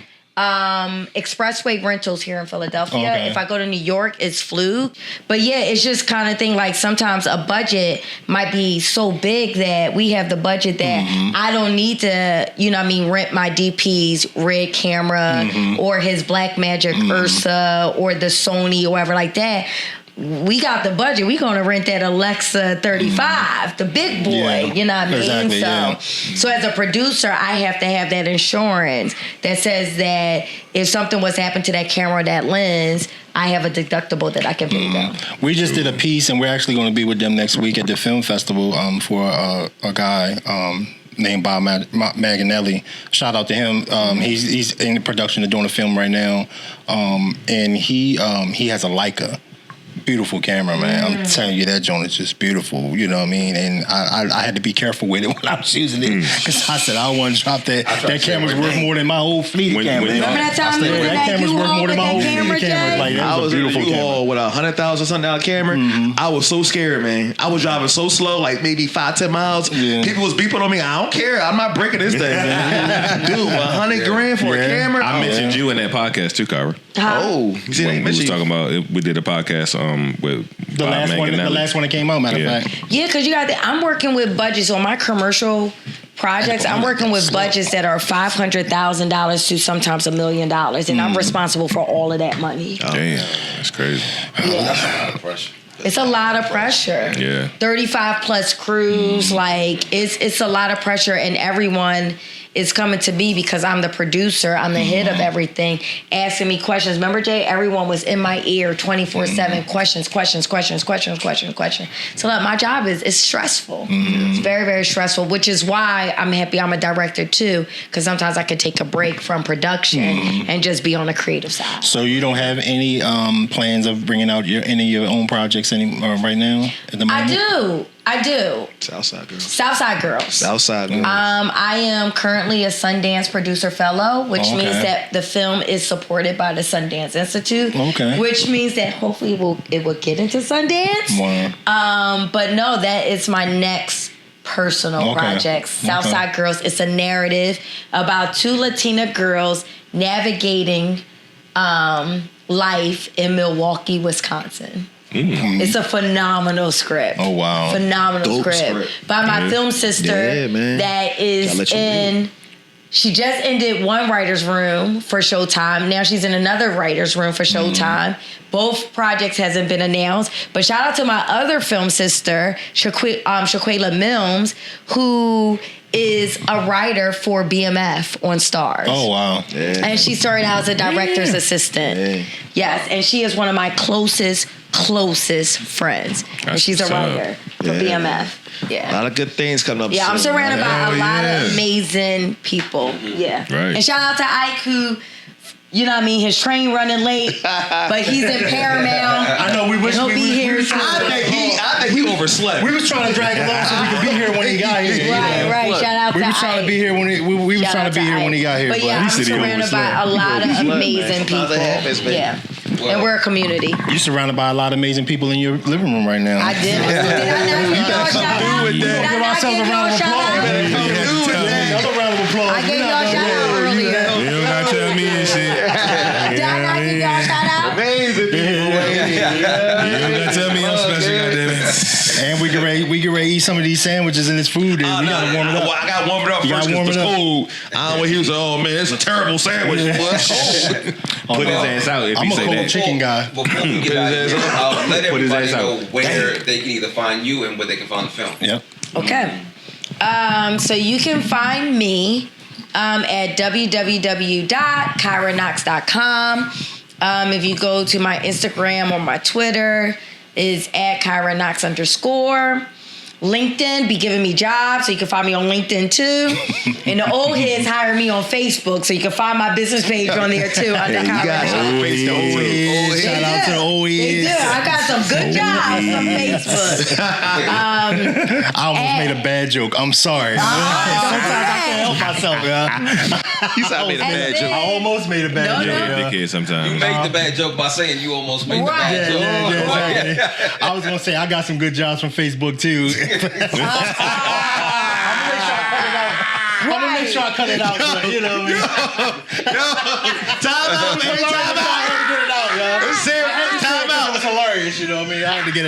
Expressway Rentals here in Philadelphia. Okay. If I go to New York, it's Fluke. But yeah, it's just kind of thing like sometimes a budget might be so big that we have the budget that I don't need to, you know what I mean, rent my DP's red camera or his Blackmagic Ursa or the Sony or whatever like that. We got the budget. We gonna rent that Alexa 35, the big boy. Yeah, you know what I mean? exactly, So, yeah. so as a producer, I have to have that insurance that says that if something was to happen to that camera or that lens, I have a deductible that I can pay them. We just did a piece, and we're actually going to be with them next week at the film festival for a guy named Bob Maganelli. Shout out to him. He's in the production of doing a film right now, and he has a Leica. Beautiful camera, man. I'm telling you, that joint is just beautiful. You know what I mean? And I had to be careful with it when I was using it because I said I don't want to drop that. That camera's worth more than my whole fleet of cameras. Remember that time you was in that that camera's worth U-Haul more than my with whole that fleet camera, of cameras. Jay? Like, that I was was a in a beautiful camera. U-Haul with a $100,000 something camera. I was so scared, man. I was driving so slow, like maybe 5-10 miles. Yeah. People was beeping on me. I don't care. I'm not breaking this thing, man. Dude, $100,000 for a camera. I mentioned you in that podcast too, Kyra. Oh, you see When that? we was talking about it, we did a podcast with The Bob last one that came out, matter Yeah. of fact. Yeah, because you got. I'm working with budgets on my commercial projects. I'm working with budgets that are $500,000 to sometimes $1 million, and I'm responsible for all of that money. Damn, that's crazy. It's a lot of pressure. Yeah. 35 plus crews, like it's a lot of pressure, and everyone is coming to me because I'm the producer, I'm the head of everything, asking me questions. Remember, Jay? Everyone was in my ear 24/7, questions. So like, my job is stressful. It's very, very stressful, which is why I'm happy I'm a director too, because sometimes I could take a break from production and just be on the creative side. So you don't have any plans of bringing out any of your own projects right now at the moment? I do. Southside Girls. Southside Girls. Southside Girls. I am currently a Sundance Producer Fellow, which Okay. means that the film is supported by the Sundance Institute. Okay. Which means that hopefully it will get into Sundance. Wow. But no, that is my next personal project. Southside Girls. It's a narrative about two Latina girls navigating life in Milwaukee, Wisconsin. It's a phenomenal script. Oh, wow. Phenomenal Dope script. By my film sister Yeah, man. that is Gotta let you in... She just ended one writer's room for Showtime. Now she's in another writer's room for Showtime. Both projects hasn't been announced. But shout out to my other film sister, Shaquela Mills, who is a writer for BMF on Stars. Oh, wow. Yeah. And she started out as a director's assistant. Yeah. Yes, and she is one of my closest friends. And That's she's a what's up. writer for BMF. A Yeah. lot of good things coming up. Yeah, I'm soon. surrounded by Hell a lot yeah. of amazing people. Yeah. Right. And shout out to Ike who, you know what I mean, his train running late, but he's in Paramount. I know, we wish He'll we be here was soon. I think he overslept. We was trying to drag along so we could be here when he got here. Right. Shout out We to was trying to Ike. be here when we was Shout trying out to be here when he got here. But yeah, he I'm said he surrounded by a overslept. lot of overslept, amazing man. people. Sometimes that happens, man. Yeah. Well, And we're a community. You're surrounded by a lot of amazing people in your living room right now. I did. Did I not give y'all a shout out? with Did that. I Give not ourselves give a y'all round a of shout applause. out? Another round of applause. I gave y'all a shout out earlier. You don't gotta tell me and shit. Did I not give y'all a shout out? Amazing people. You don't gotta tell me I'm special, goddammit. And we get ready to eat some of these sandwiches and this food. We gotta warm it up. I got to warm it up You first gotta warm because it it's up. cold. I don't know. He was like, oh man, it's a terrible sandwich. Put his ass out if I'm he a say cold that. chicken guy. Before we get out of here, let Put his everybody ass know out. where they can either find you and where they can find the film. Yep. Okay. So you can find me at www.kyranox.com. If you go to my Instagram or my Twitter, is at KyraNox_. LinkedIn be giving me jobs, so you can find me on LinkedIn too. And the old heads hire me on Facebook, so you can find my business page on there too under Kyra Knox. Shout out to the old They do. heads. I got some good jobs on Facebook. I almost made a bad joke. I'm sorry. Sometimes I can't help myself, yeah. He said I made a bad And joke. then- I almost made a bad No, joke. no. yeah. Dickhead You sometimes. made the bad joke by saying you almost made the Right. bad Yeah, joke. exactly. I was gonna say I got some good jobs from Facebook too. I'm gonna make sure I cut it out. So, you know what I mean? Time out, man. Time out. Time It out. was hilarious, you know what I mean? I had to get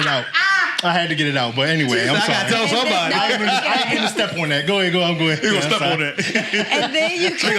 it out. But anyway, I'm I sorry. gotta tell somebody. I didn't step on that. Go ahead, I'm going. He gonna step on that. And then you can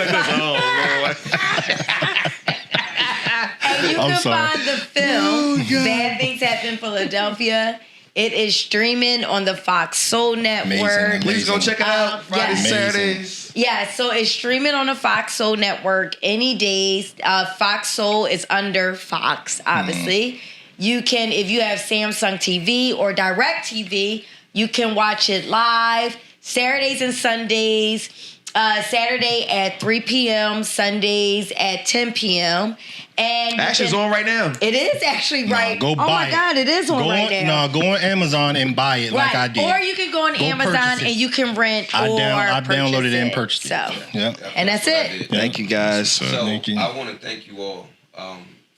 I'm find, sorry. the film Bad Things Happen Philadelphia. It is streaming on the Fox Soul Network. Amazing. Please go check it out. Fridays, Yes. Saturdays. Yeah, so it's streaming on the Fox Soul Network any days. Fox Soul is under Fox, obviously. You can, if you have Samsung TV or Direct TV, you can watch it live Saturdays and Sundays. Saturday at 3 p.m., Sundays at 10 p.m. And Action's on right now. It is actually right. Go buy oh my it. God, it is on Go right now. No, go on Amazon and buy it like I did. Or you can go on Amazon purchase it. and you can rent I purchase downloaded it and it. purchased it. So, Yeah. and that's what I it. did. Thank you guys. So Thank you. I want to thank you all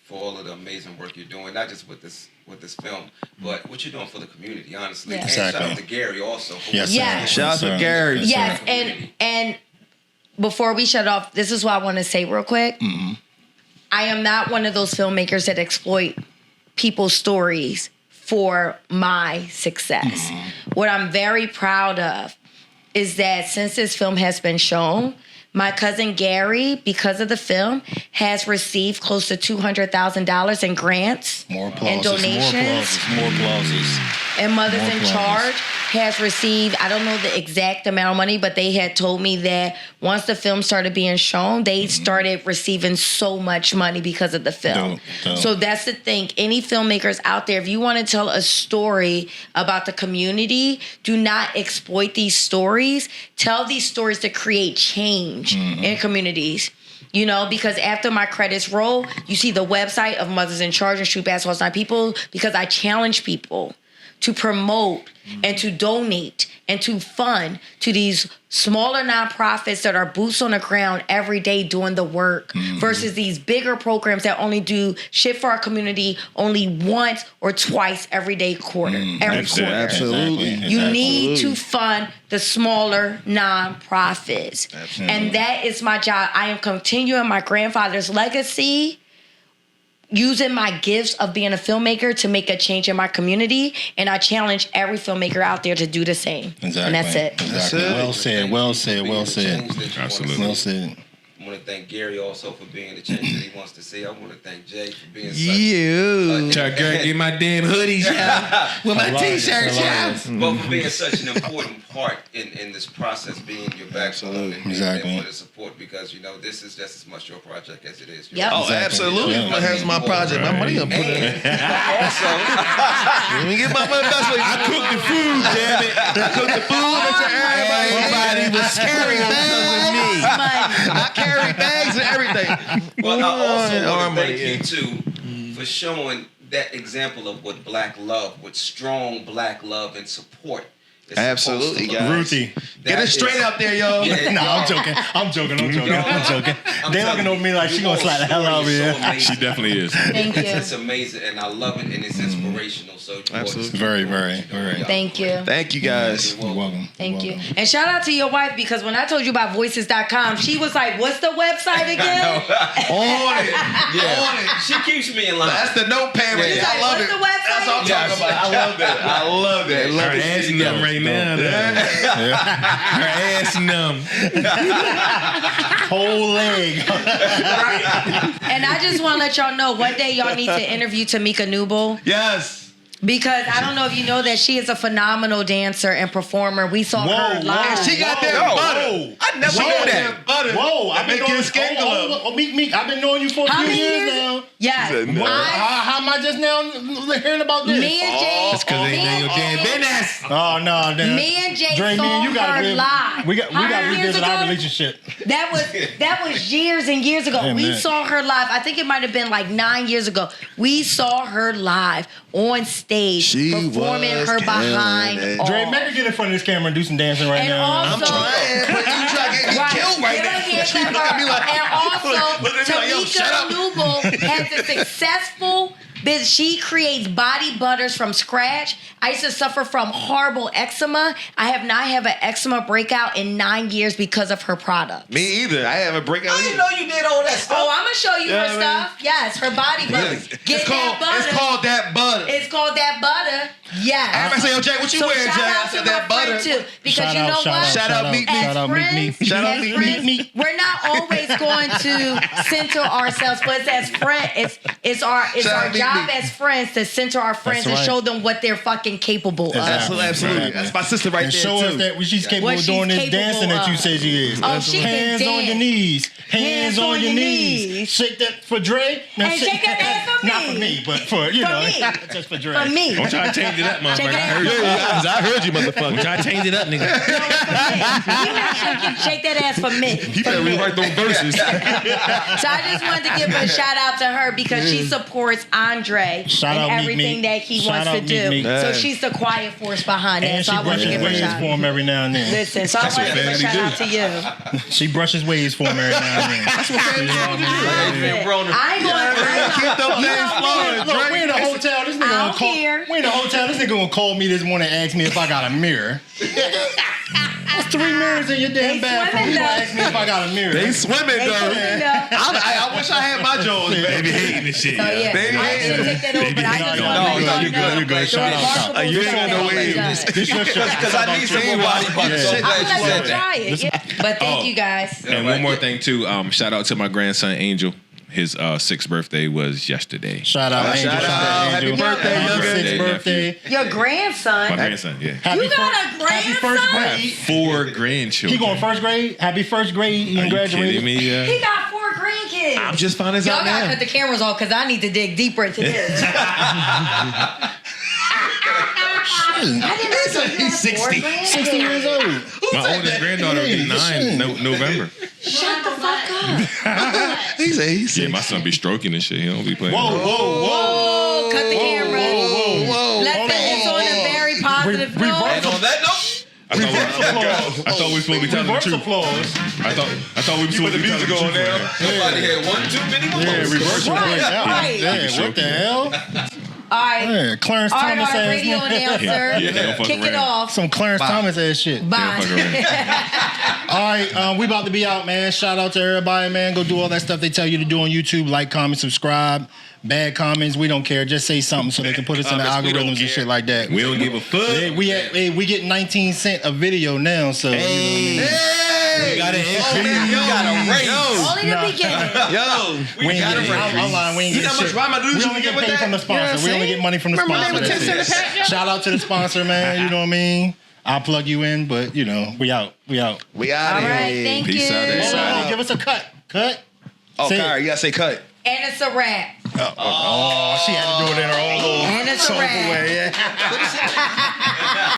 for all of the amazing work you're doing, not just with this film, but what you're doing for the community, honestly. Yeah. And shout Exactly. out to Gary also. For Yes, Yeah. sir. Shout out to Yes, sir. Gary. Yes, and before we shut off, this is what I want to say real quick. I am not one of those filmmakers that exploit people's stories for my success. What I'm very proud of is that since this film has been shown, my cousin Gary, because of the film, has received close to $200,000 in grants More applause. and donations. More clauses. And Mothers More in applause. Charge has received, I don't know the exact amount of money, but they had told me that once the film started being shown, they started receiving so much money because of the film. Dope. So that's the thing. Any filmmakers out there, if you want to tell a story about the community, do not exploit these stories. Tell these stories to create change in communities. You know, because after my credits roll, you see the website of Mothers in Charge and Shoot Basketball's Not People, because I challenge people to promote and to donate and to fund to these smaller nonprofits that are boots on the ground every day doing the work versus these bigger programs that only do shit for our community only once or twice every quarter. Absolutely. You need to fund the smaller nonprofits. And that is my job. I am continuing my grandfather's legacy using my gifts of being a filmmaker to make a change in my community, and I challenge every filmmaker out there to do the same. Exactly. And that's it. Exactly. Well said. Well said. Well said. Absolutely. Well said. I want to thank Gary also for being the change that he wants to see. I want to thank Jay for being such Try to get my damn hoodies out with my t-shirts out. but for being such an important part in this process, being your backbone and being there for the support, because this is just as much your project as it is. Yep. Oh, Exactly. absolutely. Yeah. That's my project. My money gonna put it. Also, Let me get my money. That's what I cooked the food, damn it. I cooked the food. Make sure everybody was carrying bags with me. I carry bags and everything. well, I also want to thank you too for showing that example of what black love, what strong black love and support. is Absolutely, supposed to look guys. like. Ruthie. Get it straight out there, yo. Yeah, No, I'm joking. I'm joking. They looking over me like she gonna slap the hell out of me. She definitely is. Thank you. It's amazing, and I love it, and it's inspirational. So you Absolutely. Very, very, very. Thank you. Thank you, guys. You're welcome. Thank you. And shout out to your wife, because when I told you about voices.com, she was like, what's the website again? On it. Yeah, she keeps me in line. That's the notepad right She's there. I like, love what's it. the website? That's what I'm talking about. I love that. I love that. Her ass numb right now. Her ass numb. Whole leg. And I just want to let y'all know, one day y'all need to interview Tamika Newble. Yes. Because I don't know if you know that she is a phenomenal dancer and performer. We saw her live. She got that butter. I never knew that. Butter. Whoa, I've been knowing Meek. I've been knowing you for a How few many years years? now. Yes. How am I just now hearing about this? Me and Jay. It's because they know your damn business. Oh no, damn. Me and Jay Dre, saw me and you gotta her live. We got How to many years revisit our ago? relationship. That was years and years ago. Hey, We man. saw her live. I think it might have been like 9 years ago. We saw her live on stage She performing was her killing behind it. all. Dre, make her get in front of this camera and do some dancing right And now. also- I'm trying, but you trying to get me killed right now. Give her hands up Look at me like- and also, look at me like, yo, shut up. Tamika Newble has a successful business. She creates body butters from scratch. I used to suffer from horrible eczema. I have not had an eczema breakout in 9 years because of her product. Me either. I haven't breakout. I didn't know you did all that stuff. Oh, I'm gonna show you Yeah, her I mean- stuff. Yes, her body butter. Get that butter. It's called that butter. It's called that butter. Yes. Everybody say, yo, Jack, what you So wearing, shout Jack? I out to said my that friend butter. too, because Shout you out, know shout what? out, Shout out, Meek Meek. As Shout out, Meek Meek. friends, Shout out, as Meek friends, Meek. we're not always going to center ourselves, but as friends, it's our Shout out, Meek job Meek. as friends to center our friends and right. show them what they're fucking capable of. Exactly. Absolutely. That's my sister right And there, show too. us that she's capable What of doing she's this dancing that you capable say of. she is. Oh, she can Hands on your dance. knees. Hands on your knees. Shake that for Dre. Now And shake that ass for Not me. for me, but for, For me. just for Dre. For me. Don't try to change it up, Check motherfucker. it I heard out. you. I heard you, motherfucker. Don't try to change it up, nigga. Shake that ass for me. You better rewrite those verses. So I just wanted to give a shout out to her because she supports Andre Shout and out Meek everything Meek. that he Shout wants out to Meek do. Meek. So she's the quiet force behind that. And So she I want to brushes give her a waves shout for out. him every now and then. Listen, so I want to give a family shout do. out to you. She brushes waves for him every now and then. That's what family do. Listen, I ain't going Keep them things flowing. Look, we in a hotel. This nigga I gonna don't call. care. We in a hotel. This nigga gonna call me this morning and ask me if I got a mirror. There's 3 mirrors in your damn They bathroom. swimming You gonna though. ask me if I got a mirror? They swimming, They though. swimming though. I wish I had my Jones, They baby. be hating this shit. So yeah, Baby, I didn't take that over, but I just want to let y'all you good, you know. good. Shout out, shout out. You ain't got no waves. This your show. Because I need some more body butter. So Yeah. glad I'm you gonna let said you that. try it. Yeah. But thank you guys. And one more thing too. Shout out to my grandson Angel. His 6th birthday was yesterday. Shout out, Angel. Shout out. Happy Angel. birthday, Happy youngin'. 6th birthday. Your My grandson. grandson, yeah. Happy You got a Happy first grandson? grade. 4 grandchildren. He going first grade. Happy first grade. Are You you graduated. kidding me? Yeah. He got 4 grandkids. I'm just finding Y'all out gotta now. cut the cameras off because I need to dig deeper into this. I didn't know He's 60. 60 years old. My oldest granddaughter will be 9 November. Shut the fuck up. He said, Yeah, my son be stroking and shit. He don't be playing. Whoa, whoa, whoa. Oh, cut the camera. whoa. Let's end this on a very positive note. And on that note, I thought we were supposed to be telling the Reverse truth. applause. I thought we were supposed to be telling the truth. nobody had one too many Yeah, applause. reverse Right, applause. right. Yeah, what the hell? All right. Yeah, Clarence Thomas ass. Radio announcer. don't fuck Kick it around. off. Some Clarence Thomas ass shit. Bye. All right, we about to be out, man. Shout out to everybody, man. Go do all that stuff they tell you to do on YouTube. Like, comment, subscribe. Bad comments, we don't care. Just say something so they can put us in the algorithms and shit like that. We don't give a fuck. We get 19 cents a video now, so you know what I mean? We got an increase. You got a raise. Only the beginning. We ain't getting I'm lying. We ain't You know how much rhyme I do? We You only get get with paid that? from the sponsor. We only get money from the sponsor. That's it. Shout out to the sponsor, man. You know what I mean? I'll plug you in, but you know, we out. We out All of right, here. thank Peace you. out, everybody. Hold on, give us a cut. Cut. Oh, Say it. Kyra, you gotta say cut. And it's a wrap. Oh, she had to do it in her own little And it's a soulful wrap. way. Yeah.